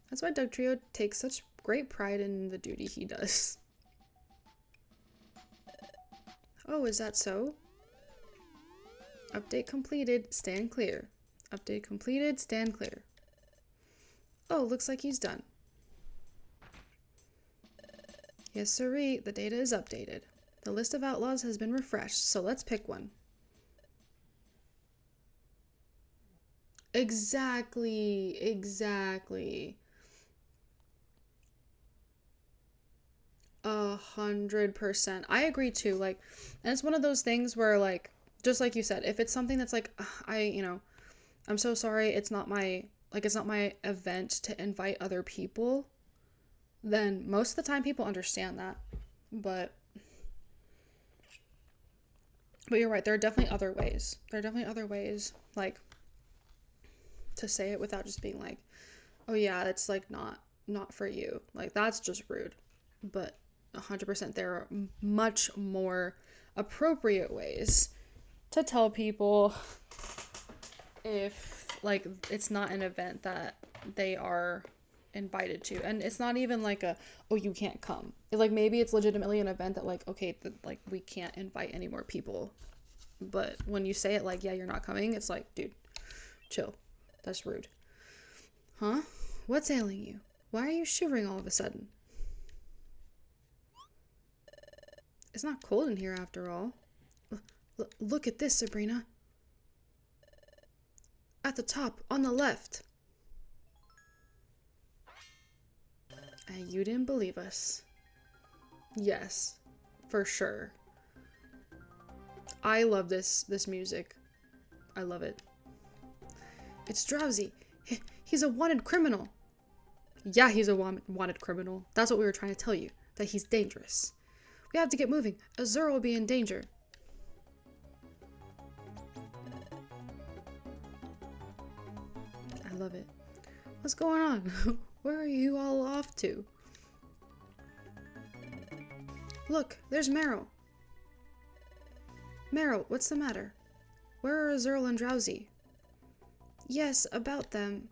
Speaker 1: That's why Dugtrio takes such great pride in the duty he does. Oh, is that so? Update completed, stand clear. Update completed, stand clear. Oh, looks like he's done. Yes, sirree, the data is updated. The list of outlaws has been refreshed, so let's pick one. Exactly. 100%. I agree too, like, and it's one of those things where, like, just like you said, if it's something that's like, I'm so sorry, it's not my event to invite other people, then most of the time people understand that. But you're right, there are definitely other ways. Like, to say it without just being like, oh yeah, it's like not for you. Like, that's just rude. But 100% there are much more appropriate ways to tell people if, like, it's not an event that they are invited to, and it's not even like oh, you can't come. Like, maybe it's legitimately an event that, like, okay, like, we can't invite any more people, but when you say it like, yeah, you're not coming, it's like, dude, chill, that's rude. Huh? What's ailing you? Why are you shivering all of a sudden? It's not cold in here after all. Look at this, Sabrina. At the top, on the left. You didn't believe us. Yes, for sure. I love this music. I love it. It's Drowsy. He's a wanted criminal. Yeah, he's a wanted criminal. That's what we were trying to tell you. That he's dangerous. We have to get moving. Azurill will be in danger. I love it. What's going on? Where are you all off to? Look, there's Marill. Marill, what's the matter? Where are Azurill and Drowsy? Yes, about them.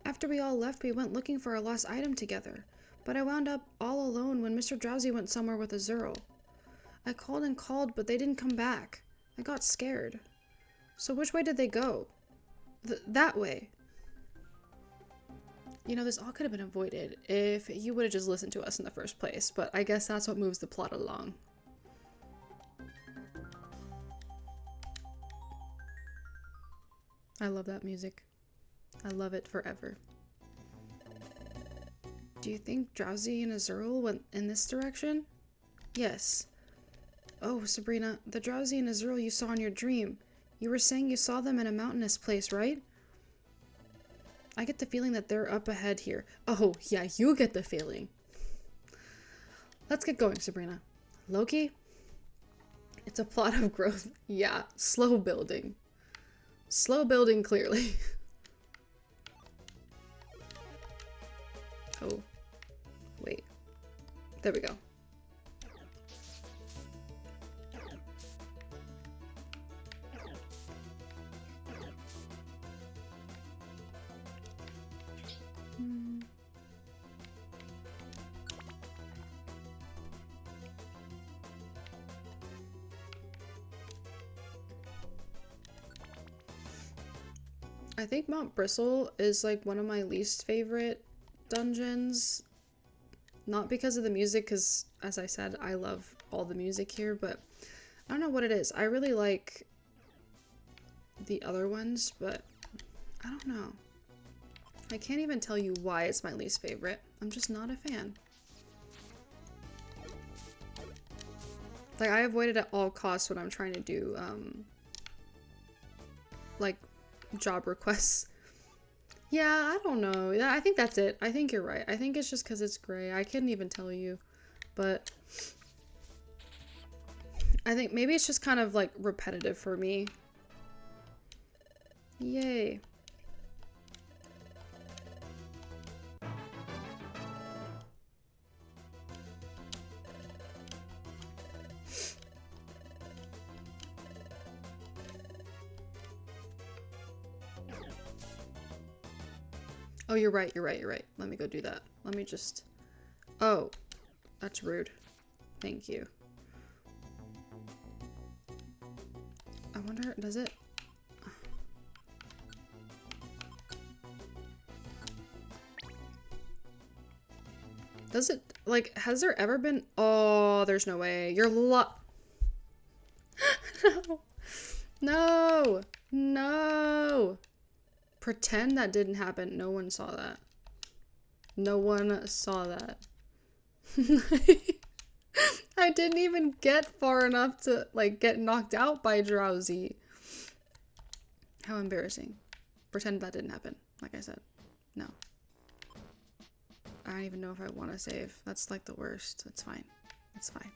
Speaker 1: After we all left, we went looking for a lost item together, but I wound up all alone when Mr. Drowsy went somewhere with Azurill. I called and called, but they didn't come back. I got scared. So which way did they go? That way. You know, this all could have been avoided if you would have just listened to us in the first place, but I guess that's what moves the plot along. I love that music. I love it forever. Do you think Drowsy and Azurill went in this direction? Yes. Oh, Sabrina, the Drowsy and Azurill you saw in your dream. You were saying you saw them in a mountainous place, right? I get the feeling that they're up ahead here. Oh, yeah, you get the feeling. Let's get going, Sabrina. Loki? It's a plot of growth. Yeah, slow building. Slow building, clearly. Oh. Wait. There we go. I think Mount Bristle is like one of my least favorite dungeons. Not because of the music, because as I said, I love all the music here, but I don't know what it is. I really like the other ones, but I don't know. I can't even tell you why it's my least favorite. I'm just not a fan. Like, I avoid it at all costs when I'm trying to do, like, job requests. Yeah, I don't know. Yeah, I think that's it. I think you're right. I think it's just because it's gray. I couldn't even tell you. But I think maybe it's just kind of like repetitive for me. Yay. Oh, you're right, you're right, you're right. Let me go do that. Let me just... Oh, that's rude. Thank you. I wonder, does it... Does it, like, has there ever been... Oh, there's no way. You're No. No. No. Pretend that didn't happen. No one saw that. No one saw that. I didn't even get far enough to, like, get knocked out by Drowsy. How embarrassing. Pretend that didn't happen, like I said. No. I don't even know if I want to save. That's, like, the worst. It's fine. It's fine.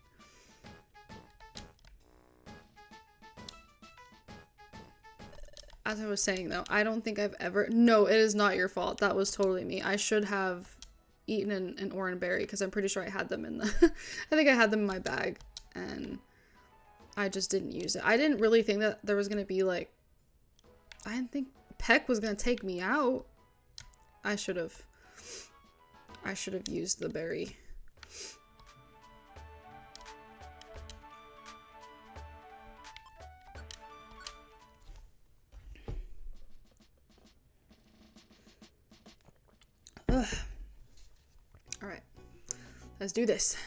Speaker 1: As I was saying, though, I don't think I've ever... No, it is not your fault. That was totally me. I should have eaten an orange berry because I'm pretty sure I had them in the... I think I had them in my bag and I just didn't use it. I didn't really think that there was going to be, like... I didn't think Peck was going to take me out. I should have used the berry. Ugh. All right, let's do this.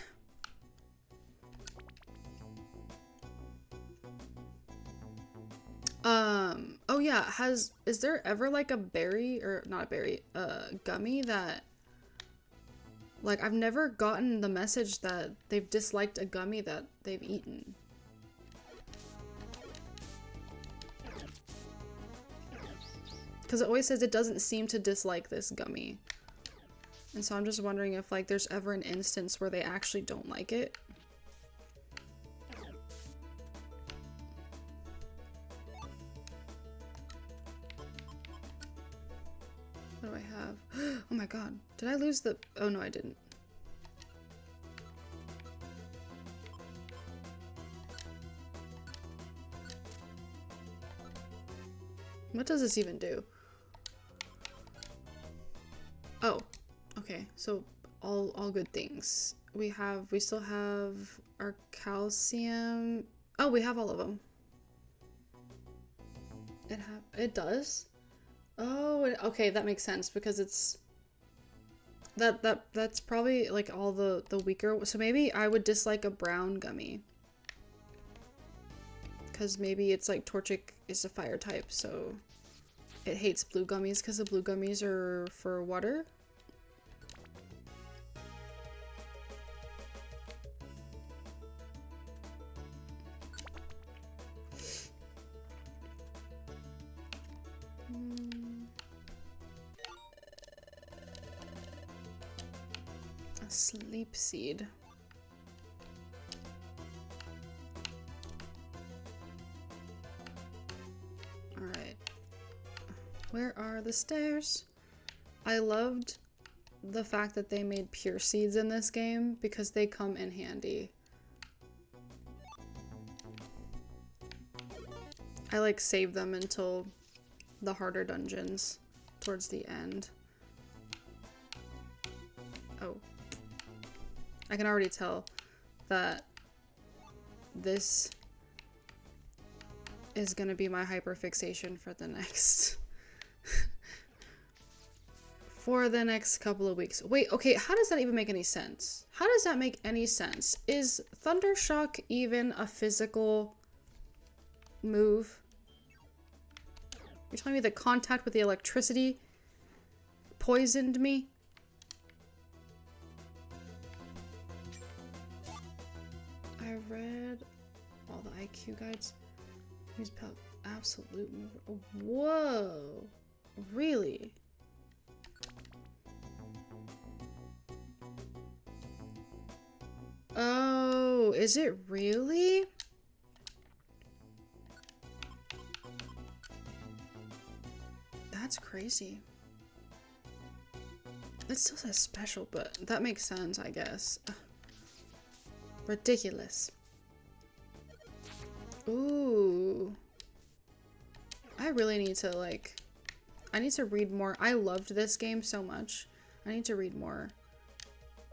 Speaker 1: Oh yeah, is there ever like a berry, or not a berry, gummy that, like, I've never gotten the message that they've disliked a gummy that they've eaten. Because it always says it doesn't seem to dislike this gummy. And so I'm just wondering if, like, there's ever an instance where they actually don't like it. What do I have? Oh my god. Did I lose the... Oh no, I didn't. What does this even do? Oh, okay. So all good things. We still have our calcium. Oh, we have all of them. It does? Oh, okay, that makes sense because it's That's probably like all the weaker. So maybe I would dislike a brown gummy. Because maybe it's like Torchic is a fire type, so it hates blue gummies because the blue gummies are for water. A sleep seed. Alright. Where are the stairs? I loved the fact that they made pure seeds in this game because they come in handy. I like save them until the harder dungeons towards the end. Oh. I can already tell that this is gonna be my hyperfixation for the next for the next couple of weeks. Wait, okay, how does that even make any sense? How does that make any sense? Is Thundershock even a physical move? You're telling me the contact with the electricity poisoned me? I read all the IQ guides. Use absolute move. Oh, whoa. Really? Oh, is it really? That's crazy. It still says special, but that makes sense, I guess. Ugh. Ridiculous. Ooh. I really need to, like... I need to read more. I loved this game so much. I need to read more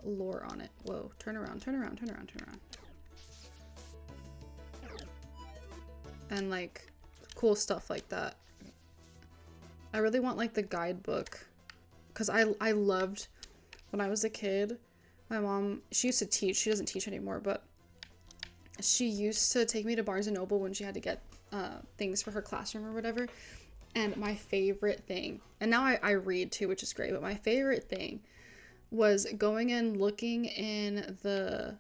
Speaker 1: lore on it. Whoa. Turn around, turn around, turn around, turn around. And, like, cool stuff like that. I really want, like, the guidebook. Because I loved... When I was a kid, my mom... She used to teach. She doesn't teach anymore, but... She used to take me to Barnes & Noble when she had to get things for her classroom or whatever. And my favorite thing... And now I read, too, which is great. But my favorite thing was going and looking in the...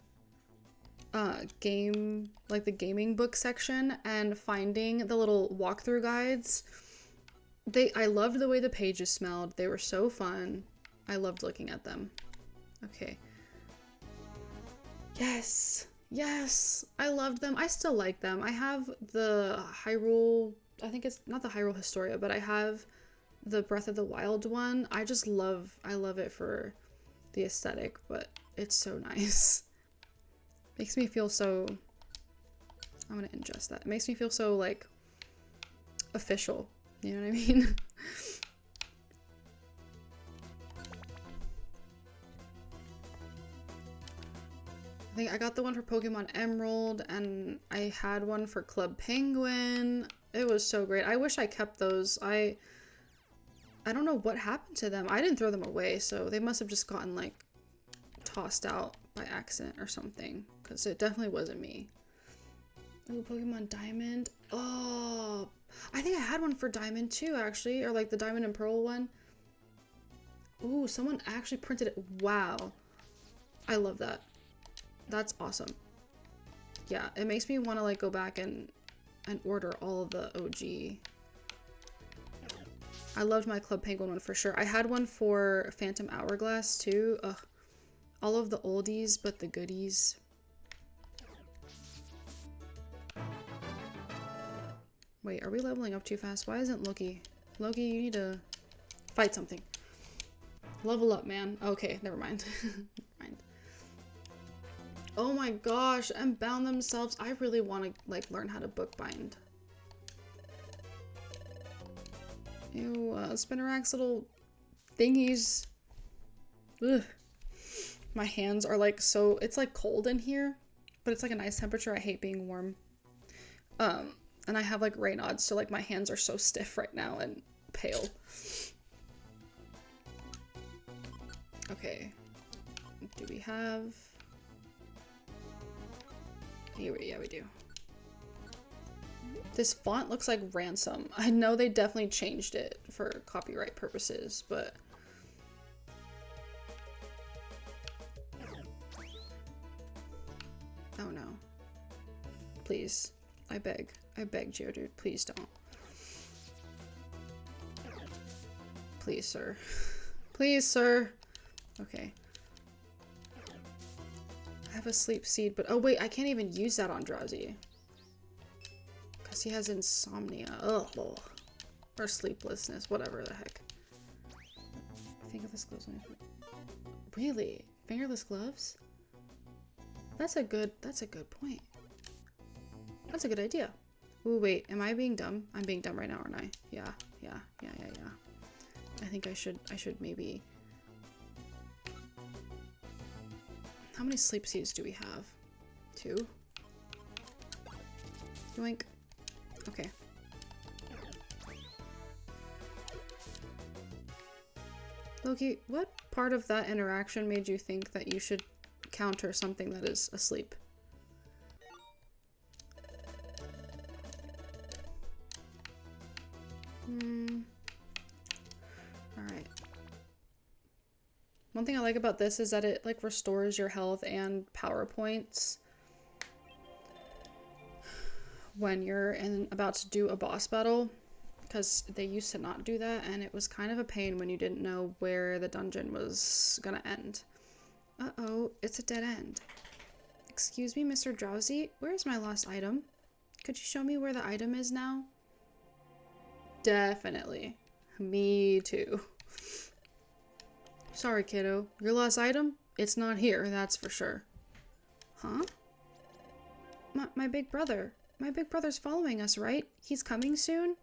Speaker 1: game, like the gaming book section, and finding the little walkthrough guides. I loved the way the pages smelled. They were so fun. I loved looking at them. Okay. Yes. Yes. I loved them. I still like them. I have the Hyrule, I think it's not the Hyrule Historia, but I have the Breath of the Wild one. I love it for the aesthetic, but it's so nice. Makes me feel so... I'm gonna ingest that. It makes me feel so, like, official. You know what I mean? I think I got the one for Pokemon Emerald, and I had one for Club Penguin. It was so great. I wish I kept those. I don't know what happened to them. I didn't throw them away, so they must have just gotten, like, tossed out by accident or something, because it definitely wasn't me. Ooh, Pokemon Diamond. Oh, I think I had one for Diamond too, actually, or like the Diamond and Pearl one. Ooh, someone actually printed it. Wow. I love that. That's awesome. Yeah, it makes me want to like go back and order all of the OG. I loved my Club Penguin one for sure. I had one for Phantom Hourglass too. Ugh. All of the oldies, but the goodies. Wait, are we leveling up too fast? Why isn't Loki? Loki, you need to fight something. Level up, man. Okay, never mind. Never mind. Oh my gosh, and bound themselves. I really want to like learn how to bookbind. Ew, Spinnerack's little thingies. Ugh. My hands are like so, it's like cold in here, but it's like a nice temperature. I hate being warm. And I have like Raynaud's, so like my hands are so stiff right now and pale. Okay. Okay. Do we have... Here, yeah, we do. This font looks like Ransom. I know they definitely changed it for copyright purposes, but... Oh no. Please. I beg. I beg, Geodude. Please don't. Please, sir. Please, sir. Okay. I have a sleep seed, but oh wait, I can't even use that on Drowsy. Because he has insomnia. Ugh. Or sleeplessness, whatever the heck. Fingerless gloves. Really? Fingerless gloves? That's a good point. That's a good idea. Ooh, wait, am I being dumb? I'm being dumb right now, aren't I? Yeah. I think I should maybe... How many sleep seeds do we have? 2? Yoink. Okay. Loki, what part of that interaction made you think that you should counter something that is asleep? Alright. One thing I like about this is that it like restores your health and power points when you're about to do a boss battle, because they used to not do that and it was kind of a pain when you didn't know where the dungeon was gonna end. Uh-oh, it's a dead end. Excuse me, Mr. Drowsy, where's my lost item? Could you show me where the item is now? Definitely. Me too. Sorry, kiddo. Your lost item? It's not here, that's for sure. Huh? My big brother. My big brother's following us, right? He's coming soon?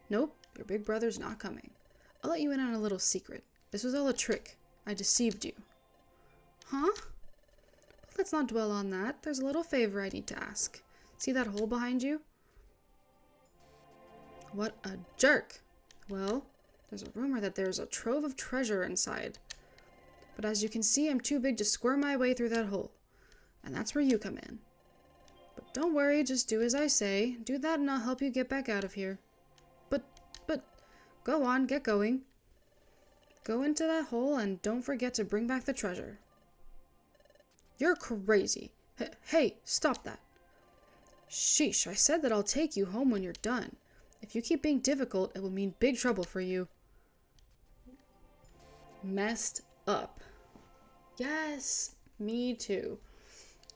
Speaker 1: Nope, your big brother's not coming. I'll let you in on a little secret. This was all a trick. I deceived you. Huh? Let's not dwell on that. There's a little favor I need to ask. See that hole behind you? What a jerk. Well, there's a rumor that there's a trove of treasure inside. But as you can see, I'm too big to squirm my way through that hole. And that's where you come in. But don't worry, just do as I say. Do that and I'll help you get back out of here. But, go on, get going. Go into that hole and don't forget to bring back the treasure. You're crazy. Hey, stop that. Sheesh, I said that I'll take you home when you're done. If you keep being difficult, it will mean big trouble for you. Messed up. Yes, me too.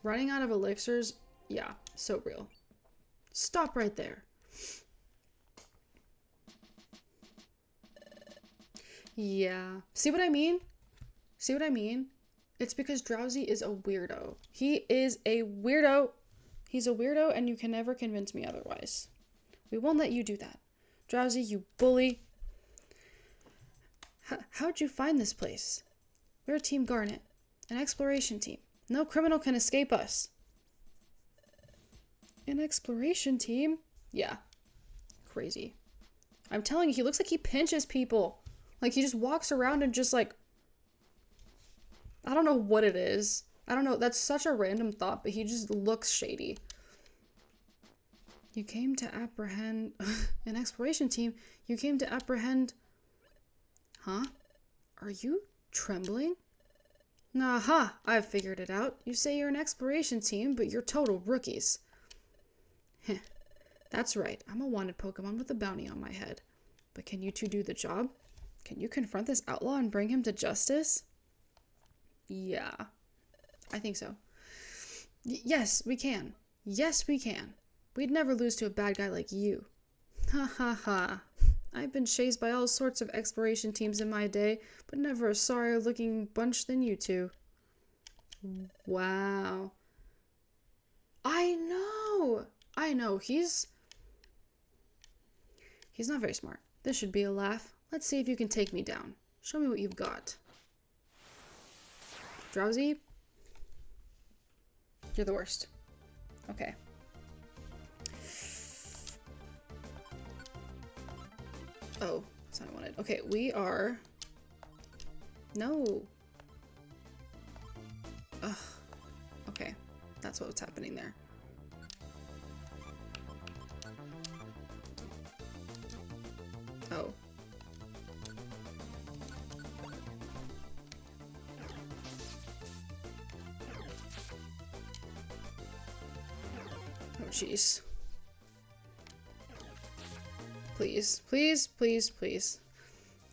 Speaker 1: Running out of elixirs, yeah, so real. Stop right there. Yeah. See what I mean? See what I mean? It's because Drowsy is a weirdo. He is a weirdo. He's a weirdo and you can never convince me otherwise. We won't let you do that. Drowsy, you bully. How'd you find this place? We're Team Garnet, an exploration team. No criminal can escape us. An exploration team? Yeah. Crazy. I'm telling you, he looks like he pinches people. Like he just walks around and just like... I don't know what it is. I don't know. That's such a random thought, but he just looks shady. You came to apprehend... an exploration team? You came to apprehend... Huh? Are you trembling? Aha! I've figured it out. You say you're an exploration team, but you're total rookies. Heh. That's right. I'm a wanted Pokemon with a bounty on my head. But can you two do the job? Can you confront this outlaw and bring him to justice? Yeah. I think so. Yes, we can. Yes, we can. We'd never lose to a bad guy like you. Ha ha ha. I've been chased by all sorts of exploration teams in my day, but never a sorrier looking bunch than you two. Wow. I know. He's not very smart. This should be a laugh. Let's see if you can take me down. Show me what you've got. Drowsy? You're the worst. Okay. Oh, that's not what I wanted. Okay, we are... No. Ugh. Okay, that's what was happening there. Oh. Oh, jeez. Please, please, please, please.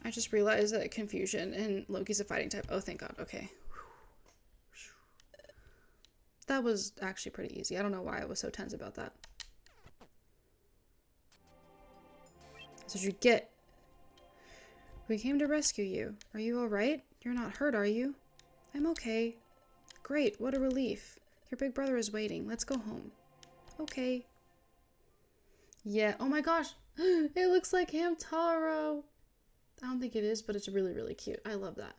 Speaker 1: I just realized that confusion and Loki's a fighting type. Oh, thank God. Okay. That was actually pretty easy. I don't know why I was so tense about that. That's what you get. We came to rescue you. Are you alright? You're not hurt, are you? I'm okay. Great, what a relief. Your big brother is waiting. Let's go home. Okay. Yeah, oh my gosh. It looks like Hamtaro. I don't think it is, but it's really, really cute. I love that.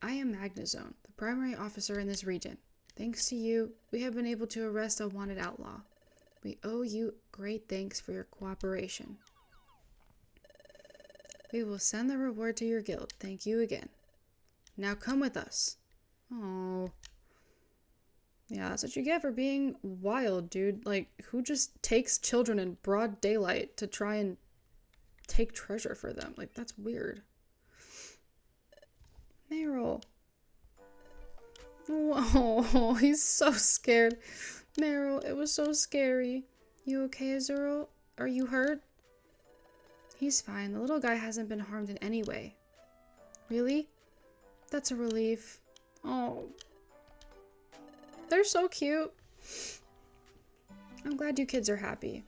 Speaker 1: I am Magnezone, the primary officer in this region. Thanks to you, we have been able to arrest a wanted outlaw. We owe you great thanks for your cooperation. We will send the reward to your guild. Thank you again. Now come with us. Oh. Yeah, that's what you get for being wild, dude. Like, who just takes children in broad daylight to try and take treasure for them? Like, that's weird. Marill. Whoa, he's so scared. Marill, it was so scary. You okay, Azurill? Are you hurt? He's fine. The little guy hasn't been harmed in any way. Really? That's a relief. Oh. They're so cute. I'm glad you kids are happy.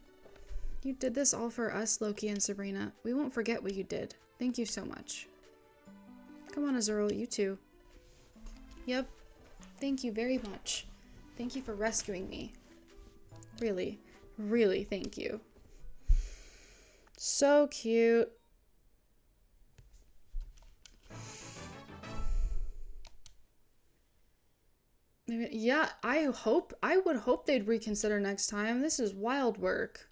Speaker 1: You did this all for us, Loki and Sabrina. We won't forget what you did. Thank you so much. Come on, Azurill, you too. Yep. Thank you very much. Thank you for rescuing me. Really, really thank you. So cute. Yeah, I would hope they'd reconsider next time. This is wild work.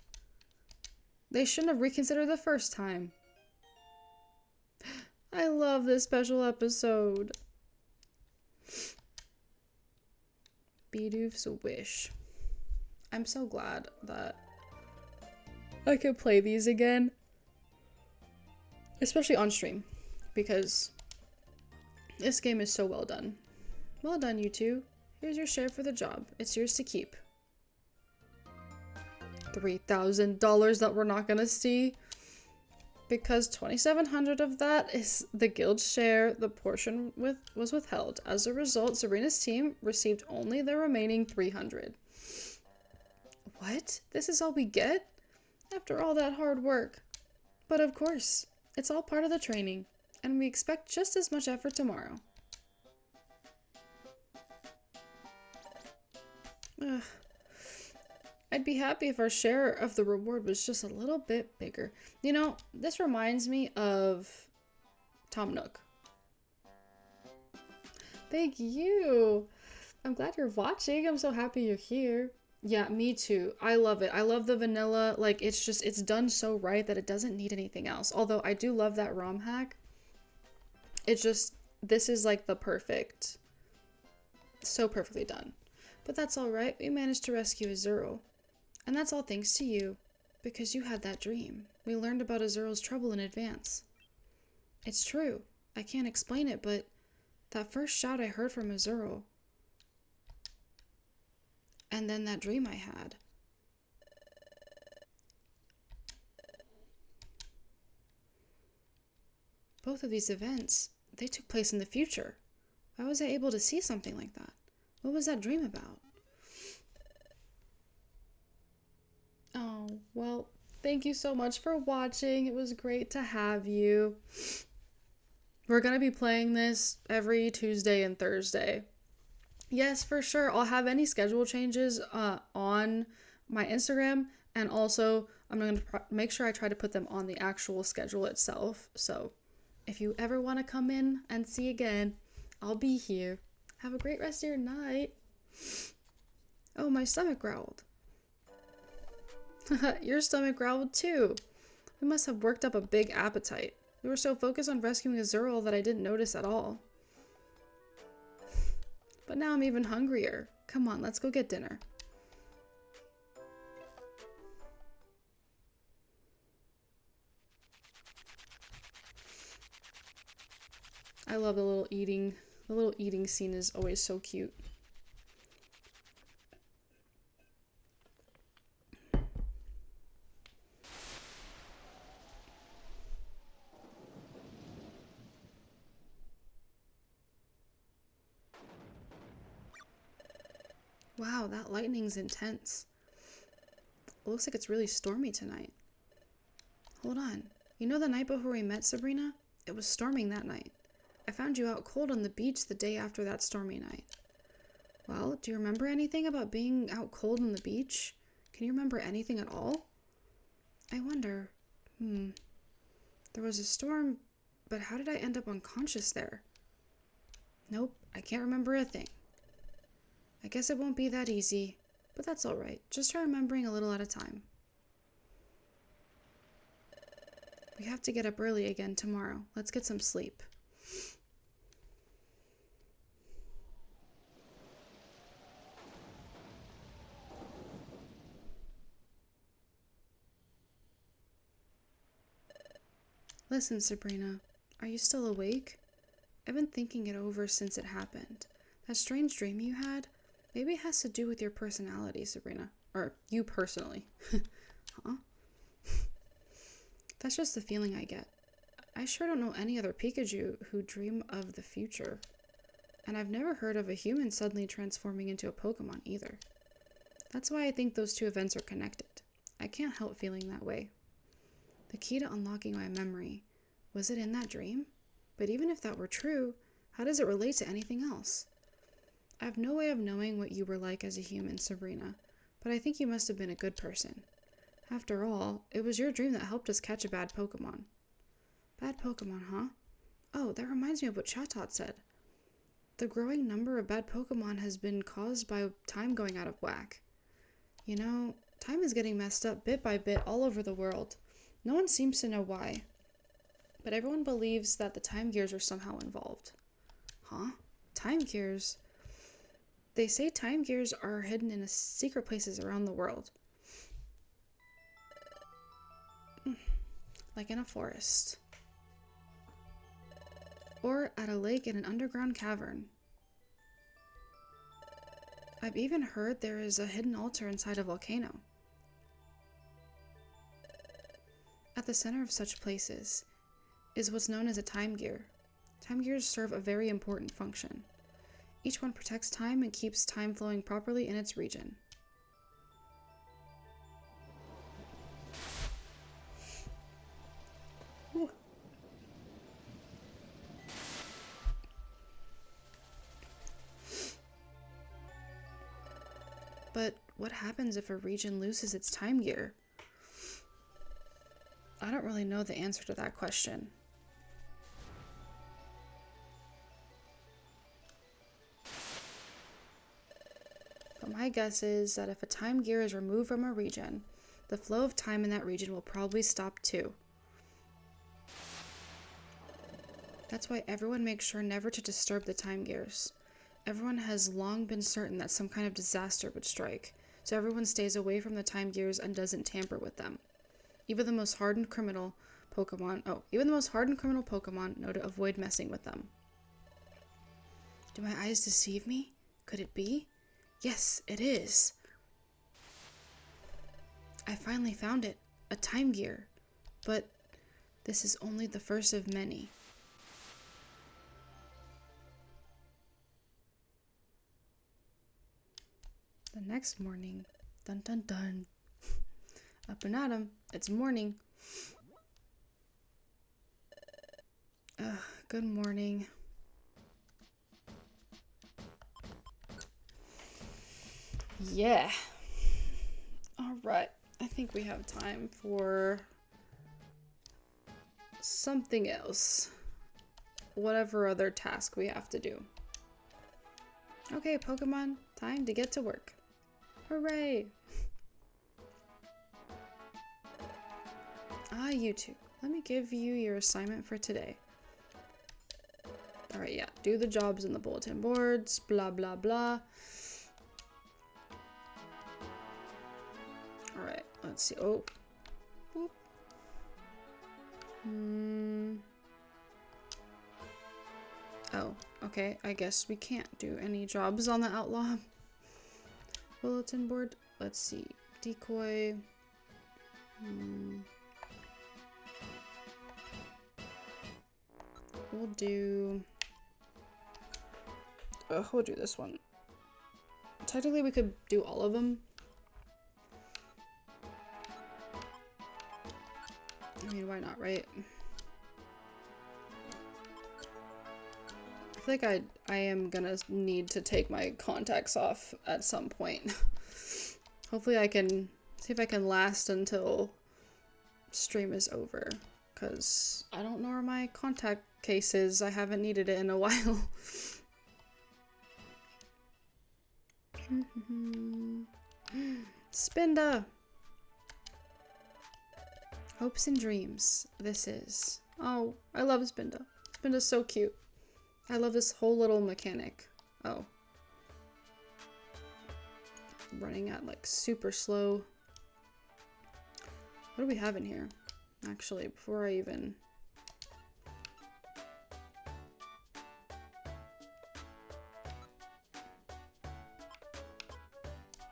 Speaker 1: They shouldn't have reconsidered the first time. I love this special episode. Bidoof's wish. I'm so glad that I could play these again. Especially on stream. Because this game is so well done. Well done, you two. Here's your share for the job. It's yours to keep. $3,000 that we're not gonna see. Because $2,700 of that is the guild's share. The portion was withheld. As a result, Sabrina's team received only the remaining $300. What? This is all we get? After all that hard work. But of course, it's all part of the training. And we expect just as much effort tomorrow. Ugh. I'd be happy if our share of the reward was just a little bit bigger. You know, this reminds me of Tom Nook. Thank you. I'm glad you're watching. I'm so happy you're here. Yeah, me too. I love it. I love the vanilla. Like, it's done so right that it doesn't need anything else. Although I do love that ROM hack. It's just, this is like the perfect, so perfectly done. But that's all right. We managed to rescue Azurill. And that's all thanks to you, because you had that dream. We learned about Azurill's trouble in advance. It's true. I can't explain it, but that first shout I heard from Azurill, and then that dream I had. Both of these events, they took place in the future. Why was I able to see something like that? What was that dream about? Oh, well, thank you so much for watching. It was great to have you. We're going to be playing this every Tuesday and Thursday. Yes, for sure. I'll have any schedule changes on my Instagram. And also, I'm going to make sure I try to put them on the actual schedule itself. So, if you ever want to come in and see again, I'll be here. Have a great rest of your night. Oh, my stomach growled. Your stomach growled too. We must have worked up a big appetite. We were so focused on rescuing Azurill that I didn't notice at all. But now I'm even hungrier. Come on, let's go get dinner. I love the little eating. The little eating scene is always so cute. Wow, that lightning's intense. It looks like it's really stormy tonight. Hold on. You know the night before we met, Sabrina? It was storming that night. I found you out cold on the beach the day after that stormy night. Well, do you remember anything about being out cold on the beach? Can you remember anything at all? I wonder. There was a storm, but how did I end up unconscious there? Nope, I can't remember a thing. I guess it won't be that easy, but that's alright. Just try remembering a little at a time. We have to get up early again tomorrow. Let's get some sleep. Listen, Sabrina, are you still awake? I've been thinking it over since it happened. That strange dream you had, maybe it has to do with your personality, Sabrina. Or you personally. Huh? That's just the feeling I get. I sure don't know any other Pikachu who dream of the future. And I've never heard of a human suddenly transforming into a Pokemon either. That's why I think those two events are connected. I can't help feeling that way. The key to unlocking my memory, was it in that dream? But even if that were true, how does it relate to anything else? I have no way of knowing what you were like as a human, Sabrina, but I think you must have been a good person. After all, it was your dream that helped us catch a bad Pokemon. Bad Pokemon, huh? Oh, that reminds me of what Chatot said. The growing number of bad Pokemon has been caused by time going out of whack. You know, time is getting messed up bit by bit all over the world. No one seems to know why. But everyone believes that the time gears are somehow involved. Huh? Time gears? They say time gears are hidden in secret places around the world. Like in a forest. Or at a lake in an underground cavern. I've even heard there is a hidden altar inside a volcano. At the center of such places is what's known as a time gear. Time gears serve a very important function. Each one protects time and keeps time flowing properly in its region. But what happens if a region loses its time gear? I don't really know the answer to that question. But my guess is that if a time gear is removed from a region, the flow of time in that region will probably stop too. That's why everyone makes sure never to disturb the time gears. Everyone has long been certain that some kind of disaster would strike, so everyone stays away from the time gears and doesn't tamper with them. Even the most hardened criminal Pokemon know to avoid messing with them. Do my eyes deceive me? Could it be? Yes, it is. I finally found it, a time gear. But this is only the first of many. The next morning, dun dun dun. Up and at 'em, it's morning. Good morning. Yeah. Alright, I think we have time for something else. Whatever other task we have to do. Okay, Pokemon, time to get to work. Hooray! You two. Let me give you your assignment for today. Alright, yeah. Do the jobs in the bulletin boards. Blah, blah, blah. Alright, let's see. Oh. Boop. Oh, okay. I guess we can't do any jobs on the outlaw bulletin board. Let's see. Decoy. We'll do this one. Technically, we could do all of them. I mean, why not, right? I feel like I am gonna need to take my contacts off at some point. Hopefully I can see if I can last until stream is over, because I don't know where my contact case is. I haven't needed it in a while. Spinda! Hopes and dreams. This is. Oh, I love Spinda. Spinda's so cute. I love this whole little mechanic. Oh. Running at like super slow. What do we have in here? Actually, before I even...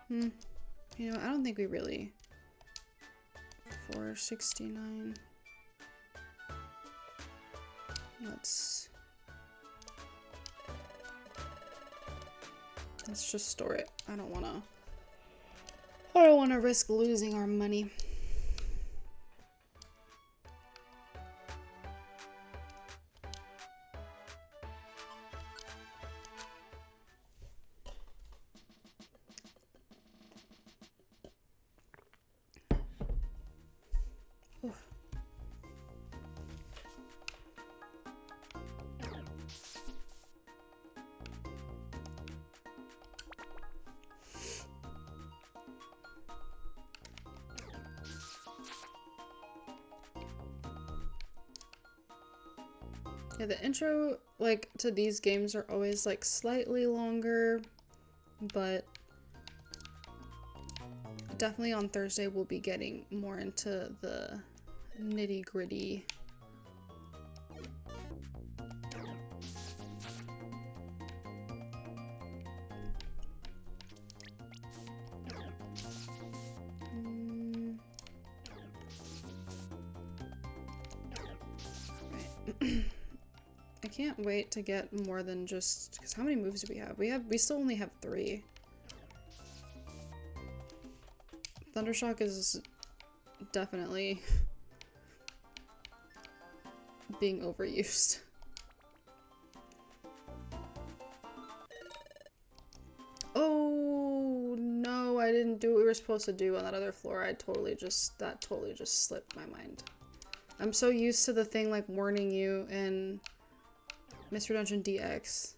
Speaker 1: You know, I don't think we really... 469. Let's just store it. I don't wanna risk losing our money. Yeah, the intro, like, to these games are always, like, slightly longer, but definitely on Thursday we'll be getting more into the nitty-gritty. Right. I can't wait to get more than just, because how many moves do we have? We still only have 3. Thundershock is definitely being overused. Oh no, I didn't do what we were supposed to do on that other floor. That totally just slipped my mind. I'm so used to the thing like warning you in Mr. Dungeon DX.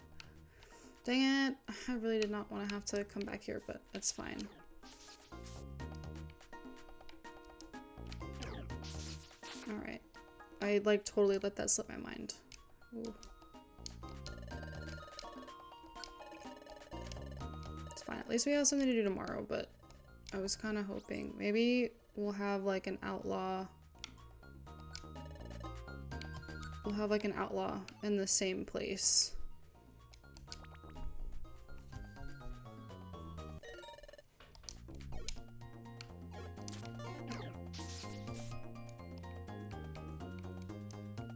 Speaker 1: Dang it, I really did not want to have to come back here, but it's fine. Alright. I like totally let that slip my mind. Ooh. It's fine, at least we have something to do tomorrow, but I was kind of hoping maybe we'll have like an outlaw. We'll have like an outlaw in the same place.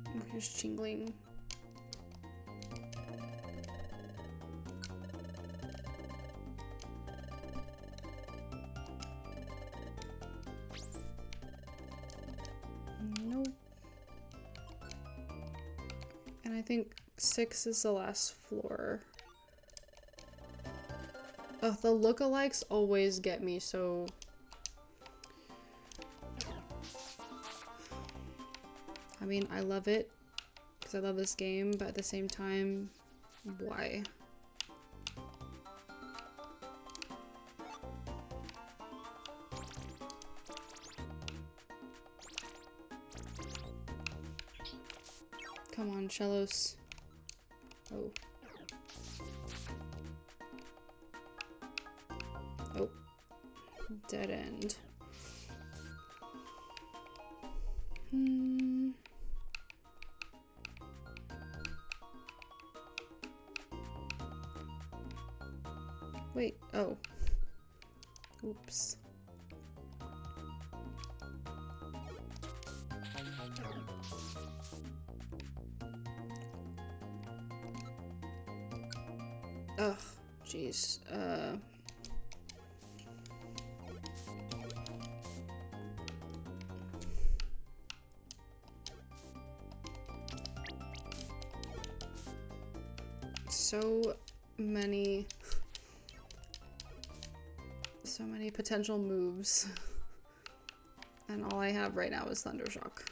Speaker 1: Oh, here's Chingling. Nope. And I think 6 is the last floor. Oh, the lookalikes always get me so... I mean, I love it because I love this game, but at the same time, why? Come on, Shellos. Oh. Oh. Dead end. Wait, oh. Oops. Ugh, jeez. So many potential moves. And all I have right now is Thundershock.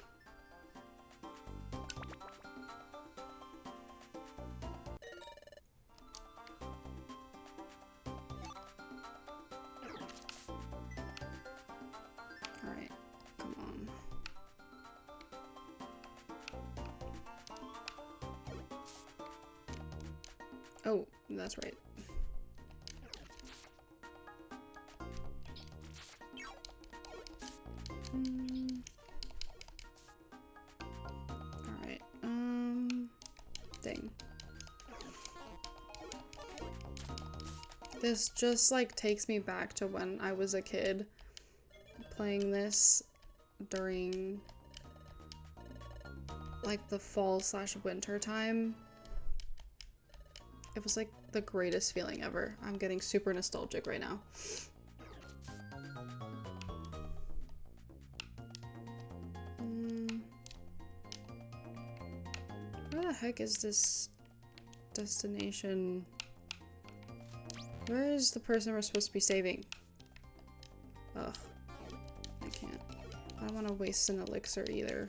Speaker 1: Alright, come on. Oh, that's right. Alright, dang. This just like takes me back to when I was a kid playing this during like the fall/winter time. It was like the greatest feeling ever. I'm getting super nostalgic right now. Where the heck is this destination? Where is the person we're supposed to be saving? Ugh. I can't. I don't want to waste an elixir either.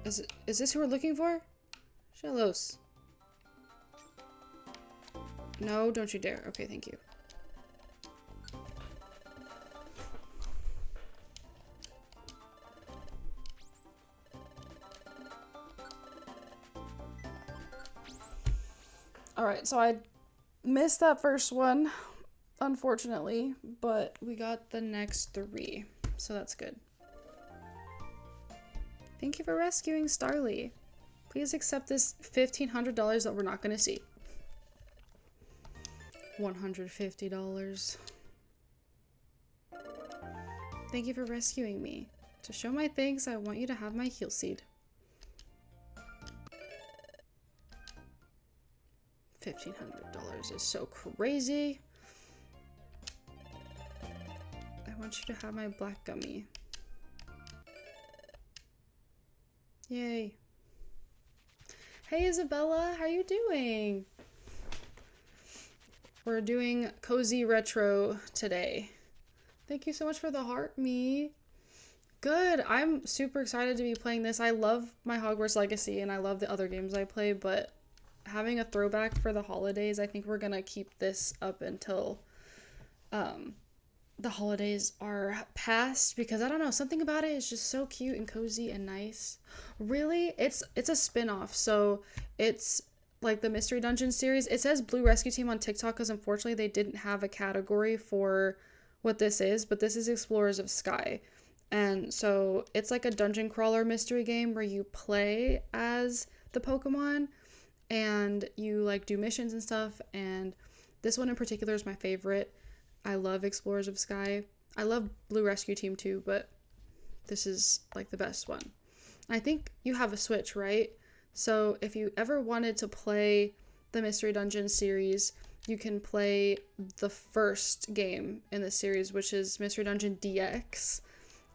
Speaker 1: Is this who we're looking for? Shellos. No, don't you dare. Okay, thank you. Alright, so I missed that first one, unfortunately, but we got the next 3, so that's good. Thank you for rescuing Starly. Please accept this $1,500 that we're not going to see. $150. Thank you for rescuing me. To show my thanks, I want you to have my heal seed. $1,500 is so crazy. I want you to have my black gummy. Yay. Hey Isabella, how are you doing? We're doing Cozy Retro today. Thank you so much for the heart, me. Good, I'm super excited to be playing this. I love my Hogwarts Legacy and I love the other games I play, but having a throwback for the holidays, I think we're gonna keep this up until the holidays are past, because I don't know, something about it is just so cute and cozy and nice. Really, it's a spin-off, so it's like the Mystery Dungeon series. It says Blue Rescue Team on TikTok because unfortunately they didn't have a category for what this is, but this is Explorers of Sky. And so it's like a dungeon crawler mystery game where you play as the Pokemon and you like do missions and stuff, and this one in particular is my favorite. I love Explorers of Sky. I love Blue Rescue Team too, but this is like the best one. I think you have a Switch, right? So if you ever wanted to play the Mystery Dungeon series, you can play the first game in the series, which is Mystery Dungeon DX.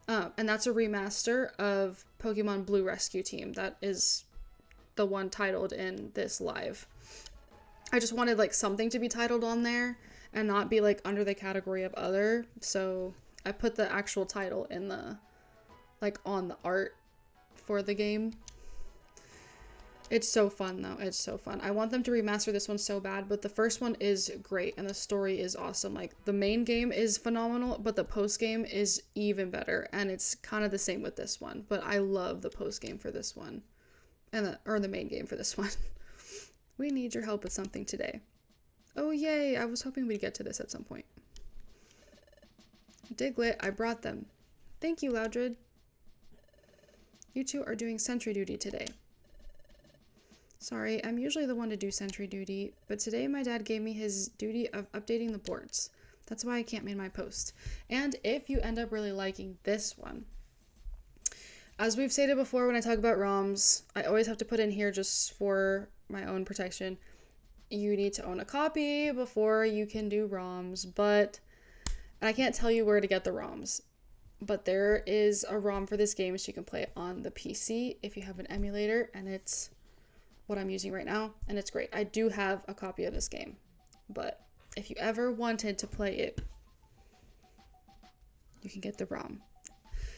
Speaker 1: And that's a remaster of Pokemon Blue Rescue Team. That is the one titled in this live. I just wanted like something to be titled on there and not be like under the category of other, so I put the actual title in the like on the art for the game. It's so fun though. It's so fun. I want them to remaster this one so bad, but the first one is great and the story is awesome. Like the main game is phenomenal, but the post game is even better, and it's kind of the same with this one, but I love the post game for this one. or the main game for this one. We need your help with something today. Oh yay, I was hoping we'd get to this at some point. Diglett, I brought them. Thank you, Loudred. You two are doing sentry duty today. Sorry, I'm usually the one to do sentry duty, but today my dad gave me his duty of updating the boards. That's why I can't make my post. And if you end up really liking this one, as we've stated before when I talk about ROMs, I always have to put in here just for my own protection. You need to own a copy before you can do ROMs, but I can't tell you where to get the ROMs. But there is a ROM for this game so you can play it on the PC if you have an emulator, and it's what I'm using right now, and it's great. I do have a copy of this game, but if you ever wanted to play it, you can get the ROM.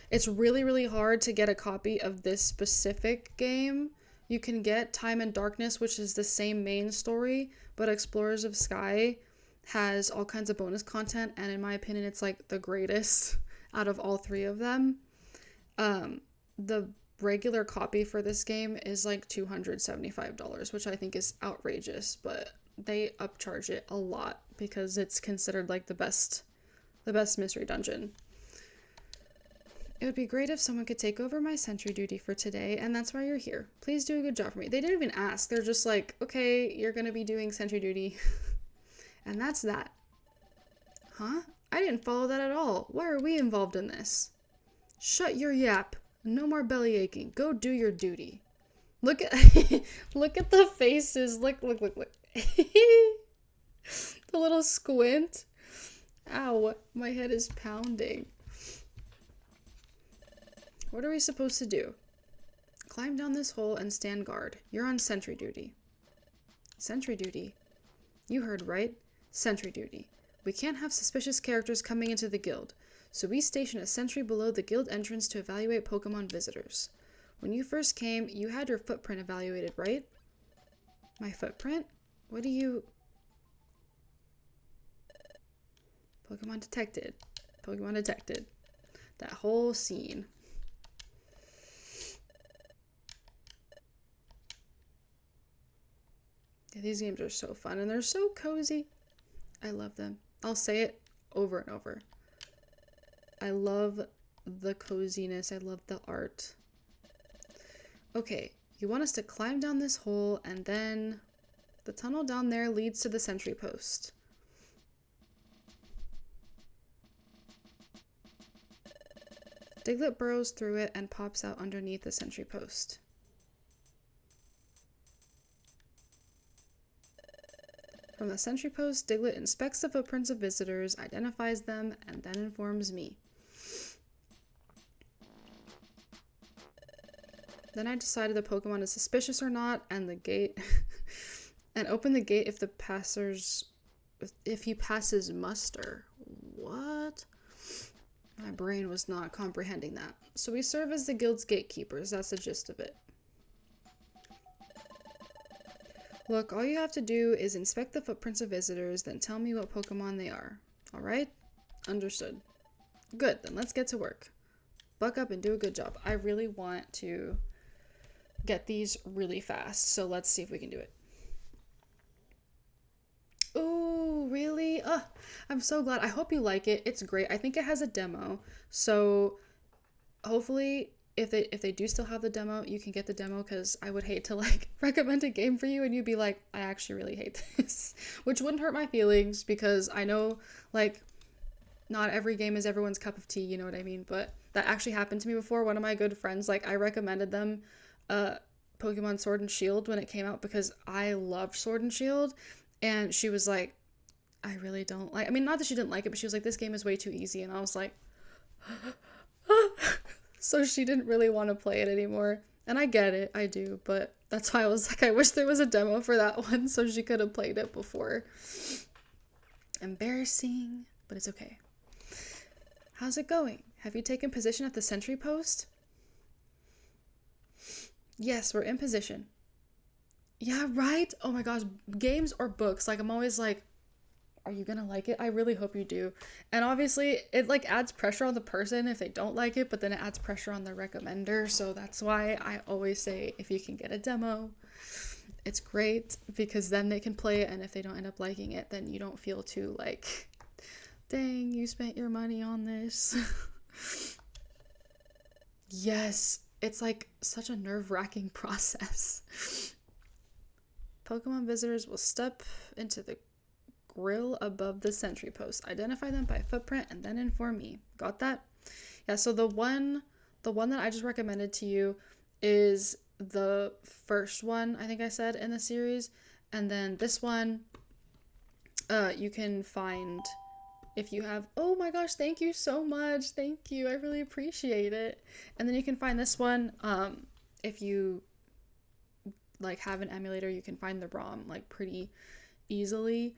Speaker 1: It's really, really hard to get a copy of this specific game. You can get Time and Darkness, which is the same main story, but Explorers of Sky has all kinds of bonus content, and in my opinion, it's like the greatest out of all three of them. The regular copy for this game is like $275, which I think is outrageous, but they upcharge it a lot because it's considered like the best mystery dungeon. It would be great if someone could take over my sentry duty for today, and that's why you're here. Please do a good job for me. They didn't even ask. They're just like, okay, you're gonna be doing sentry duty. And that's that. Huh? I didn't follow that at all. Why are we involved in this? Shut your yap. No more belly aching. Go do your duty. Look at look at the faces. Look. The little squint. Ow, my head is pounding. What are we supposed to do? Climb down this hole and stand guard. You're on sentry duty. Sentry duty? You heard right. Sentry duty. We can't have suspicious characters coming into the guild, so we station a sentry below the guild entrance to evaluate Pokemon visitors. When you first came, you had your footprint evaluated, right? My footprint? What do you... Pokemon detected. Pokemon detected. That whole scene. Yeah, these games are so fun and they're so cozy. I love them. I'll say it over and over. I love the coziness. I love the art. Okay, you want us to climb down this hole, and then the tunnel down there leads to the sentry post. Diglett burrows through it and pops out underneath the sentry post. From the sentry post, Diglett inspects the footprints of visitors, identifies them, and then informs me. Then I decided the Pokemon is suspicious or not, and the gate and open the gate if he passes muster. What? My brain was not comprehending that. So we serve as the guild's gatekeepers. That's the gist of it. Look, all you have to do is inspect the footprints of visitors, then tell me what Pokemon they are. Alright? Understood. Good, then let's get to work. Buck up and do a good job. I really want to get these really fast, so let's see if we can do it. Ooh, really? I'm so glad. I hope you like it. It's great. I think it has a demo, so hopefully if they do still have the demo, you can get the demo, because I would hate to like recommend a game for you and you'd be like, I actually really hate this, which wouldn't hurt my feelings, because I know like not every game is everyone's cup of tea, you know what I mean? But that actually happened to me before. One of my good friends, like I recommended them Pokemon Sword and Shield when it came out because I loved Sword and Shield, and she was like, I really don't like, I mean, not that she didn't like it, but she was like, this game is way too easy, and I was like, so she didn't really want to play it anymore. And I get it, I do, but that's why I was like, I wish there was a demo for that one so she could have played it before. Embarrassing, but it's okay. How's it going? Have you taken position at the sentry post? Yes, we're in position. Yeah, right? Oh my gosh, games or books? Like, I'm always like, are you gonna like it? I really hope you do. And obviously it like adds pressure on the person if they don't like it, but then it adds pressure on the recommender. So that's why I always say if you can get a demo, it's great, because then they can play it, and if they don't end up liking it, then you don't feel too like, dang, you spent your money on this. Yes, it's like such a nerve-wracking process. Pokemon visitors will step into the grill above the sentry post, identify them by footprint, and then inform me. Got that? Yeah, so the one that I just recommended to you is the first one I think I said in the series, and then this one you can find if you have, oh my gosh, thank you so much, thank you, I really appreciate it. And then you can find this one if you like have an emulator, you can find the ROM like pretty easily.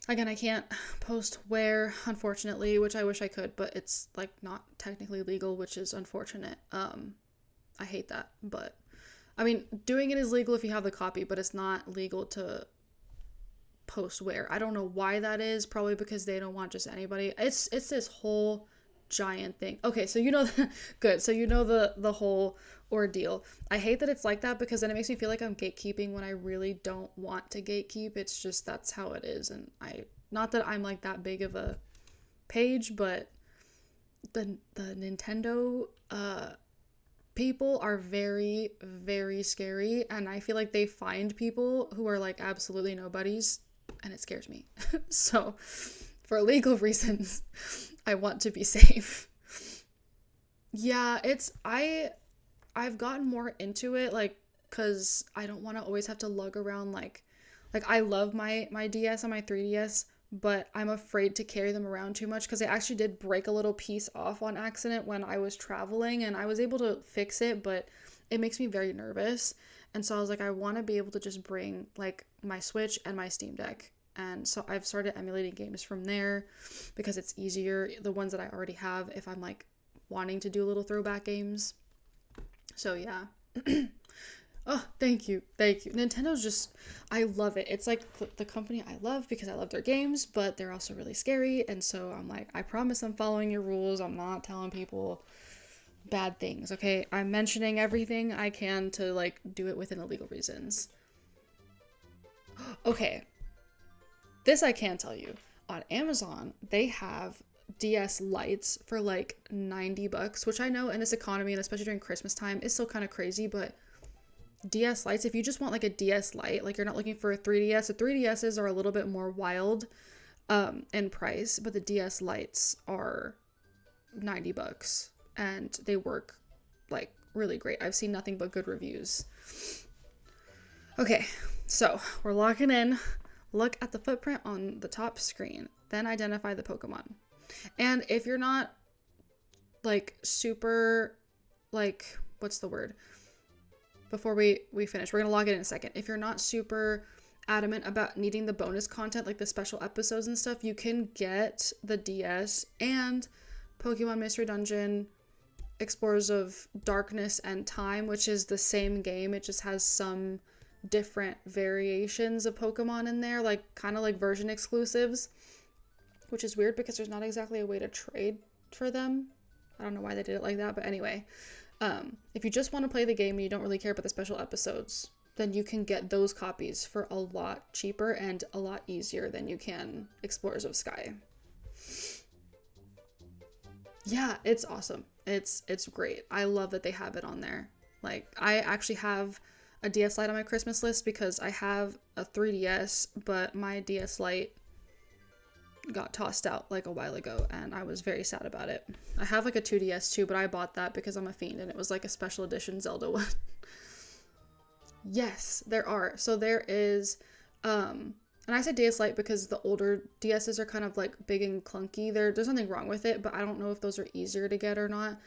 Speaker 1: Again, I can't post where, unfortunately, which I wish I could, but it's like not technically legal, which is unfortunate. I hate that, but I mean, doing it is legal if you have the copy, but it's not legal to post where. I don't know why that is. Probably because they don't want just anybody. It's this whole giant thing. Okay, so you know good. So you know the whole ordeal. I hate that it's like that, because then it makes me feel like I'm gatekeeping when I really don't want to gatekeep. It's just that's how it is, and I, not that I'm like that big of a page, but the Nintendo people are very, very scary, and I feel like they find people who are like absolutely nobodies, and it scares me. So for legal reasons, I want to be safe. Yeah, I've gotten more into it, like, because I don't want to always have to lug around like I love my DS and my 3DS, but I'm afraid to carry them around too much, because I actually did break a little piece off on accident when I was traveling, and I was able to fix it, but it makes me very nervous. And so I was like, I want to be able to just bring like my Switch and my Steam Deck. And so I've started emulating games from there, because it's easier, the ones that I already have, if I'm like wanting to do little throwback games. So yeah. Oh, thank you. Nintendo's just, I love it. It's like the company I love because I love their games, but they're also really scary. And so I'm like, I promise I'm following your rules. I'm not telling people bad things, okay? I'm mentioning everything I can to like do it within the legal reasons. Okay. This I can tell you. On Amazon, they have DS lights for like $90, which I know in this economy, and especially during Christmas time, is still kind of crazy, but DS lights, if you just want like a DS light, like you're not looking for a 3DS, the 3DSs are a little bit more wild in price, but the DS lights are $90 and they work like really great. I've seen nothing but good reviews. Okay, so we're locking in. Look at the footprint on the top screen, then identify the Pokemon. And if you're not like super, like, what's the word? Before we finish, we're gonna log in a second. If you're not super adamant about needing the bonus content, like the special episodes and stuff, you can get the DS and Pokemon Mystery Dungeon, Explorers of Darkness and Time, which is the same game. It just has some different variations of Pokemon in there, like kind of like version exclusives, which is weird because there's not exactly a way to trade for them. I don't know why they did it like that, but anyway. If you just want to play the game and you don't really care about the special episodes, then you can get those copies for a lot cheaper and a lot easier than you can Explorers of Sky. Yeah, it's awesome. It's great. I love that they have it on there. Like, I actually have a DS Lite on my Christmas list because I have a 3DS, but my DS Lite got tossed out like a while ago, and I was very sad about it. I have like a 2DS too, but I bought that because I'm a fiend, and it was like a special edition Zelda one. Yes, there are. So there is, and I said DS Lite because the older DSs are kind of like big and clunky. There's nothing wrong with it, but I don't know if those are easier to get or not.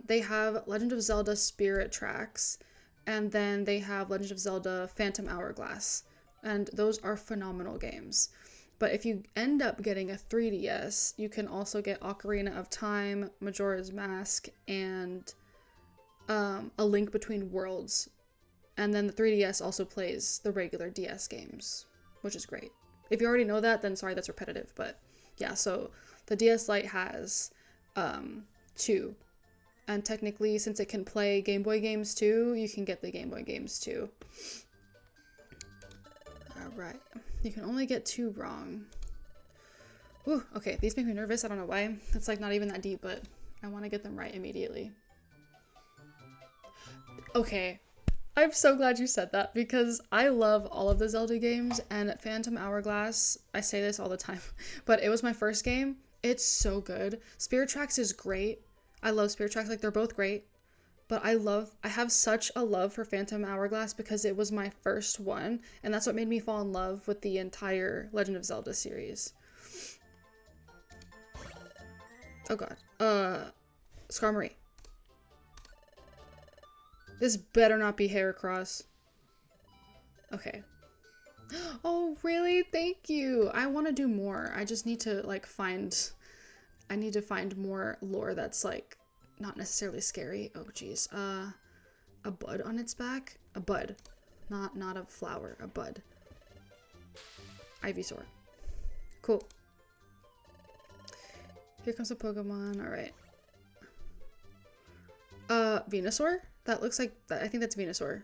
Speaker 1: They have Legend of Zelda Spirit Tracks, and then they have Legend of Zelda Phantom Hourglass, and those are phenomenal games. But if you end up getting a 3DS, you can also get Ocarina of Time, Majora's Mask, and A Link Between Worlds. And then the 3DS also plays the regular DS games, which is great. If you already know that, then sorry, that's repetitive. But yeah, so the DS Lite has 2. And technically, since it can play Game Boy games too, you can get the Game Boy games too. Alright. You can only get 2 wrong. Ooh, okay, these make me nervous. I don't know why. It's like not even that deep, but I want to get them right immediately. Okay. I'm so glad you said that because I love all of the Zelda games, and Phantom Hourglass, I say this all the time, but it was my first game. It's so good. Spirit Tracks is great. I love Spirit Tracks, like they're both great. But I have such a love for Phantom Hourglass because it was my first one, and that's what made me fall in love with the entire Legend of Zelda series. Oh god. Skarmory. This better not be Heracross. Okay. Oh, really? Thank you. I want to do more. I just need to, like, I need to find more lore that's, like, not necessarily scary. Oh, geez. A bud on its back? A bud. Not a flower. A bud. Ivysaur. Cool. Here comes a Pokemon. Alright. Venusaur? That looks like... I think that's Venusaur.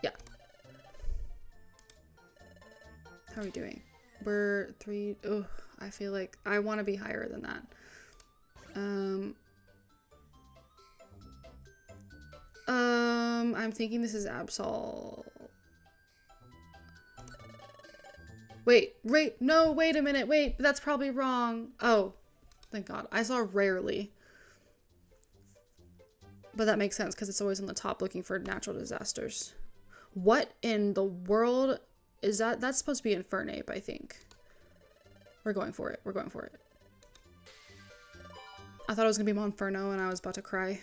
Speaker 1: Yeah. How are we doing? We're 3... Ugh, I feel like I want to be higher than that. I'm thinking this is Absol. Wait, no, wait a minute, wait, that's probably wrong. Oh, thank God. I saw Rarely. But that makes sense because it's always on the top looking for natural disasters. What in the world is that? That's supposed to be Infernape, I think. We're going for it. We're going for it. I thought it was going to be Monferno and I was about to cry.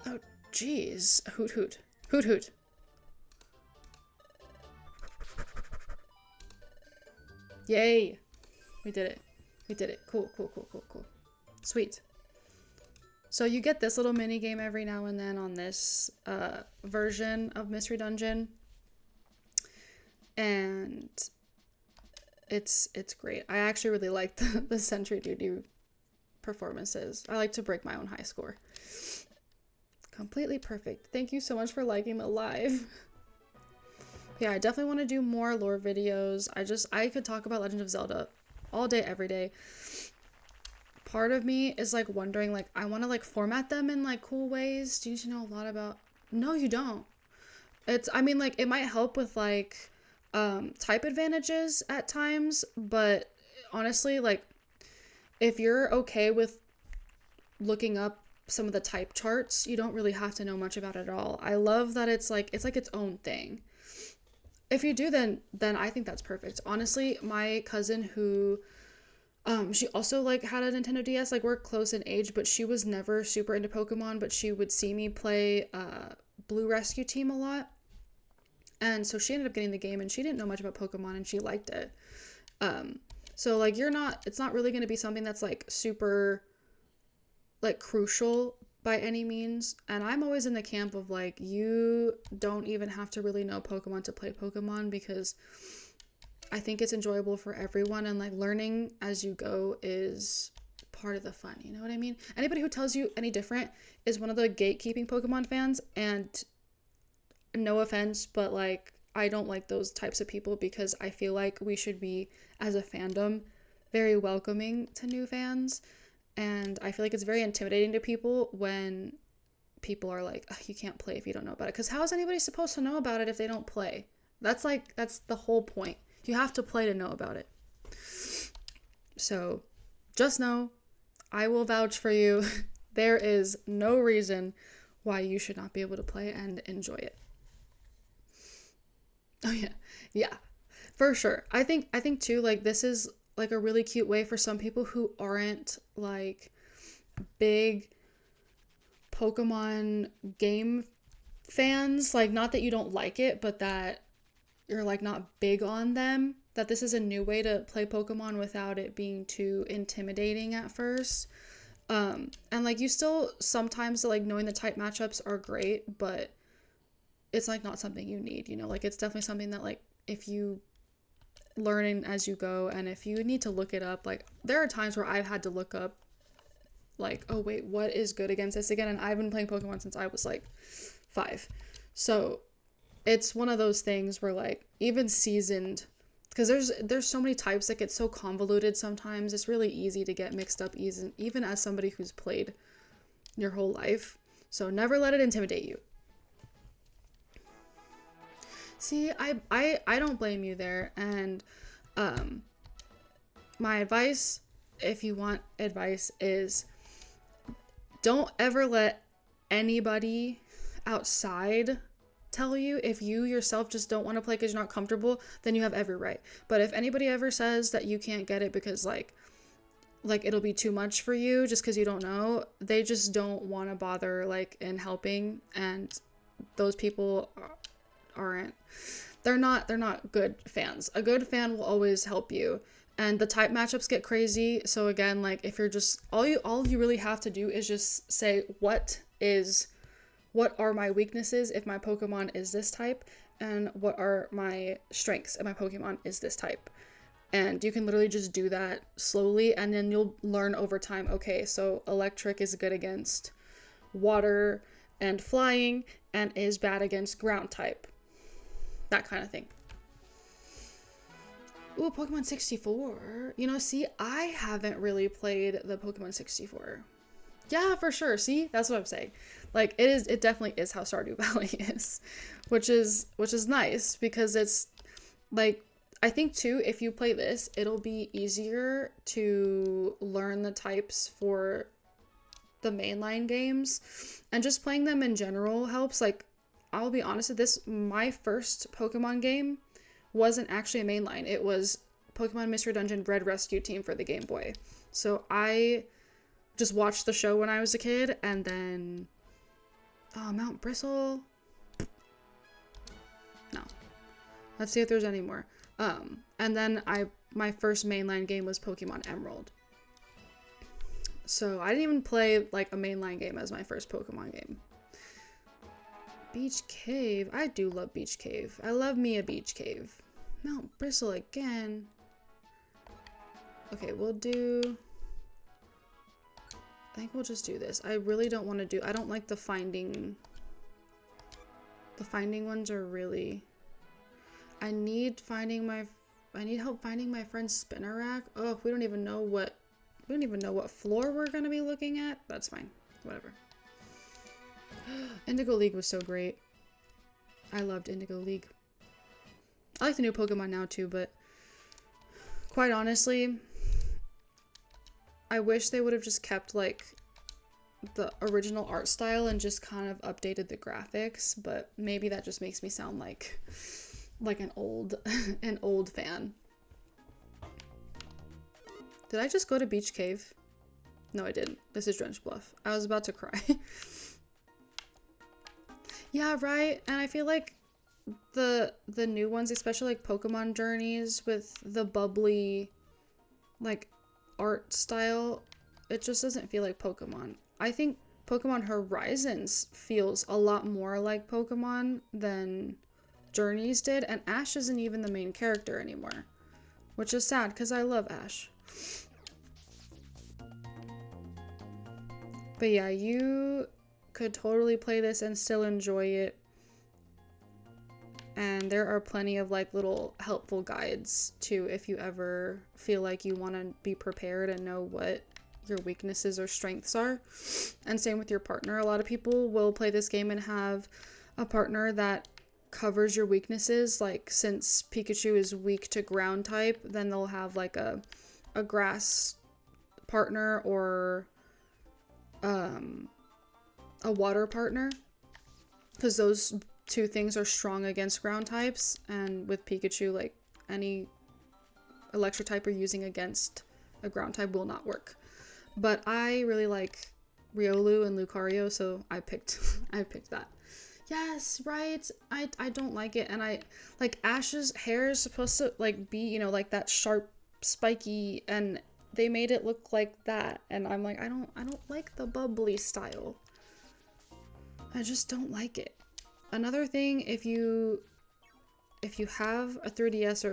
Speaker 1: Oh, jeez. Hoot hoot. Hoot hoot. Yay. We did it. We did it. Cool, cool, cool, cool, cool. Sweet. So you get this little mini game every now and then on this version of Mystery Dungeon. And it's great. I actually really like the Sentry Duty performances. I like to break my own high score. Completely perfect. Thank you so much for liking the live. Yeah, I definitely want to do more lore videos. I could talk about Legend of Zelda all day, every day. Part of me is like wondering, like, I want to like format them in like cool ways. Do you need to know a lot about... No, you don't. I mean, like, it might help with like type advantages at times, but honestly, like, if you're okay with looking up some of the type charts, you don't really have to know much about it at all. I love that it's like its own thing. If you do, then I think that's perfect. Honestly, my cousin who she also like had a Nintendo DS, like we're close in age, but she was never super into Pokemon, but she would see me play Blue Rescue Team a lot. And so she ended up getting the game and she didn't know much about Pokemon and she liked it. So like it's not really going to be something that's like super like crucial by any means. And I'm always in the camp of like, you don't even have to really know Pokemon to play Pokemon, because I think it's enjoyable for everyone, and like learning as you go is part of the fun, you know what I mean? Anybody who tells you any different is one of the gatekeeping Pokemon fans, and no offense, but like I don't like those types of people, because I feel like we should be, as a fandom, very welcoming to new fans. And I feel like it's very intimidating to people when people are like, you can't play if you don't know about it. Because how is anybody supposed to know about it if they don't play? That's the whole point. You have to play to know about it. So just know, I will vouch for you. There is no reason why you should not be able to play and enjoy it. Oh yeah. Yeah, for sure. I think too, like, this is like a really cute way for some people who aren't like big Pokemon game fans, like, not that you don't like it, but that you're like not big on them, that this is a new way to play Pokemon without it being too intimidating at first. And like, you still sometimes, like, knowing the type matchups are great, but it's like not something you need, you know, like it's definitely something that like if you learn as you go, and if you need to look it up, like there are times where I've had to look up like, oh wait, what is good against this again? And I've been playing Pokemon since I was like 5. So it's one of those things where like even seasoned, because there's so many types that get so convoluted sometimes, it's really easy to get mixed up even as somebody who's played your whole life. So never let it intimidate you. See, I don't blame you there. And my advice, if you want advice, is don't ever let anybody outside tell you. If you yourself just don't want to play because you're not comfortable, then you have every right. But if anybody ever says that you can't get it because like it'll be too much for you just because you don't know, they just don't want to bother like in helping, and those people aren't, they're not good fans. A good fan will always help you. And the type matchups get crazy. So again, like if you're just all you really have to do is just say what are my weaknesses if my Pokemon is this type, and what are my strengths if my Pokemon is this type. And you can literally just do that slowly, and then you'll learn over time, okay, so electric is good against water and flying and is bad against ground type. That kind of thing. Ooh, Pokemon 64. You know, see, I haven't really played the Pokemon 64. Yeah, for sure. See, that's what I'm saying. Like it definitely is how Stardew Valley is, which is nice, because it's like, I think too, if you play this, it'll be easier to learn the types for the mainline games, and just playing them in general helps. Like, I'll be honest with this, my first Pokemon game wasn't actually a mainline. It was Pokemon Mystery Dungeon Bread Rescue Team for the Game Boy. So I just watched the show when I was a kid, and then Mount Bristle. No. Let's see if there's any more. And then my first mainline game was Pokemon Emerald. So I didn't even play like a mainline game as my first Pokemon game. Beach Cave. I do love Beach Cave. I love me a Beach Cave. Mount Bristle again. Okay, I think we'll just do this. I really don't want to do, I don't like the finding ones are really, I need help finding my friend's Spinnerack. Oh, we don't even know what floor we're going to be looking at. That's fine. Whatever. Indigo League was so great. I loved Indigo League. I like the new Pokemon now too, but quite honestly, I wish they would have just kept like the original art style and just kind of updated the graphics, but maybe that just makes me sound like an old fan. Did I just go to Beach Cave? No, I didn't. This is Drench Bluff. I was about to cry. Yeah, right. And I feel like the new ones, especially like Pokemon Journeys with the bubbly like art style, it just doesn't feel like Pokemon. I think Pokemon Horizons feels a lot more like Pokemon than Journeys did, and Ash isn't even the main character anymore, which is sad because I love Ash. But yeah, you could totally play this and still enjoy it. And there are plenty of like little helpful guides too if you ever feel like you want to be prepared and know what your weaknesses or strengths are. And same with your partner. A lot of people will play this game and have a partner that covers your weaknesses. Like since Pikachu is weak to ground type, then they'll have like a grass partner or a water partner, because those two things are strong against ground types, and with Pikachu, like any electric type you're using against a ground type will not work. But I really like Riolu and Lucario, so I picked that. Yes, right. I don't like it, and I like Ash's hair is supposed to like be, you know, like that sharp, spiky, and they made it look like that, and I'm like, I don't like the bubbly style. I just don't like it. another thing, if you have a 3DS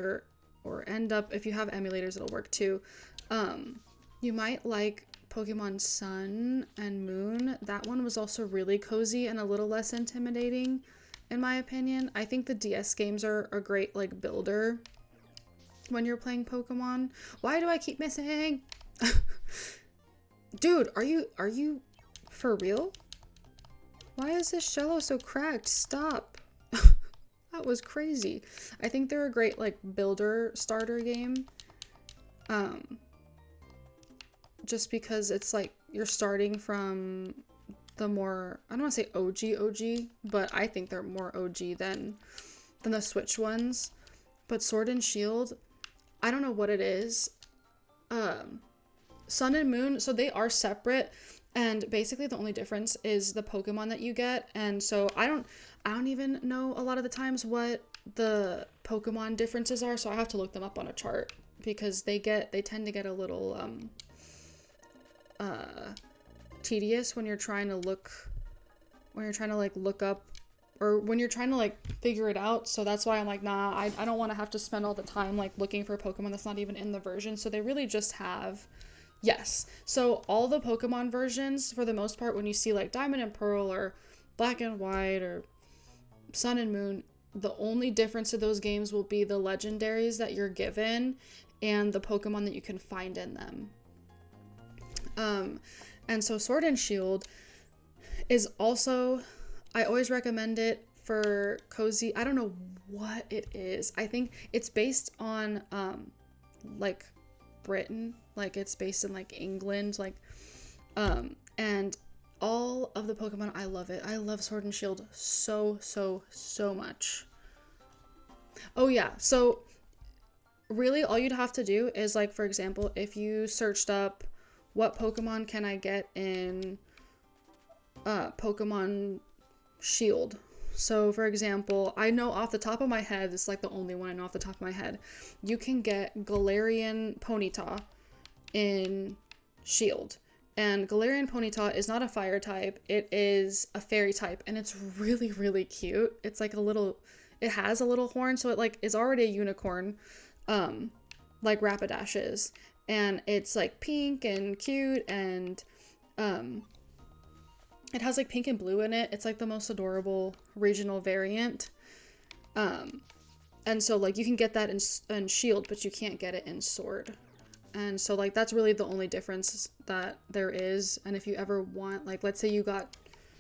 Speaker 1: or end up, if you have emulators, it'll work too. You might like Pokemon Sun and Moon. That one was also really cozy and a little less intimidating, in my opinion. I think the DS games are a great like builder when you're playing Pokemon. Why do I keep missing? Dude, are you for real? Why is this Shello so cracked? Stop. That was crazy. I think they're a great like builder starter game. Just because it's like you're starting from the more, I don't want to say OG, but I think they're more OG than the Switch ones. But Sword and Shield, I don't know what it is. Sun and Moon, so they are separate, and basically the only difference is the Pokemon that you get. And so I don't even know a lot of the times what the Pokemon differences are, so I have to look them up on a chart because they tend to get a little tedious when you're trying to look up, or when you're trying to like figure it out. So that's why I'm like, nah, I don't want to have to spend all the time like looking for a Pokemon that's not even in the version. So they really just have, yes, so all the Pokemon versions for the most part, when you see like Diamond and Pearl or Black and White or Sun and Moon, the only difference to those games will be the legendaries that you're given and the Pokemon that you can find in them. And so Sword and Shield is also, I always recommend it for cozy. I don't know what it is. I think it's based on like Britain, like it's based in like England, like and all of the Pokemon, I love it. I love Sword and Shield so much. Oh yeah, so really all you'd have to do is like, for example, if you searched up what Pokemon can I get in Pokemon Shield. So for example, I know off the top of my head, this is like the only one I know off the top of my head, you can get Galarian Ponyta in Shield. And Galarian Ponyta is not a fire type, it is a fairy type, and it's really cute. It's like it has a little horn, so it like is already a unicorn, like Rapidash is. And it's like pink and cute, and it has like pink and blue in it. It's like the most adorable regional variant. And so like you can get that in Shield, but you can't get it in Sword. And so like that's really the only difference that there is. And if you ever want, like, let's say you got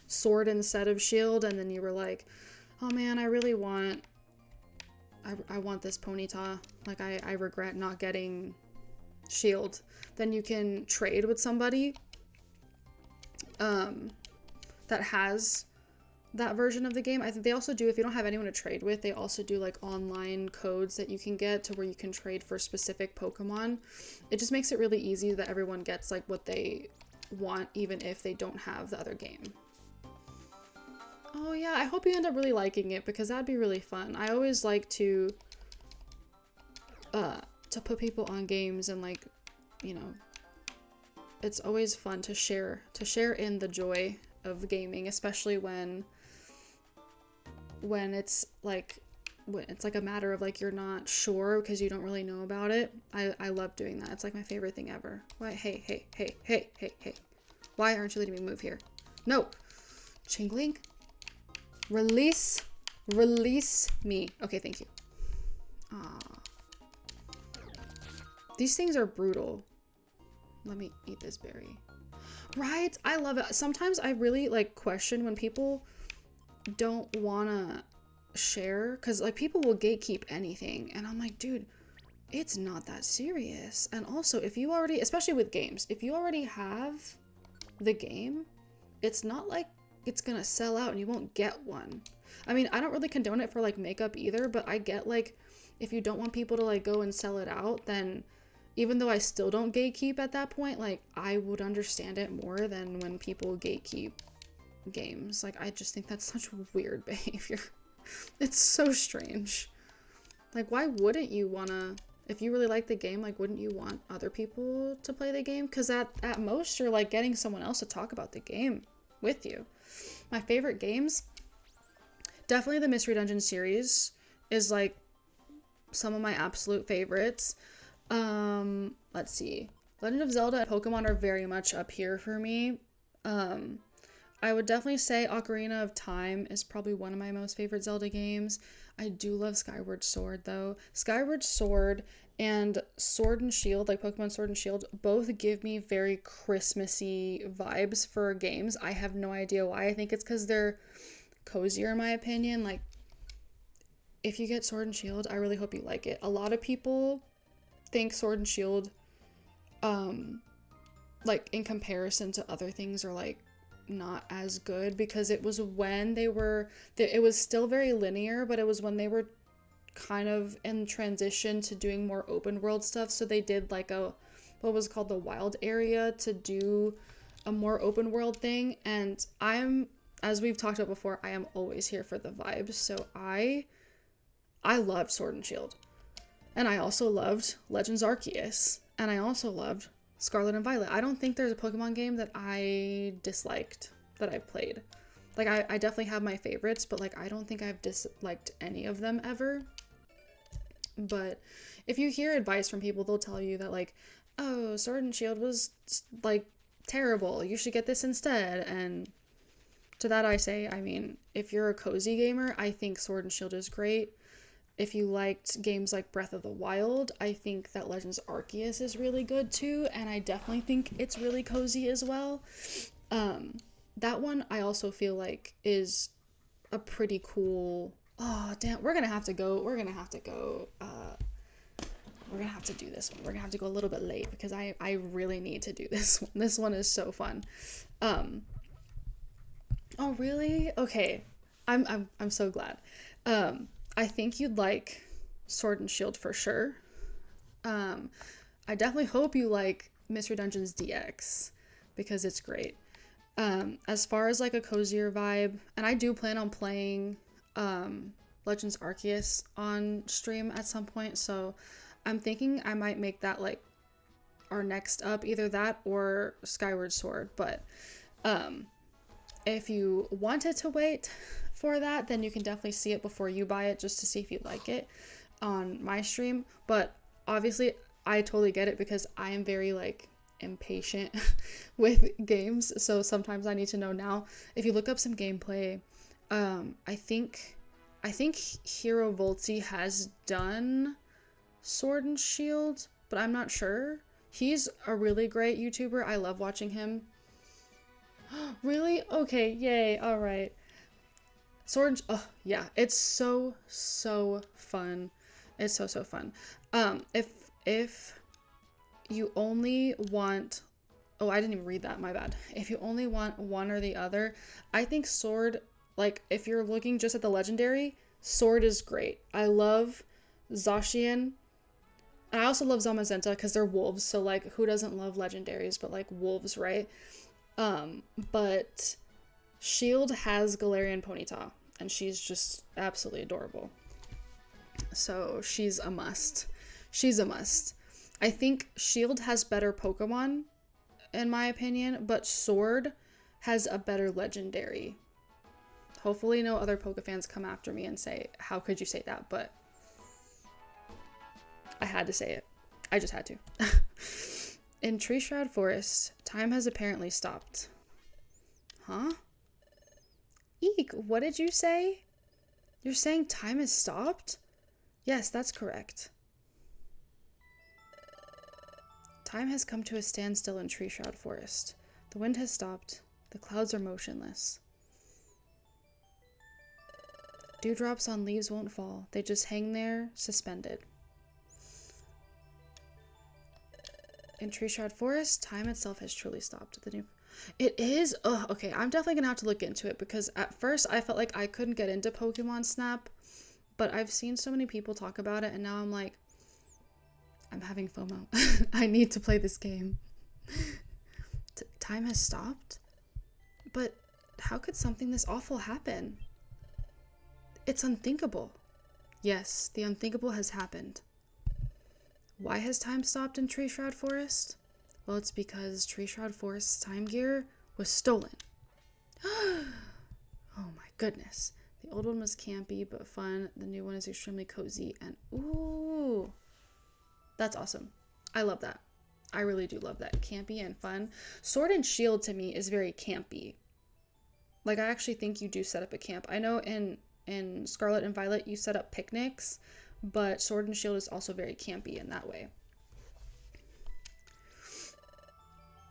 Speaker 1: Sword instead of Shield, and then you were like, oh man, I really want I want this Ponyta, like I regret not getting Shield, then you can trade with somebody that has that version of the game. I think they also do, if you don't have anyone to trade with, they also do like online codes that you can get to where you can trade for specific Pokemon. It just makes it really easy that everyone gets like what they want, even if they don't have the other game. Oh yeah, I hope you end up really liking it, because that'd be really fun. I always like to put people on games, and like, you know, it's always fun to share in the joy of gaming, especially when it's like a matter of like you're not sure because you don't really know about it. I love doing that. It's like my favorite thing ever. Why? Hey. Why aren't you letting me move here? No. Chingling? Release me. Okay, thank you. Aww. These things are brutal. Let me eat this berry. Right? I love it. Sometimes I really like question when people don't want to share, because like people will gatekeep anything, and I'm like, dude, it's not that serious. And also, if you already, especially with games, if you already have the game, it's not like it's gonna sell out and you won't get one. I mean, I don't really condone it for like makeup either, but I get like, if you don't want people to like go and sell it out, then even though I still don't gatekeep at that point, like I would understand it more than when people gatekeep games. Like I just think that's such weird behavior. It's so strange. Like, why wouldn't you wanna, if you really like the game, like wouldn't you want other people to play the game? Because at most you're like getting someone else to talk about the game with you. My favorite games, Definitely the Mystery Dungeon series is like some of my absolute favorites. Let's see. Legend of Zelda and Pokemon are very much up here for me. I would definitely say Ocarina of Time is probably one of my most favorite Zelda games. I do love Skyward Sword though. Skyward Sword and Sword and Shield, like Pokemon Sword and Shield, both give me very Christmassy vibes for games. I have no idea why. I think it's because they're cozier in my opinion. Like, if you get Sword and Shield, I really hope you like it. A lot of people think Sword and Shield, like in comparison to other things, are like not as good because it was when it was still very linear, but it was when they were kind of in transition to doing more open world stuff. So they did like what was called the wild area to do a more open world thing. And as we've talked about before, I am always here for the vibes. So I loved Sword and Shield. And I also loved Legends Arceus. And I also loved Scarlet and Violet. I don't think there's a Pokemon game that I disliked that I've played. Like, I definitely have my favorites, but like, I don't think I've disliked any of them ever. But if you hear advice from people, they'll tell you that like, oh, Sword and Shield was like terrible. You should get this instead. And to that I say, I mean, if you're a cozy gamer, I think Sword and Shield is great. If you liked games like Breath of the Wild, I think that Legends Arceus is really good too, and I definitely think it's really cozy as well. That one I also feel like is a pretty cool... Oh, damn, we're gonna have to do this one. We're gonna have to go a little bit late because I really need to do this one. This one is so fun. Oh, really? Okay. I'm so glad. I think you'd like Sword and Shield for sure. I definitely hope you like Mystery Dungeons DX because it's great. As far as like a cozier vibe, and I do plan on playing Legends Arceus on stream at some point, so I'm thinking I might make that like our next up, either that or Skyward Sword. But if you wanted to wait for that, then you can definitely see it before you buy it just to see if you like it on my stream. But obviously I totally get it because I am very like impatient with games, so sometimes I need to know now. If you look up some gameplay, I think Hero Voltzi has done Sword and Shield, but I'm not sure. He's a really great YouTuber. I love watching him. Really? Okay, yay. All right. Sword, oh yeah, it's so fun. It's so fun. If you only want, oh, I didn't even read that, my bad. If you only want one or the other, I think Sword, like if you're looking just at the legendary, Sword is great. I love Zacian. And I also love Zamazenta because they're wolves, so like who doesn't love legendaries but like wolves, right? But Shield has Galarian Ponyta, and she's just absolutely adorable. So she's a must. She's a must. I think Shield has better Pokemon, in my opinion, but Sword has a better legendary. Hopefully no other Pokefans come after me and say, how could you say that? But I had to say it. I just had to. In Tree Shroud Forest, time has apparently stopped. Huh? Eek, what did you say? You're saying time has stopped? Yes, that's correct. Time has come to a standstill in Tree Shroud Forest. The wind has stopped. The clouds are motionless. Dewdrops on leaves won't fall. They just hang there, suspended. In Tree Shroud Forest, time itself has truly stopped. It is? Oh, okay, I'm definitely gonna have to look into it because at first I felt like I couldn't get into Pokemon Snap, but I've seen so many people talk about it and now I'm like, I'm having FOMO. I need to play this game. Time has stopped? But how could something this awful happen? It's unthinkable. Yes, the unthinkable has happened. Why has time stopped in Tree Shroud Forest? Well, it's because Tree Shroud Forest's time gear was stolen. Oh my goodness. The old one was campy but fun. The new one is extremely cozy and ooh. That's awesome. I love that. I really do love that. Campy and fun. Sword and Shield to me is very campy. Like, I actually think you do set up a camp. I know in Scarlet and Violet you set up picnics, but Sword and Shield is also very campy in that way.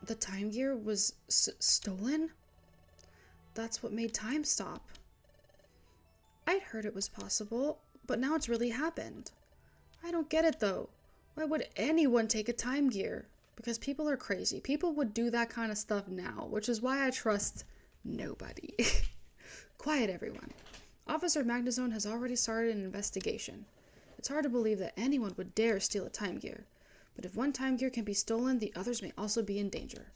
Speaker 1: The time gear was stolen? That's what made time stop. I'd heard it was possible, but now it's really happened. I don't get it though. Why would anyone take a time gear? Because people are crazy. People would do that kind of stuff now, which is why I trust nobody. Quiet, everyone. Officer Magnezone has already started an investigation. It's hard to believe that anyone would dare steal a time gear. But if one time gear can be stolen, the others may also be in danger.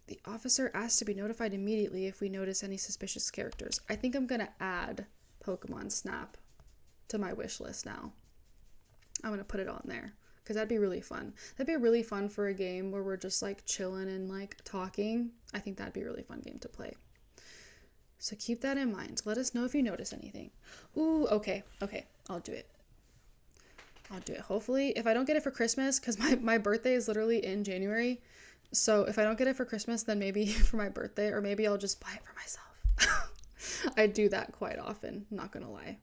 Speaker 1: The officer asked to be notified immediately if we notice any suspicious characters. I think I'm going to add Pokemon Snap to my wish list now. I'm going to put it on there because that'd be really fun. That'd be really fun for a game where we're just like chilling and like talking. I think that'd be a really fun game to play. So keep that in mind. Let us know if you notice anything. Ooh, okay. I'll do it. Hopefully, if I don't get it for Christmas, because my birthday is literally in January. So if I don't get it for Christmas, then maybe for my birthday, or maybe I'll just buy it for myself. I do that quite often, not gonna lie.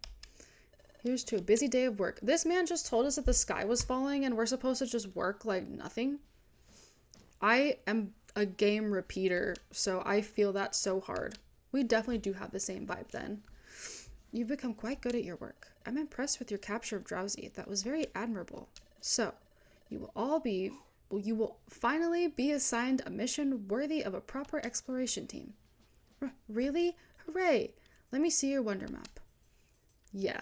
Speaker 1: Here's to a busy day of work. This man just told us that the sky was falling and we're supposed to just work like nothing. I am a game repeater, so I feel that so hard. We definitely do have the same vibe then. You've become quite good at your work. I'm impressed with your capture of Drowsy. That was very admirable. So, you will finally be assigned a mission worthy of a proper exploration team. Really? Hooray! Let me see your wonder map. Yeah,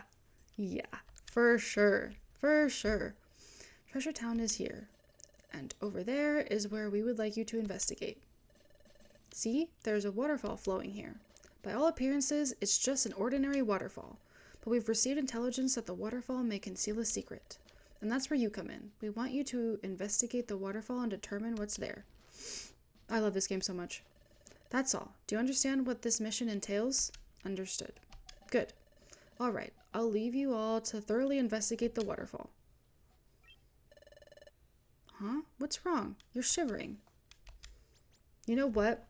Speaker 1: for sure. Treasure Town is here. And over there is where we would like you to investigate. See, there's a waterfall flowing here. By all appearances, it's just an ordinary waterfall. But we've received intelligence that the waterfall may conceal a secret. And that's where you come in. We want you to investigate the waterfall and determine what's there. I love this game so much. That's all. Do you understand what this mission entails? Understood. Good. All right. I'll leave you all to thoroughly investigate the waterfall. Huh? What's wrong? You're shivering. You know what?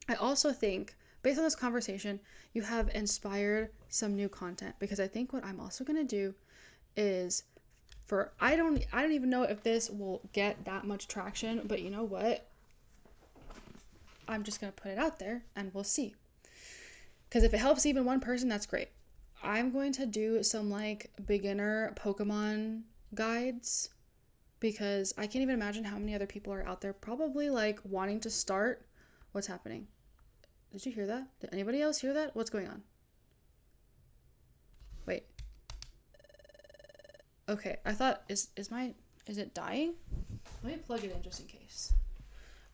Speaker 1: I also think, based on this conversation, you have inspired some new content, because I think what I'm also going to do is I don't even know if this will get that much traction, but you know what? I'm just going to put it out there and we'll see. Because if it helps even one person, that's great. I'm going to do some like beginner Pokemon guides, because I can't even imagine how many other people are out there probably like wanting to start. What's happening? Did you hear that? Did anybody else hear that? What's going on? Wait. Okay, I thought, is it dying? Let me plug it in just in case.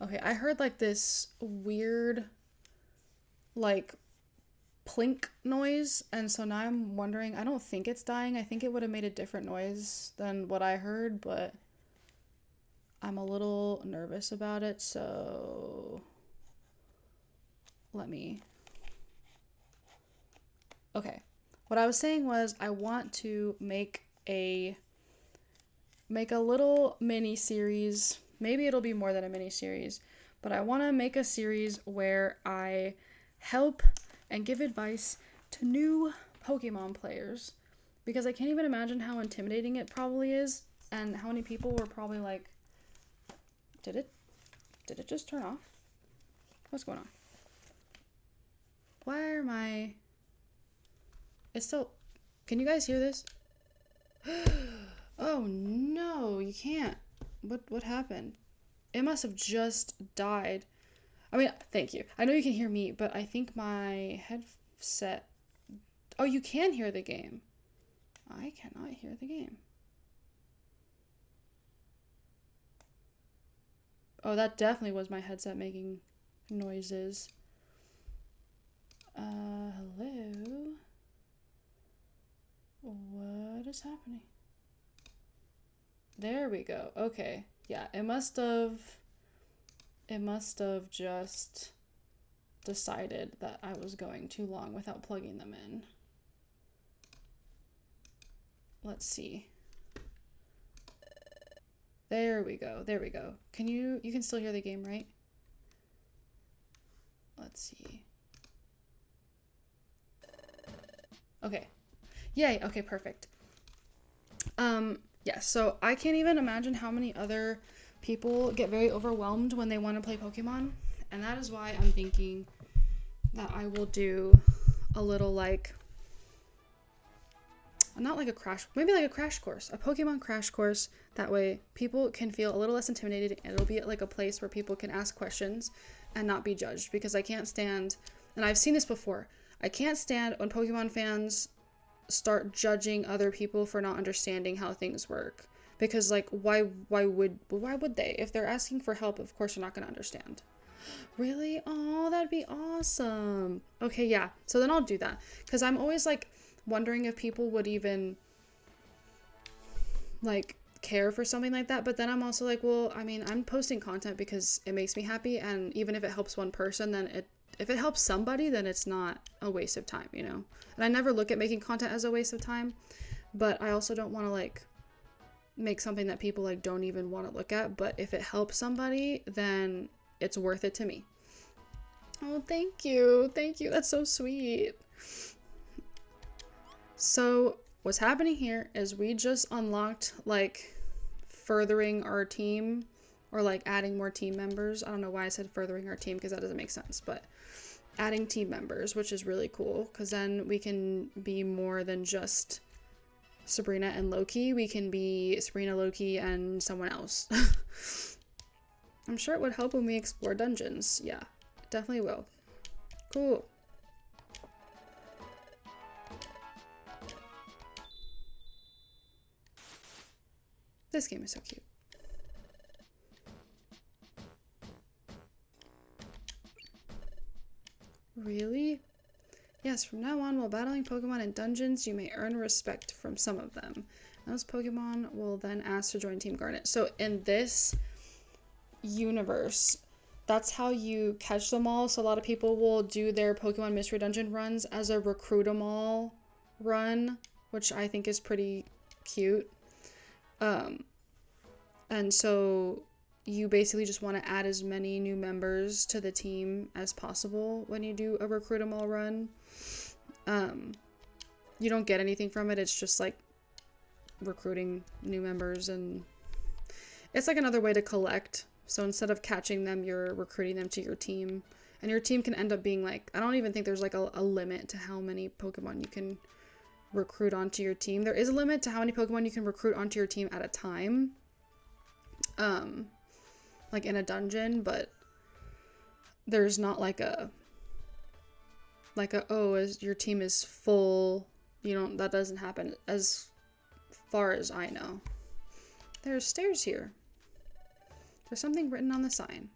Speaker 1: Okay, I heard like this weird like plink noise, and so now I'm wondering, I don't think it's dying. I think it would have made a different noise than what I heard, but I'm a little nervous about it, so let me... Okay, what I was saying was I want to make a little mini series. Maybe it'll be more than a mini series, but I want to make a series where I help and give advice to new Pokemon players, because I can't even imagine how intimidating it probably is, and how many people were probably like, did it just turn off? What's going on? Why am I... It's still... Can you guys hear this? Oh no, you can't. What happened? It must have just died. I mean, thank you. I know you can hear me, but I think my headset... Oh, you can hear the game. I cannot hear the game. Oh, that definitely was my headset making noises. Hello? What is happening? There we go. Okay. Yeah, it must have just decided that I was going too long without plugging them in. Let's see. There we go. There we go. You can still hear the game, right? Let's see. Okay. Yay. Okay, perfect. Yeah, so I can't even imagine how many other people get very overwhelmed when they want to play Pokemon. And that is why I'm thinking that I will do a little like, not like a crash, maybe like a crash course, a Pokemon crash course. That way people can feel a little less intimidated, and it'll be like a place where people can ask questions and not be judged. Because I can't stand, and I've seen this before, I can't stand when Pokemon fans start judging other people for not understanding how things work. Because like, why would they? If they're asking for help, of course they're not going to understand. Really? Oh, that'd be awesome. Okay, yeah. So then I'll do that. Because I'm always like wondering if people would even like care for something like that. But then I'm also like, well, I mean, I'm posting content because it makes me happy. And even if it helps one person, then if it helps somebody, then it's not a waste of time, you know? And I never look at making content as a waste of time. But I also don't want to like make something that people like don't even want to look at. But if it helps somebody, then it's worth it to me. Oh, thank you. Thank you. That's so sweet. So what's happening here is we just unlocked like furthering our team, or like adding more team members. I don't know why I said furthering our team because that doesn't make sense, but adding team members, which is really cool because then we can be more than just Sabrina and Loki. We can be Sabrina, Loki, and someone else. I'm sure it would help when we explore dungeons. Yeah, definitely will. Cool. This game is so cute. Really? Yes, from now on, while battling Pokemon in dungeons, you may earn respect from some of them. Those Pokemon will then ask to join Team Garnet. So in this universe, that's how you catch them all. So a lot of people will do their Pokemon Mystery Dungeon runs as a recruit 'em all run, which I think is pretty cute. And so you basically just want to add as many new members to the team as possible when you do a recruit 'em all run. You don't get anything from it. It's just like recruiting new members, and it's like another way to collect. So instead of catching them, you're recruiting them to your team, and your team can end up being like, I don't even think there's like a limit to how many Pokemon you can recruit onto your team. There is a limit to how many Pokemon you can recruit onto your team at a time, like in a dungeon, but there's not like a oh, as your team is full, you know, that doesn't happen as far as I know. There's stairs here. There's something written on the sign.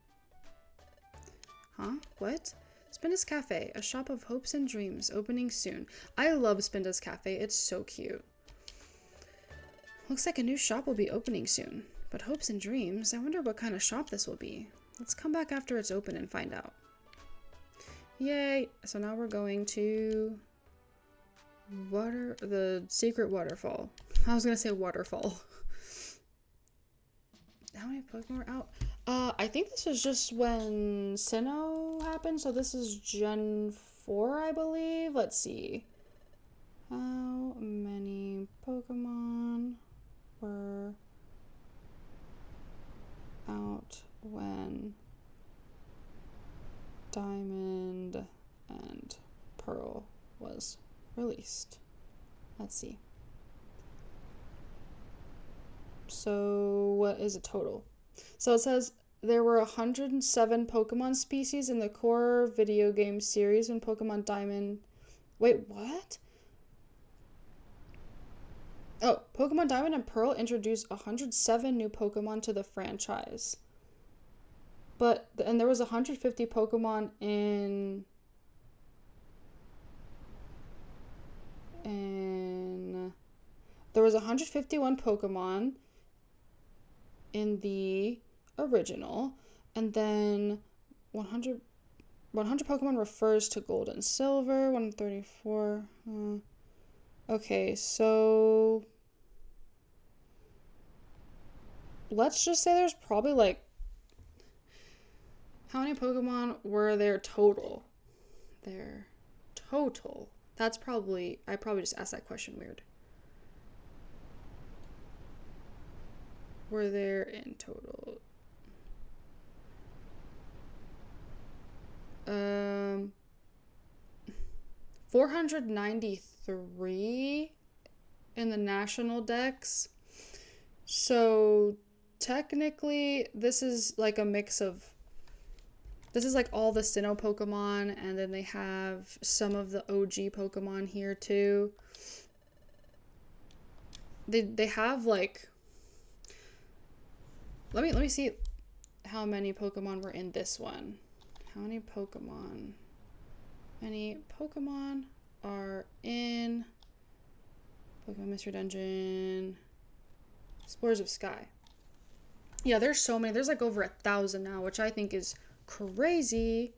Speaker 1: Huh? What? Spinda's Cafe, a shop of hopes and dreams, opening soon. I love Spinda's Cafe. It's so cute. Looks like a new shop will be opening soon. But hopes and dreams? I wonder what kind of shop this will be. Let's come back after it's open and find out. Yay! So now we're going to the secret waterfall. I was gonna say waterfall. How many Pokemon are out? I think this was just when Sinnoh happened, so this is Gen 4, I believe. Let's see. How many Pokemon were out when Diamond and Pearl was released? Let's see. So what is a total? So it says there were 107 Pokemon species in the core video game series when Pokemon Diamond... Wait, what? Oh, Pokemon Diamond and Pearl introduced 107 new Pokemon to the franchise. And there was 150 Pokemon there was 151 Pokemon in the original, and then 100 100 Pokemon refers to gold and silver. 134. Okay, so let's just say there's probably like, how many Pokemon were there total? There total. That's probably, I probably just asked that question weird. Were there in total? 493 in the national dex. So technically this is like a mix of, this is like all the Sinnoh Pokemon, and then they have some of the OG Pokemon here too. They have like, let me see how many Pokemon were in this one. How many Pokemon? Many Pokemon are in Pokemon Mystery Dungeon. Explorers of Sky. Yeah, there's so many. There's like over 1,000 now, which I think is crazy.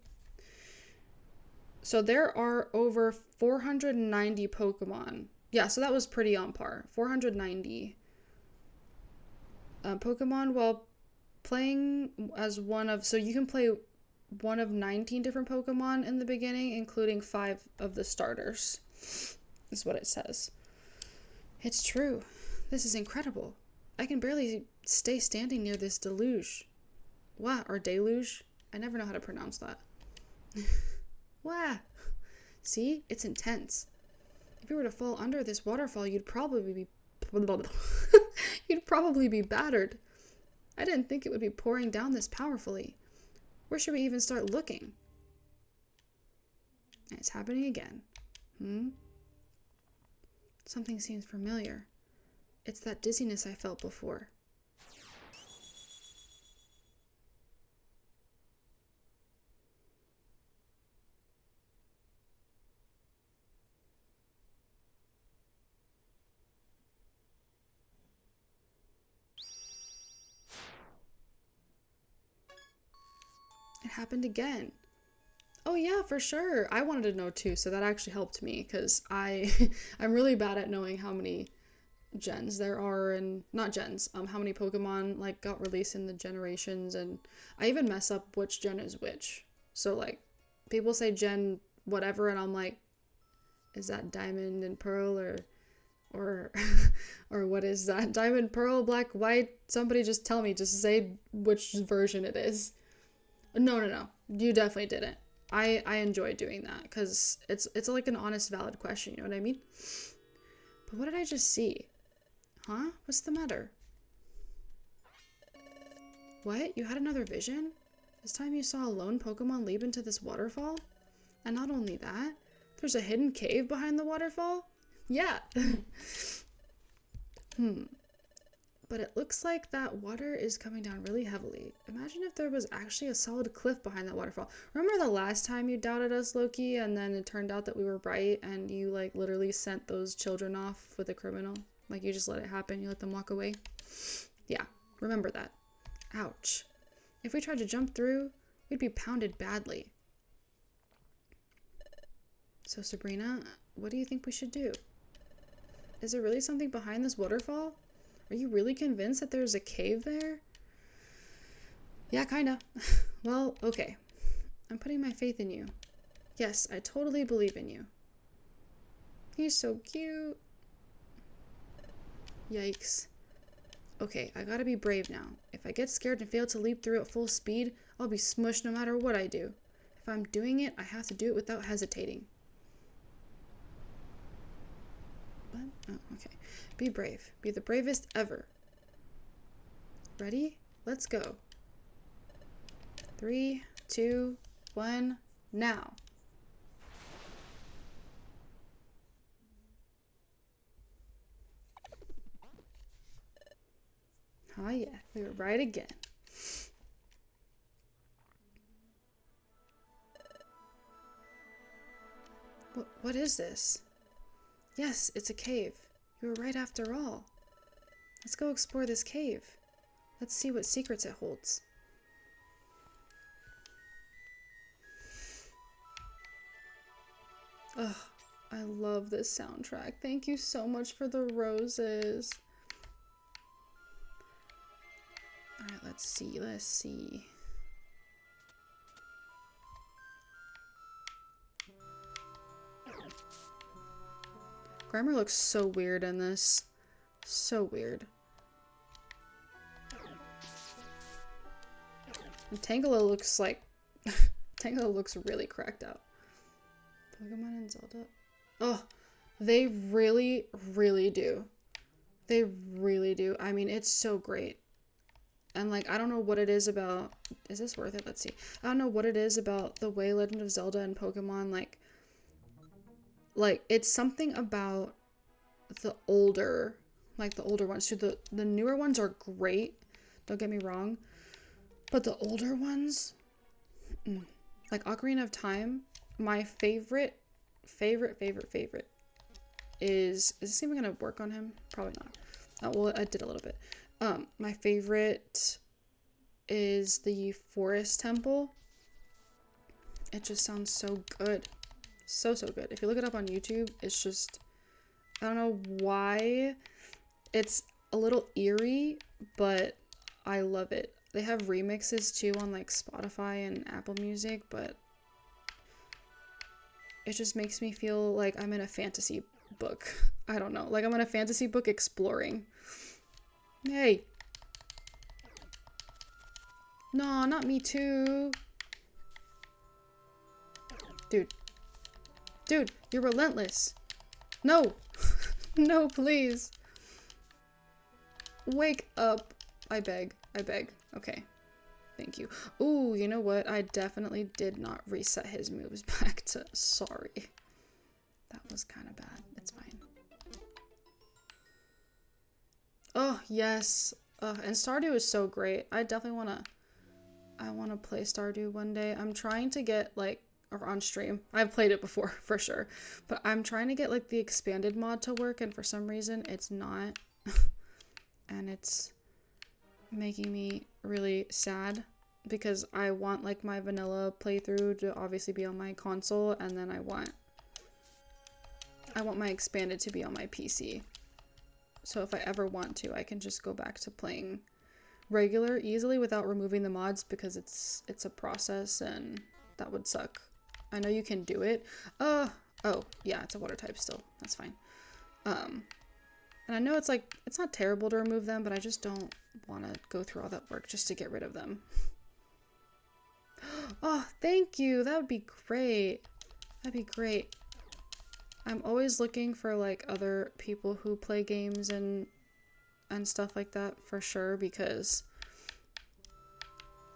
Speaker 1: So there are over 490 Pokemon. Yeah, so that was pretty on par. 490 Pokemon while playing as one of, so you can play one of 19 different Pokemon in the beginning, including 5 of the starters, is what it says. It's true. This is incredible. I can barely stay standing near this deluge. Wow, or deluge? I never know how to pronounce that. Wow. See? It's intense. If you were to fall under this waterfall, you'd probably be you'd probably be battered. I didn't think it would be pouring down this powerfully. Where should we even start looking? It's happening again. Something seems familiar. It's that dizziness I felt before. It happened again. Oh yeah, for sure. I wanted to know too, so that actually helped me, because I'm really bad at knowing how many gens there are, and not gens, how many Pokemon like got released in the generations, and I even mess up which gen is which. So like people say gen whatever, and I'm like, is that Diamond and Pearl, or or what is that? Diamond, Pearl, Black, White? Somebody just tell me, just say which version it is. No. You definitely didn't. I enjoy doing that because it's like an honest, valid question, you know what I mean? But what did I just see? Huh? What's the matter? What? You had another vision? This time you saw a lone Pokemon leap into this waterfall? And not only that, there's a hidden cave behind the waterfall? Yeah. But it looks like that water is coming down really heavily. Imagine if there was actually a solid cliff behind that waterfall. Remember the last time you doubted us, Loki, and then it turned out that we were right, and you like literally sent those children off with a criminal? Like you just let it happen, you let them walk away? Yeah, remember that. Ouch. If we tried to jump through, we'd be pounded badly. So Sabrina, what do you think we should do? Is there really something behind this waterfall? Are you really convinced that there's a cave there? Yeah, kinda. Well, okay. I'm putting my faith in you. Yes, I totally believe in you. He's so cute. Yikes. Okay, I gotta be brave now. If I get scared and fail to leap through at full speed, I'll be smushed no matter what I do. If I'm doing it, I have to do it without hesitating. What? Oh, okay. Be brave. Be the bravest ever. Ready? Let's go. 3, 2, 1, now. Oh yeah, we were right again. What is this? Yes, it's a cave. You were right after all. Let's go explore this cave. Let's see what secrets it holds. Ugh, I love this soundtrack. Thank you so much for the roses. Alright, let's see. Grammar looks so weird in this. So weird. And Tangela looks like... Tangela looks really cracked out. Pokemon and Zelda. Oh, they really, really do. They really do. I mean, it's so great. And like, I don't know what it is about... Is this worth it? Let's see. I don't know what it is about the way Legend of Zelda and Pokemon, like it's something about the older ones. So the newer ones are great. Don't get me wrong. But the older ones, like Ocarina of Time, my favorite is this even gonna work on him? Probably not. Well, I did a little bit. My favorite is the Forest Temple. It just sounds so good. So good. If you look it up on YouTube, it's just, I don't know why. It's a little eerie, but I love it. They have remixes too on like Spotify and Apple Music, but it just makes me feel like I'm in a fantasy book. I don't know. Like I'm in a fantasy book exploring. Hey. No, not me too. Dude, you're relentless. No. No, please. Wake up. I beg. Okay. Thank you. Ooh, you know what? I definitely did not reset his moves back to... Sorry. That was kind of bad. It's fine. Oh, yes. And Stardew is so great. I definitely want to play Stardew one day. I'm trying to get, like, or on stream. I've played it before, for sure. But I'm trying to get, like, the expanded mod to work, and for some reason, it's not. And it's making me really sad, because I want, like, my vanilla playthrough to obviously be on my console, and then I want my expanded to be on my PC. So if I ever want to, I can just go back to playing regular easily without removing the mods, because it's a process, and that would suck. I know you can do it. Oh, yeah, it's a water type still. That's fine. And I know it's like, it's not terrible to remove them, but I just don't want to go through all that work just to get rid of them. Oh, thank you. That would be great. That'd be great. I'm always looking for like other people who play games and stuff like that, for sure, because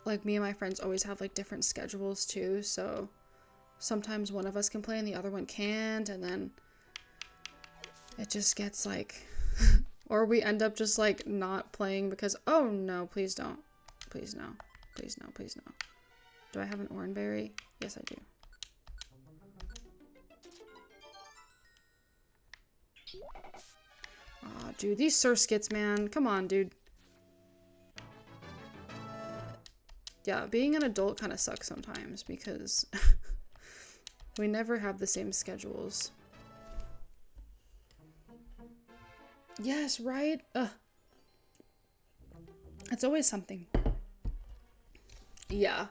Speaker 1: like me and my friends always have like different schedules too, so sometimes one of us can play and the other one can't, and then it just gets like or we end up just like not playing because, oh no, please don't, please no, please no, please no. Do I have an oranberry? Yes, I do. Aw, dude, these surskits, man. Come on, dude. Yeah, being an adult kind of sucks sometimes because we never have the same schedules. Yes, right? Ugh. It's always something. Yeah.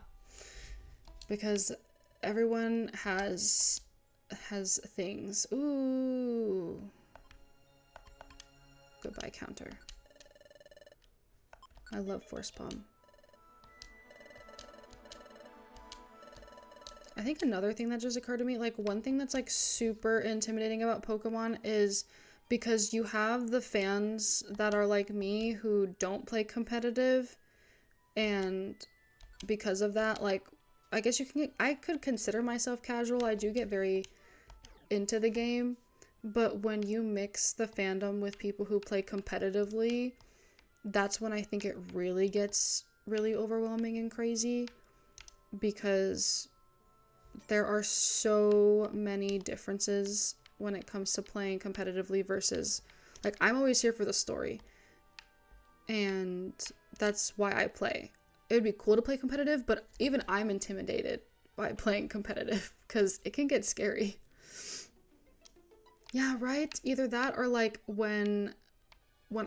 Speaker 1: Because everyone has things. Ooh. Goodbye counter. I love Force Palm. I think another thing that just occurred to me, like one thing that's like super intimidating about Pokemon is because you have the fans that are like me who don't play competitive, and because of that, like, I guess I could consider myself casual. I do get very into the game, but when you mix the fandom with people who play competitively, that's when I think it really gets really overwhelming and crazy, because there are so many differences when it comes to playing competitively versus, like, I'm always here for the story, and that's why I play. It would be cool to play competitive, but even I'm intimidated by playing competitive because it can get scary. Yeah, right? Either that or like when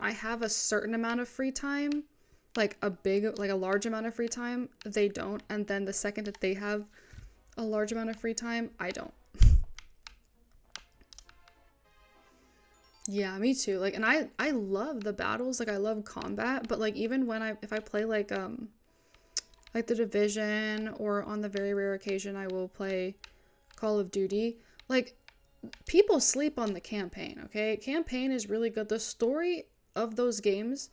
Speaker 1: I have a certain amount of free time, like a large amount of free time, they don't. And then the second that they have a large amount of free time, I don't. Yeah, me too. Like, and I love the battles, like I love combat, but like even when if I play like the Division, or on the very rare occasion I will play Call of Duty, like people sleep on the campaign, okay? Campaign is really good. The story of those games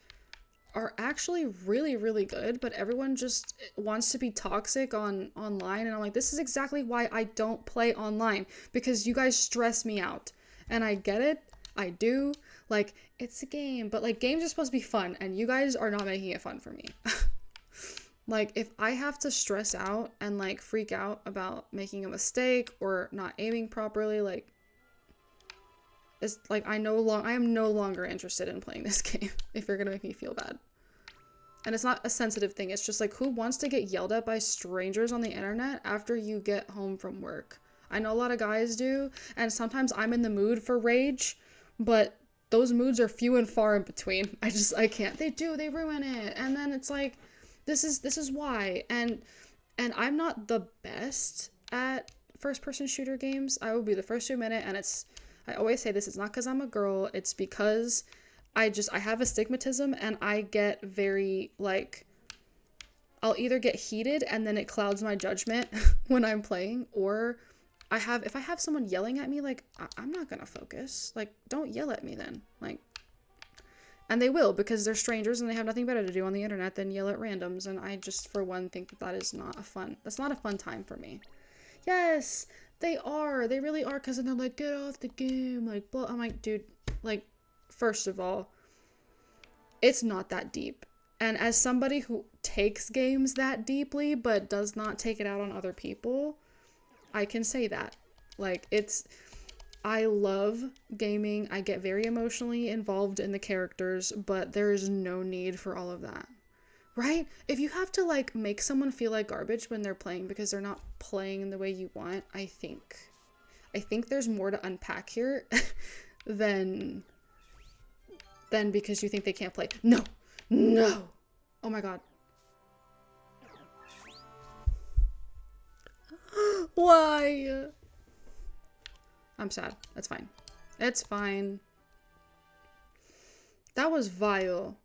Speaker 1: are actually really, really good, but everyone just wants to be toxic online, and I'm like, this is exactly why I don't play online, because you guys stress me out. And I get it. I do. Like, it's a game, but like games are supposed to be fun, and you guys are not making it fun for me. Like, if I have to stress out and like freak out about making a mistake or not aiming properly, like, it's like I am no longer interested in playing this game if you're gonna make me feel bad. And it's not a sensitive thing. It's just like, who wants to get yelled at by strangers on the internet after you get home from work? I know a lot of guys do, and sometimes I'm in the mood for rage, but those moods are few and far in between. I can't. They ruin it. And then it's like, this is why. And I'm not the best at first person shooter games. I will be the first to admit it, and I always say this, it's not because I'm a girl, it's because I have astigmatism, and I get very, like, I'll either get heated and then it clouds my judgment when I'm playing, or if I have someone yelling at me, like, I'm not gonna focus. Like, don't yell at me then. Like, and they will, because they're strangers and they have nothing better to do on the internet than yell at randoms, and I just, for one, think that's not a fun time for me. Yes, they really are, because then they're like, get off the game, like, blah. I'm like, dude, like, first of all, it's not that deep. And as somebody who takes games that deeply but does not take it out on other people, I can say that. Like, I love gaming. I get very emotionally involved in the characters, but there is no need for all of that. Right? If you have to, like, make someone feel like garbage when they're playing because they're not playing in the way you want, I think there's more to unpack here than because you think they can't play. No. Oh my god. Why? I'm sad. That's fine. It's fine. That was vile.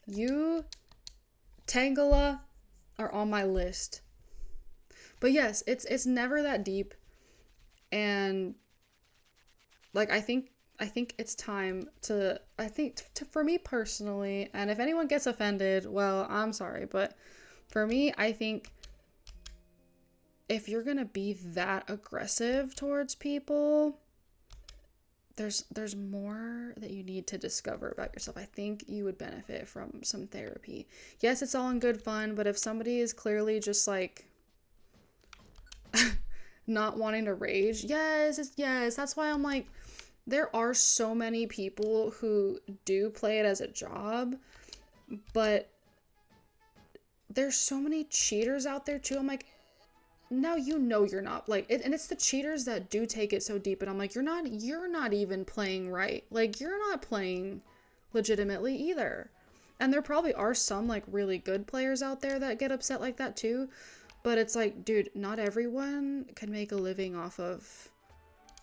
Speaker 1: You, Tangela, are on my list. But yes, it's never that deep. And like, I think it's time to, for me personally, and if anyone gets offended, well, I'm sorry, but for me, I think if you're gonna be that aggressive towards people, there's more that you need to discover about yourself. I think you would benefit from some therapy. Yes, it's all in good fun, but if somebody is clearly just like not wanting to rage, yes, that's why I'm like, there are so many people who do play it as a job, but there's so many cheaters out there too. I'm like, now you know you're not, like, and it's the cheaters that do take it so deep, and I'm like, you're not even playing right. Like, you're not playing legitimately either. And there probably are some, like, really good players out there that get upset like that too, but it's like, dude, not everyone can make a living off of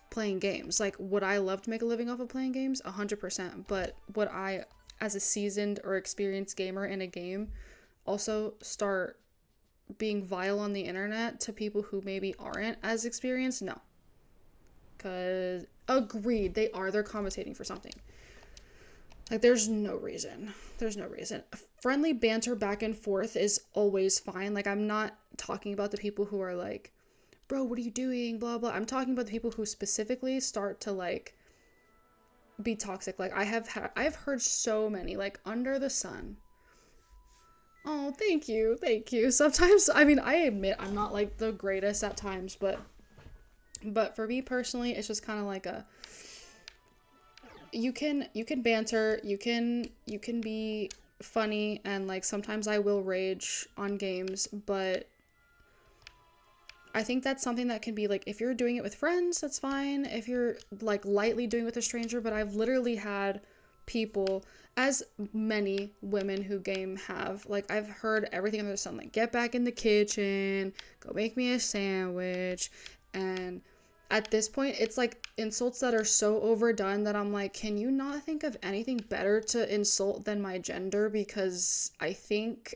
Speaker 1: playing games. Like, would I love to make a living off of playing games? 100%. But would I, as a seasoned or experienced gamer in a game, also start being vile on the internet to people who maybe aren't as experienced? No. Because, agreed, they're commentating for something. Like, there's no reason. Friendly banter back and forth is always fine. Like, I'm not talking about the people who are like, bro, what are you doing? Blah, blah. I'm talking about the people who specifically start to, like, be toxic. Like, I've heard so many, like, under the sun. Oh, thank you. Sometimes, I mean, I admit I'm not, like, the greatest at times, but for me personally, it's just kind of like you can banter, you can be funny, and, like, sometimes I will rage on games, but I think that's something that can be like, if you're doing it with friends, that's fine. If you're like lightly doing it with a stranger, but I've literally had people, as many women who game have, like I've heard everything under the sun, like get back in the kitchen, go make me a sandwich. And at this point, it's like insults that are so overdone that I'm like, can you not think of anything better to insult than my gender? Because I think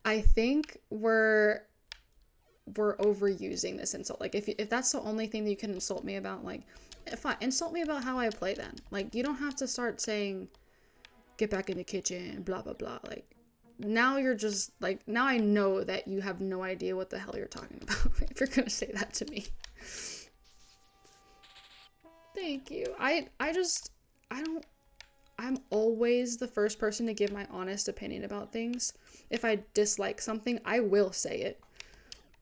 Speaker 1: I think we're overusing this insult. Like if that's the only thing that you can insult me about, like fine, insult me about how I play then. Like you don't have to start saying get back in the kitchen, blah blah blah. Like now you're just like, now I know that you have no idea what the hell you're talking about if you're gonna say that to me. Thank you. I'm always the first person to give my honest opinion about things. If I dislike something, I will say it.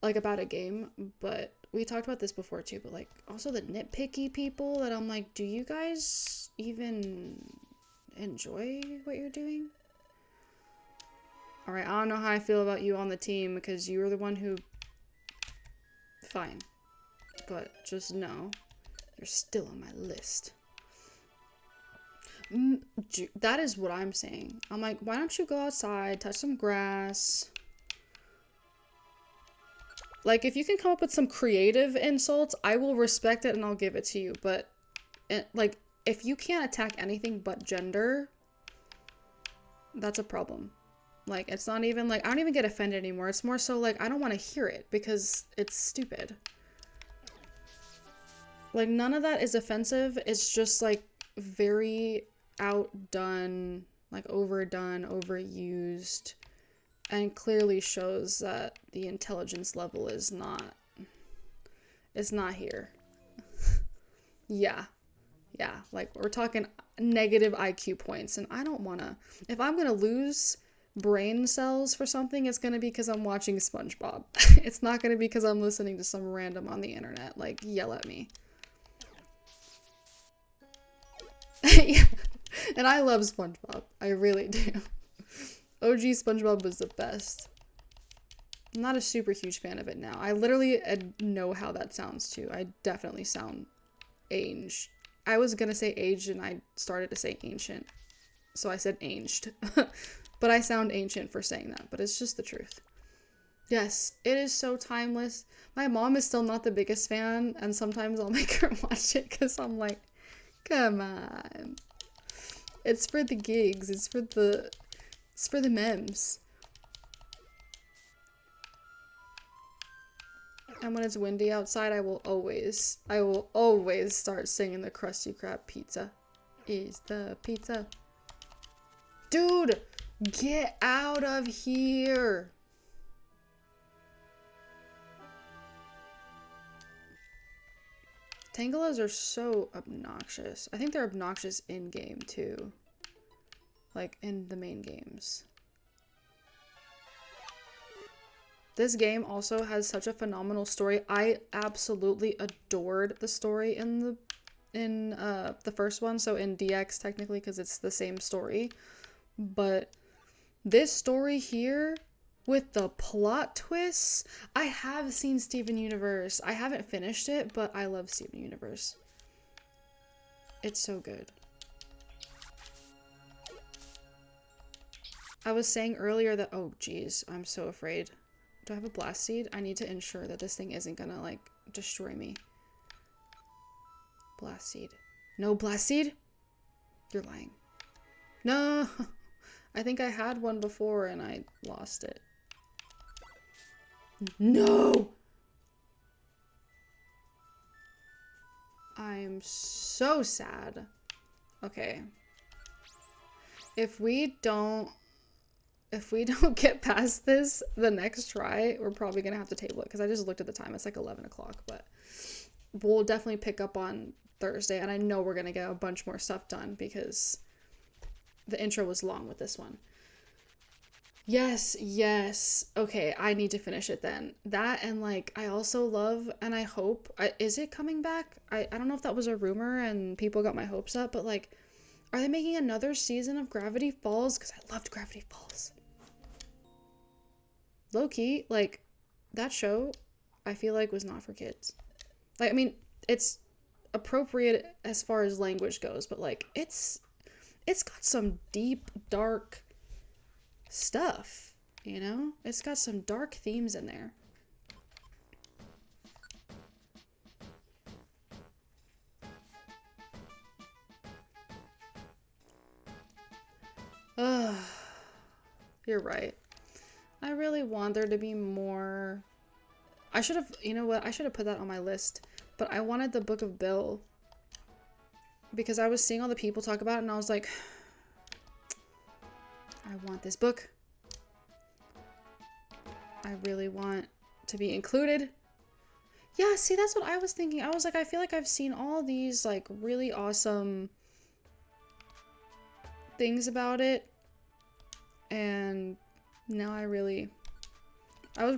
Speaker 1: Like about a game, but we talked about this before too, but like also the nitpicky people that I'm like, do you guys even enjoy what you're doing? All right, I don't know how I feel about you on the team because you were the one who, fine, but just know you're still on my list. That is what I'm saying. I'm like, why don't you go outside, touch some grass? Like, if you can come up with some creative insults, I will respect it and I'll give it to you. But, like, if you can't attack anything but gender, that's a problem. Like, it's not even, like, I don't even get offended anymore. It's more so, like, I don't want to hear it because it's stupid. Like, none of that is offensive. It's just, like, very outdone, like, overdone, overused. And clearly shows that the intelligence level is not here. Yeah, like we're talking negative IQ points, and I don't wanna, if I'm gonna lose brain cells for something, it's gonna be because I'm watching SpongeBob. It's not gonna be because I'm listening to some random on the internet, like, yell at me. Yeah, and I love SpongeBob, I really do. OG SpongeBob was the best. I'm not a super huge fan of it now. I literally know how that sounds too. I definitely sound aged. I was gonna say aged and I started to say ancient. So I said aged. But I sound ancient for saying that. But it's just the truth. Yes, it is so timeless. My mom is still not the biggest fan. And sometimes I'll make her watch it because I'm like, come on. It's for the gigs. It's for the memes. And when it's windy outside, I will always start singing the Krusty Krab pizza is the pizza. Dude, get out of here. Tangalas are so obnoxious. I think they're obnoxious in game too. Like in the main games. This game also has such a phenomenal story. I absolutely adored the story in the first one, so in DX technically because it's the same story. But this story here with the plot twists, I have seen Steven Universe. I haven't finished it, but I love Steven Universe. It's so good. I was saying earlier that, oh geez, I'm so afraid. Do I have a blast seed? I need to ensure that this thing isn't gonna like destroy me. Blast seed. No blast seed? You're lying. No! I think I had one before and I lost it. No! I'm so sad. Okay. If we don't get past this the next try, we're probably gonna have to table it because I just looked at the time. It's like 11 o'clock, but we'll definitely pick up on Thursday, and I know we're gonna get a bunch more stuff done because the intro was long with this one. Yes. Okay, I need to finish it then. That, and like I also love, and I hope, is it coming back? I don't know if that was a rumor and people got my hopes up, but like, are they making another season of Gravity Falls? Because I loved Gravity Falls. Loki, like, that show, I feel like was not for kids. Like, I mean, it's appropriate as far as language goes, but like it's got some deep, dark stuff, you know? It's got some dark themes in there. Ugh. You're right. I really want there to be more. I should have, you know what? I should have put that on my list. But I wanted the Book of Bill. Because I was seeing all the people talk about it and I was like, I want this book. I really want to be included. Yeah, see, that's what I was thinking. I was like, I feel like I've seen all these like really awesome things about it. And now I was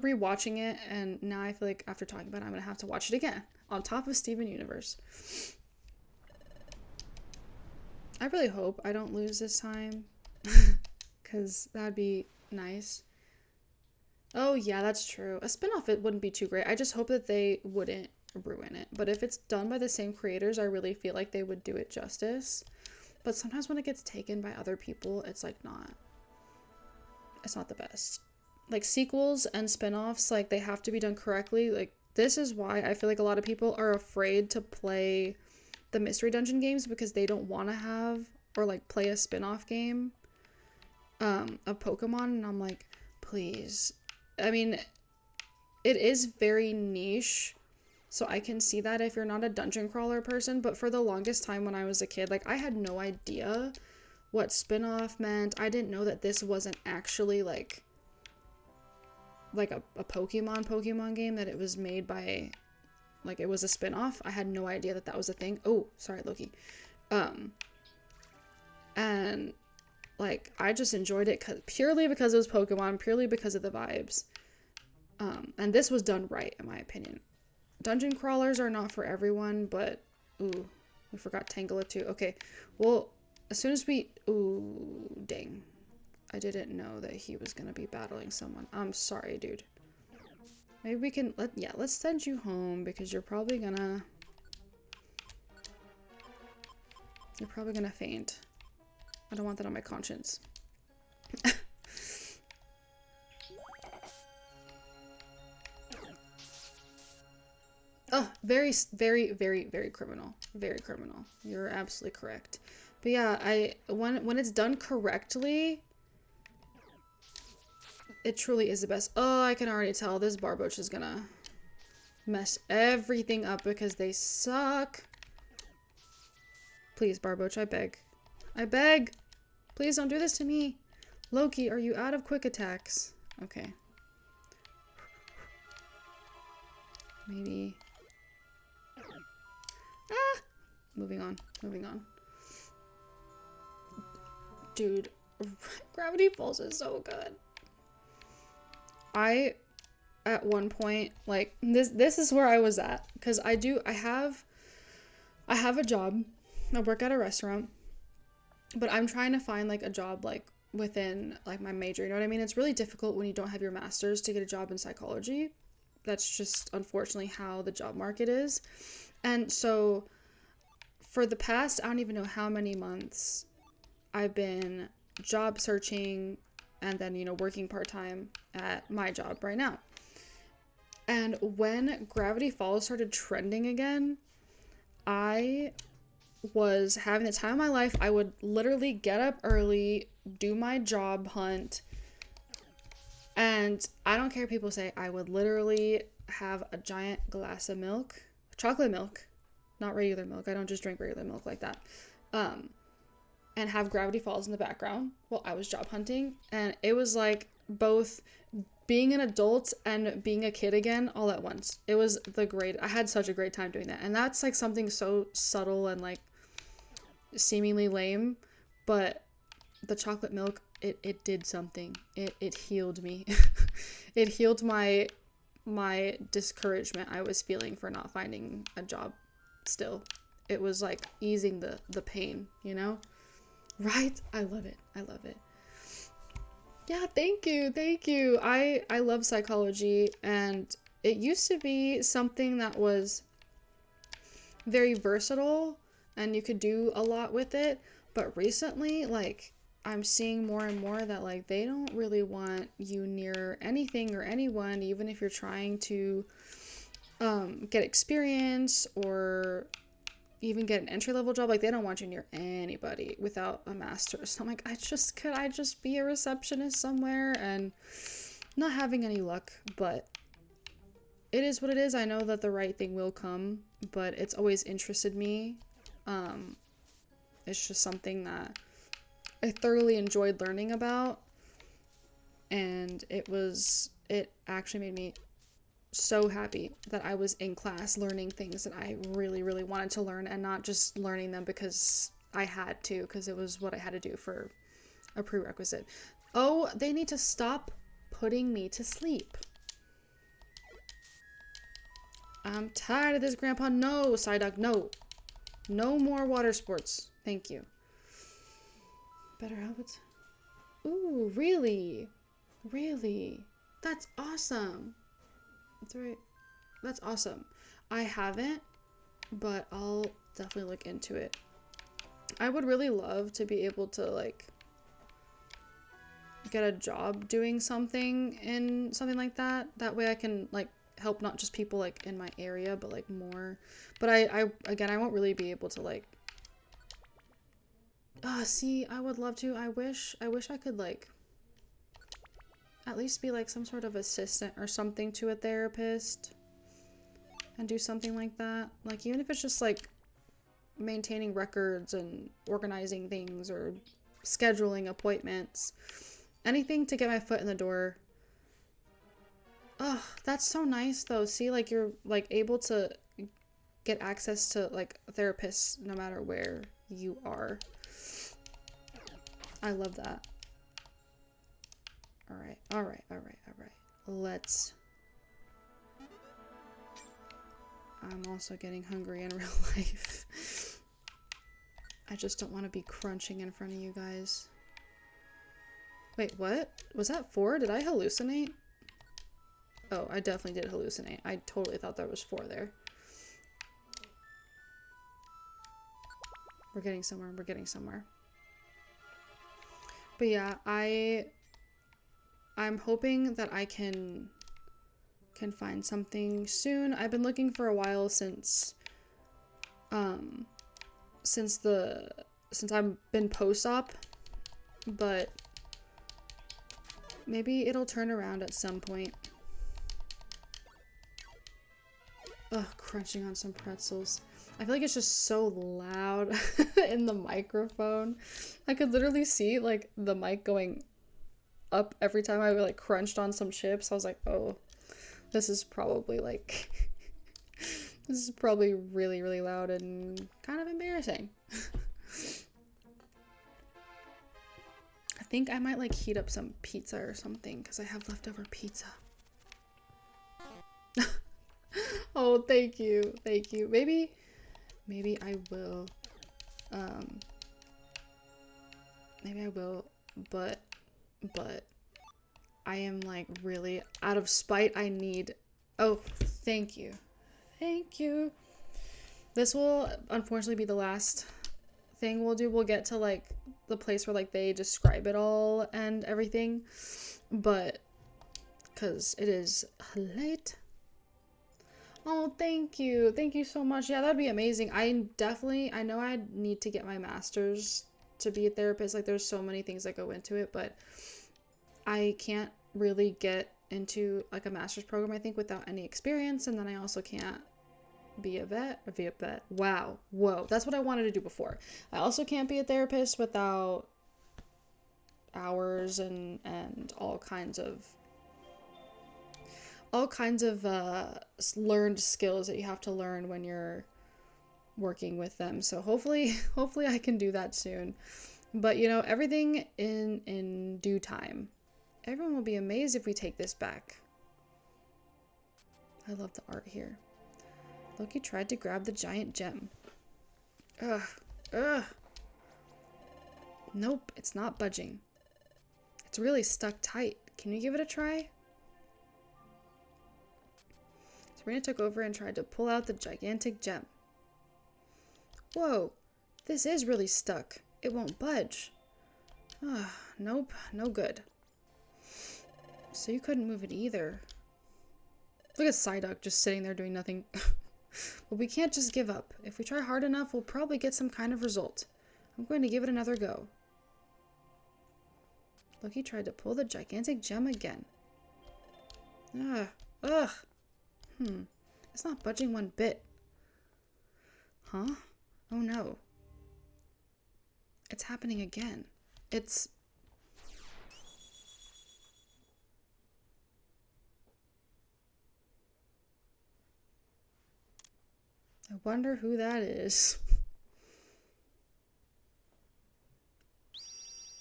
Speaker 1: rewatching it and now I feel like after talking about it, I'm going to have to watch it again on top of Steven Universe. I really hope I don't lose this time because that'd be nice. Oh yeah, that's true. A spinoff, it wouldn't be too great. I just hope that they wouldn't ruin it. But if it's done by the same creators, I really feel like they would do it justice. But sometimes when it gets taken by other people, it's like it's not the best. Like sequels and spinoffs, like they have to be done correctly. Like this is why I feel like a lot of people are afraid to play the Mystery Dungeon games because they don't want to have or like play a spin-off game of Pokemon, and I'm like, please. I mean, it is very niche, so I can see that if you're not a dungeon crawler person, but for the longest time when I was a kid, like I had no idea what spin-off meant. I didn't know that this wasn't actually like a Pokemon game, that it was made by like it was a spin-off. I had no idea that was a thing. Oh, sorry, Loki. And like I just enjoyed it purely because it was Pokemon, purely because of the vibes. And this was done right, in my opinion. Dungeon crawlers are not for everyone, but ooh, we forgot Tangela too. Okay, well, as soon as ooh, dang. I didn't know that he was gonna be battling someone. I'm sorry, dude. Maybe we can let's send you home because you're probably gonna faint. I don't want that on my conscience. Oh, very, very, very, very criminal. Very criminal. You're absolutely correct. But yeah, when it's done correctly, it truly is the best. Oh, I can already tell this Barboach is gonna mess everything up because they suck. Please, Barboach, I beg. I beg! Please don't do this to me. Loki, are you out of quick attacks? Okay. Maybe. Ah! Moving on. Dude, Gravity Falls is so good. At one point, like, this is where I was at. Because I have a job. I work at a restaurant. But I'm trying to find, like, a job, like, within, like, my major. You know what I mean? It's really difficult when you don't have your master's to get a job in psychology. That's just, unfortunately, how the job market is. And so, for the past, I don't even know how many months, I've been job searching and then, you know, working part-time at my job right now. And when Gravity Falls started trending again, I was having the time of my life. I would literally get up early, do my job hunt, and I don't care if people say, I would literally have a giant glass of milk, chocolate milk, not regular milk. I don't just drink regular milk like that. And have Gravity Falls in the background while I was job hunting. And it was like both being an adult and being a kid again all at once. It was I had such a great time doing that. And that's like something so subtle and like seemingly lame, but the chocolate milk, it did something. It healed me. It healed my discouragement I was feeling for not finding a job still. It was like easing the pain, you know? Right? I love it. Yeah, thank you. I love psychology, and it used to be something that was very versatile and you could do a lot with it, but recently, like, I'm seeing more and more that like they don't really want you near anything or anyone, even if you're trying to get experience or even get an entry level job. Like, they don't want you near anybody without a master's. So I'm like, could I just be a receptionist somewhere? And not having any luck, but it is what it is. I know that the right thing will come, but it's always interested me. It's just something that I thoroughly enjoyed learning about, and it actually made me so happy that I was in class learning things that I really, really wanted to learn, and not just learning them because I had to, because it was what I had to do for a prerequisite. Oh, they need to stop putting me to sleep. I'm tired of this, Grandpa. No, Psyduck, no. No more water sports. Thank you. Better habits. Ooh, really? Really? That's awesome. That's right. That's awesome. I haven't, but I'll definitely look into it. I would really love to be able to, like, get a job doing something in something like that. That way I can, like, help not just people, like, in my area, but, like, more. But again, I won't really be able to, like, see, I would love to. I wish I could, like, at least be like some sort of assistant or something to a therapist and do something like that. Like, even if it's just like maintaining records and organizing things or scheduling appointments, anything to get my foot in the door. Oh, that's so nice though. See, like, you're like able to get access to like therapists no matter where you are. I love that. All right. Let's... I'm also getting hungry in real life. I just don't want to be crunching in front of you guys. Wait, what? Was that 4? Did I hallucinate? Oh, I definitely did hallucinate. I totally thought there was 4 there. We're getting somewhere. We're getting somewhere. But yeah, I'm hoping that I can find something soon. I've been looking for a while since I've been post-op, but maybe it'll turn around at some point. Ugh, crunching on some pretzels. I feel like it's just so loud in the microphone. I could literally see like the mic going up every time I like crunched on some chips. I was like, oh, this is probably like this is probably really, really loud and kind of embarrassing. I think I might like heat up some pizza or something because I have leftover pizza. Oh, thank you. Thank you. Maybe I will. Maybe I will, but I am like really out of spite. I need... Oh, thank you. Thank you. This will unfortunately be the last thing we'll do. We'll get to like the place where like they describe it all and everything, but because it is late. Oh, thank you. Thank you so much. Yeah, that'd be amazing. I know I need to get my master's to be a therapist. Like, there's so many things that go into it, but I can't really get into like a master's program, I think, without any experience. And then I also can't be a vet. Wow. Whoa. That's what I wanted to do before. I also can't be a therapist without hours and all kinds of learned skills that you have to learn when you're working with them. So hopefully I can do that soon. But you know, everything in due time. Everyone will be amazed if we take this back. I love the art here. Loki tried to grab the giant gem. Ugh. Nope, it's not budging. It's really stuck tight. Can you give it a try? Karina took over and tried to pull out the gigantic gem. Whoa, this is really stuck. It won't budge. Nope, no good. So you couldn't move it either. Look at Psyduck just sitting there doing nothing. But we can't just give up. If we try hard enough, we'll probably get some kind of result. I'm going to give it another go. Loki tried to pull the gigantic gem again. Ugh. It's not budging one bit. Huh? Oh no. It's happening again. It's... I wonder who that is.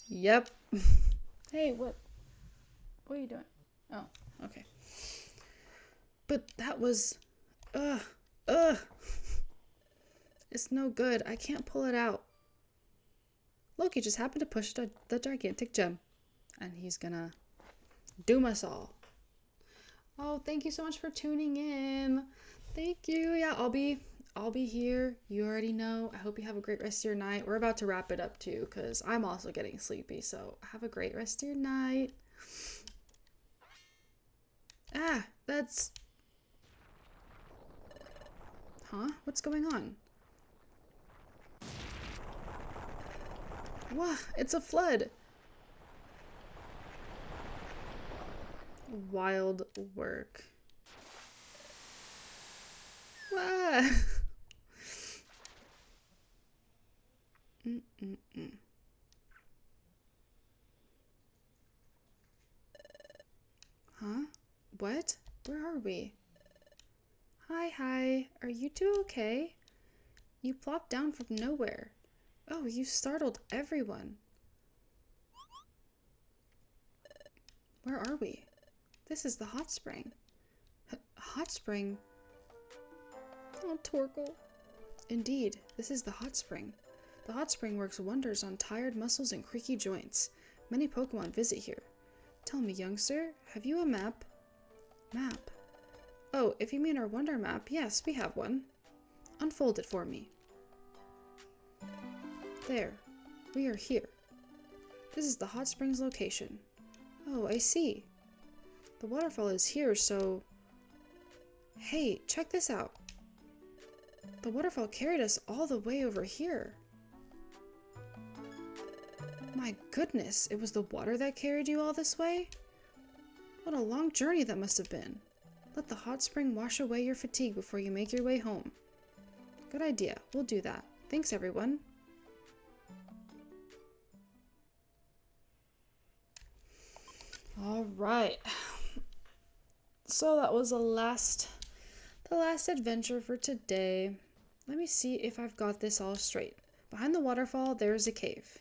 Speaker 1: Yep. Hey, what are you doing? Oh, okay. But that was... It's no good. I can't pull it out. Loki just happened to push the gigantic gem. And he's gonna doom us all. Oh, thank you so much for tuning in. Thank you. Yeah, I'll be here. You already know. I hope you have a great rest of your night. We're about to wrap it up too, because I'm also getting sleepy. So have a great rest of your night. That's... Huh? What's going on? Wow, it's a flood. Wild work. Wow. Huh? What? Where are we? Hi. Are you two okay? You plopped down from nowhere. Oh, you startled everyone. Where are we? This is the hot spring. Hot spring? Oh, Torkoal. Indeed, this is the hot spring. The hot spring works wonders on tired muscles and creaky joints. Many Pokemon visit here. Tell me, youngster, have you a map? Map? Oh, if you mean our wonder map, yes, we have one. Unfold it for me. There. We are here. This is the hot springs location. Oh, I see. The waterfall is here, so... Hey, check this out. The waterfall carried us all the way over here. My goodness, it was the water that carried you all this way? What a long journey that must have been. Let the hot spring wash away your fatigue before you make your way home. Good idea. We'll do that. Thanks, everyone. All right. So that was the last adventure for today. Let me see if I've got this all straight. Behind the waterfall, there is a cave.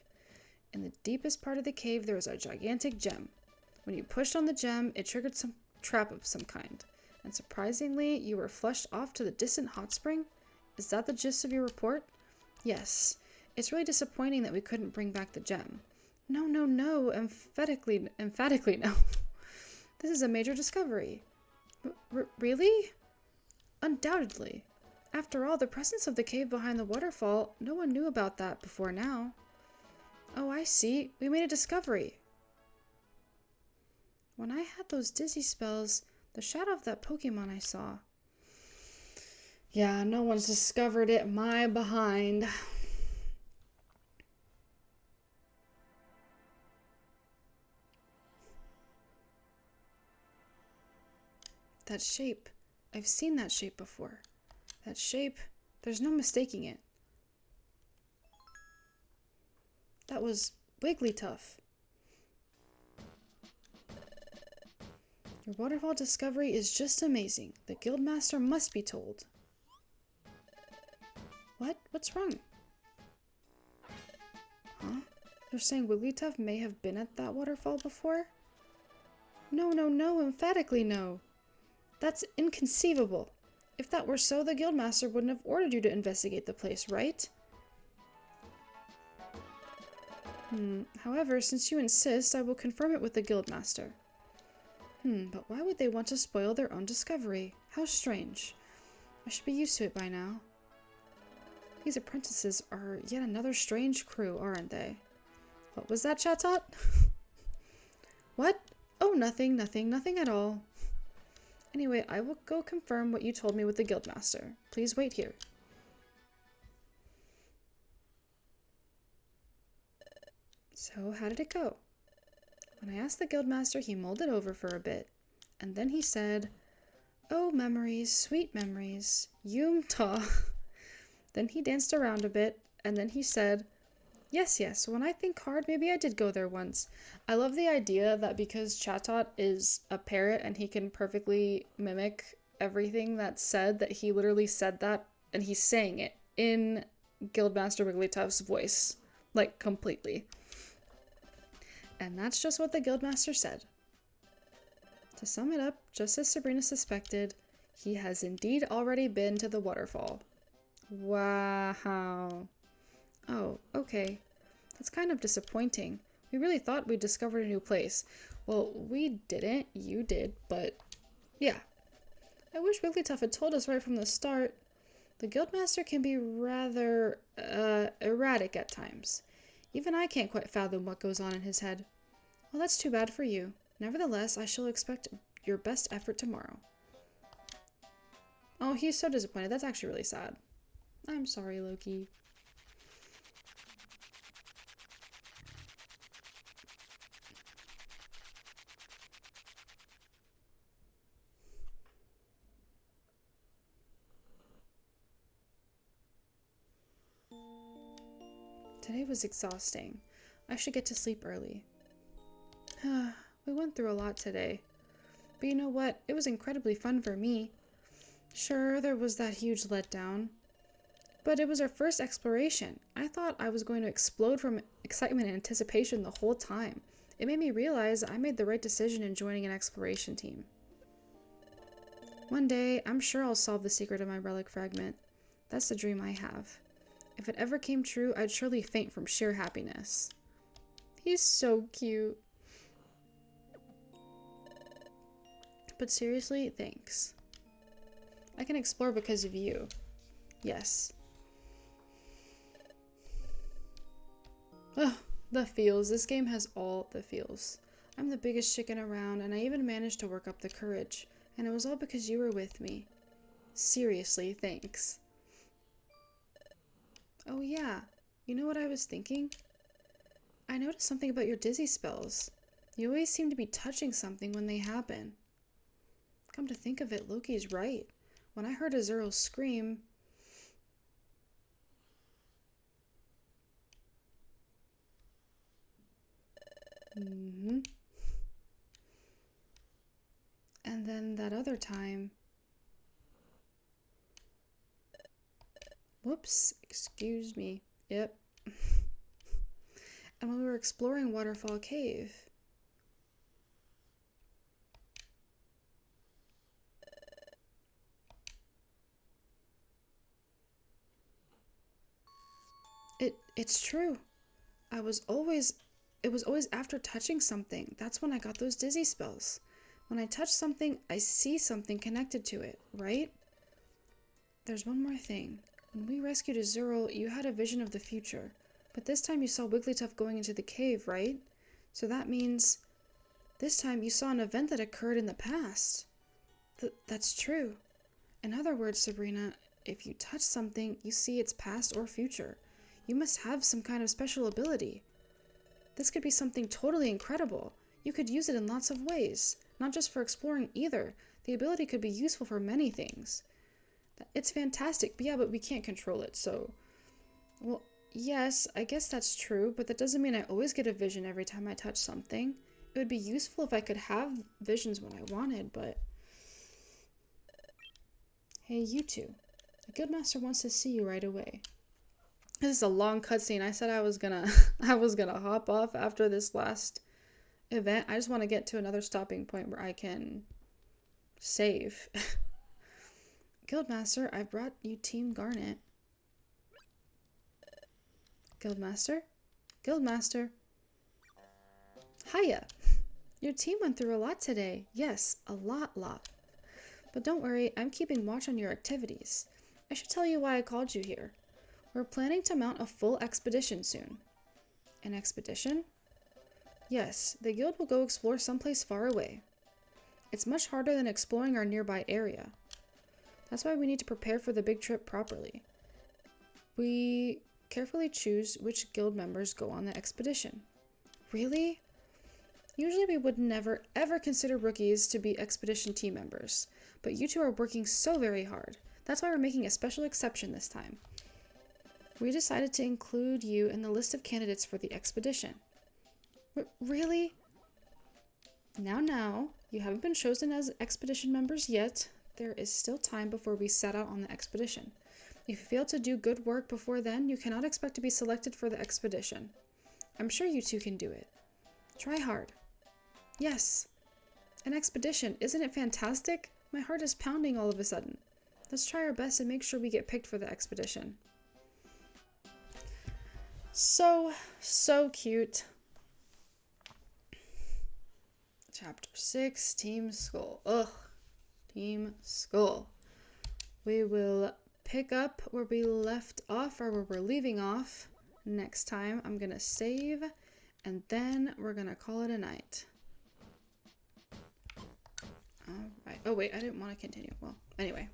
Speaker 1: In the deepest part of the cave, there is a gigantic gem. When you pushed on the gem, it triggered some trap of some kind. And surprisingly, you were flushed off to the distant hot spring? Is that the gist of your report? Yes. It's really disappointing that we couldn't bring back the gem. No. Emphatically no. This is a major discovery. Really? Undoubtedly. After all, the presence of the cave behind the waterfall, no one knew about that before now. Oh, I see. We made a discovery. When I had those dizzy spells, the shadow of that Pokemon I saw. Yeah, no one's discovered it. My behind. That shape. I've seen that shape before. That shape, there's no mistaking it. That was Wigglytuff. Your waterfall discovery is just amazing. The Guildmaster must be told. What? What's wrong? Huh? They're saying Wigglytuff may have been at that waterfall before? No, emphatically no. That's inconceivable. If that were so, the Guildmaster wouldn't have ordered you to investigate the place, right? However, since you insist, I will confirm it with the Guildmaster. But why would they want to spoil their own discovery? How strange. I should be used to it by now. These apprentices are yet another strange crew, aren't they? What was that, Chatot? What? Oh, nothing at all. Anyway, I will go confirm what you told me with the guildmaster. Please wait here. So, how did it go? When I asked the guildmaster, he mulled it over for a bit, and then he said, "Oh, memories, sweet memories, Yum-ta." Then he danced around a bit, and then he said, yes, when I think hard, maybe I did go there once. I love the idea that because Chatot is a parrot and he can perfectly mimic everything that's said, that he literally said that, and he's saying it in Guildmaster Wigglytuff's voice, like, completely. And that's just what the Guildmaster said. To sum it up, just as Sabrina suspected, he has indeed already been to the waterfall. Wow. Oh, okay. That's kind of disappointing. We really thought we'd discovered a new place. Well, we didn't. You did, but yeah. I wish Wigglytuff had told us right from the start. The Guildmaster can be rather, erratic at times. Even I can't quite fathom what goes on in his head. Well, that's too bad for you. Nevertheless, I shall expect your best effort tomorrow. Oh, he's so disappointed. That's actually really sad. I'm sorry, Loki. Today was exhausting. I should get to sleep early. We went through a lot today. But you know what? It was incredibly fun for me. Sure, there was that huge letdown. But it was our first exploration. I thought I was going to explode from excitement and anticipation the whole time. It made me realize I made the right decision in joining an exploration team. One day, I'm sure I'll solve the secret of my relic fragment. That's the dream I have. If it ever came true, I'd surely faint from sheer happiness. He's so cute. But seriously, thanks. I can explore because of you. Yes. Ugh, the feels. This game has all the feels. I'm the biggest chicken around, and I even managed to work up the courage. And it was all because you were with me. Seriously, thanks. Oh yeah, you know what I was thinking? I noticed something about your dizzy spells. You always seem to be touching something when they happen. Come to think of it, Loki's right. When I heard Azurill scream... And then that other time... Whoops, excuse me. Yep. And when we were exploring Waterfall Cave... It's true. It was always after touching something. That's when I got those dizzy spells. When I touch something, I see something connected to it, right? There's one more thing. When we rescued Azurill, you had a vision of the future. But this time you saw Wigglytuff going into the cave, right? So that means this time you saw an event that occurred in the past. That's true. In other words, Sabrina, if you touch something, you see its past or future. You must have some kind of special ability. This could be something totally incredible. You could use it in lots of ways, not just for exploring either. The ability could be useful for many things. It's fantastic, but yeah, but we can't control it, so... Well, yes, I guess that's true, but that doesn't mean I always get a vision every time I touch something. It would be useful if I could have visions when I wanted, but... Hey, you two. The Guildmaster wants to see you right away. This is a long cutscene. I said I was gonna hop off after this last event. I just want to get to another stopping point where I can save. Guildmaster, I brought you Team Garnet. Guildmaster? Guildmaster? Hiya! Your team went through a lot today. Yes, a lot. But don't worry, I'm keeping watch on your activities. I should tell you why I called you here. We're planning to mount a full expedition soon. An expedition? Yes, the guild will go explore someplace far away. It's much harder than exploring our nearby area. That's why we need to prepare for the big trip properly. We carefully choose which guild members go on the expedition. Really? Usually we would never ever consider rookies to be expedition team members, but you two are working so very hard. That's why we're making a special exception this time. We decided to include you in the list of candidates for the expedition. Really? Now, you haven't been chosen as expedition members yet. There is still time before we set out on the expedition. If you fail to do good work before then, you cannot expect to be selected for the expedition. I'm sure you two can do it. Try hard. Yes. An expedition, isn't it fantastic? My heart is pounding all of a sudden. Let's try our best and make sure we get picked for the expedition. So cute. Chapter 6, Team Skull. Ugh. Team Skull. We will pick up where we left off, or where we're leaving off next time. I'm gonna save, and then we're gonna call it a night. Alright. Oh wait, I didn't want to continue. Well, anyway.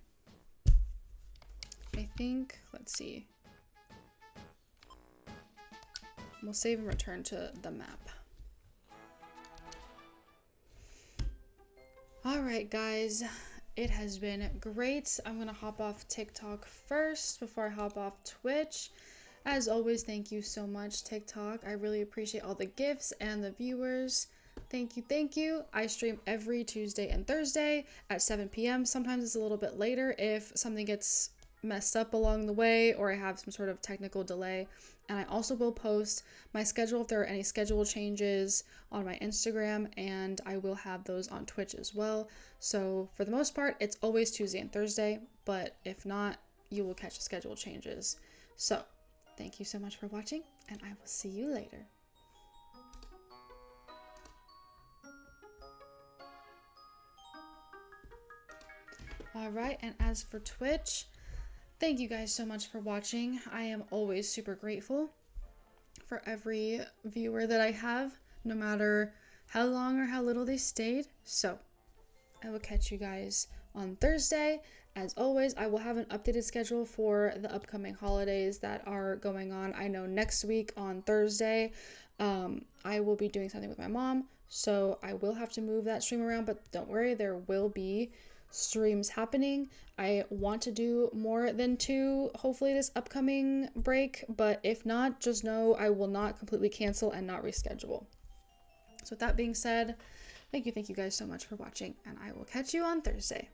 Speaker 1: I think, let's see. We'll save and return to the map. Alright guys, it has been great. I'm gonna hop off TikTok first before I hop off Twitch. As always, thank you so much, TikTok. I really appreciate all the gifts and the viewers. Thank you. I stream every Tuesday and Thursday at 7 p.m. Sometimes it's a little bit later if something gets messed up along the way or I have some sort of technical delay. And I also will post my schedule if there are any schedule changes on my Instagram, and I will have those on Twitch as well. So for the most part, it's always Tuesday and Thursday, but if not, you will catch the schedule changes. So thank you so much for watching, and I will see you later. Alright, and as for Twitch, thank you guys so much for watching. I am always super grateful for every viewer that I have, no matter how long or how little they stayed. So I will catch you guys on Thursday. As always, I will have an updated schedule for the upcoming holidays that are going on. I know next week on Thursday, I will be doing something with my mom, so I will have to move that stream around, but don't worry, there will be streams happening. I want to do more than 2 hopefully this upcoming break, but if not, just know I will not completely cancel and not reschedule. So with that being said, thank you guys so much for watching, and I will catch you on Thursday.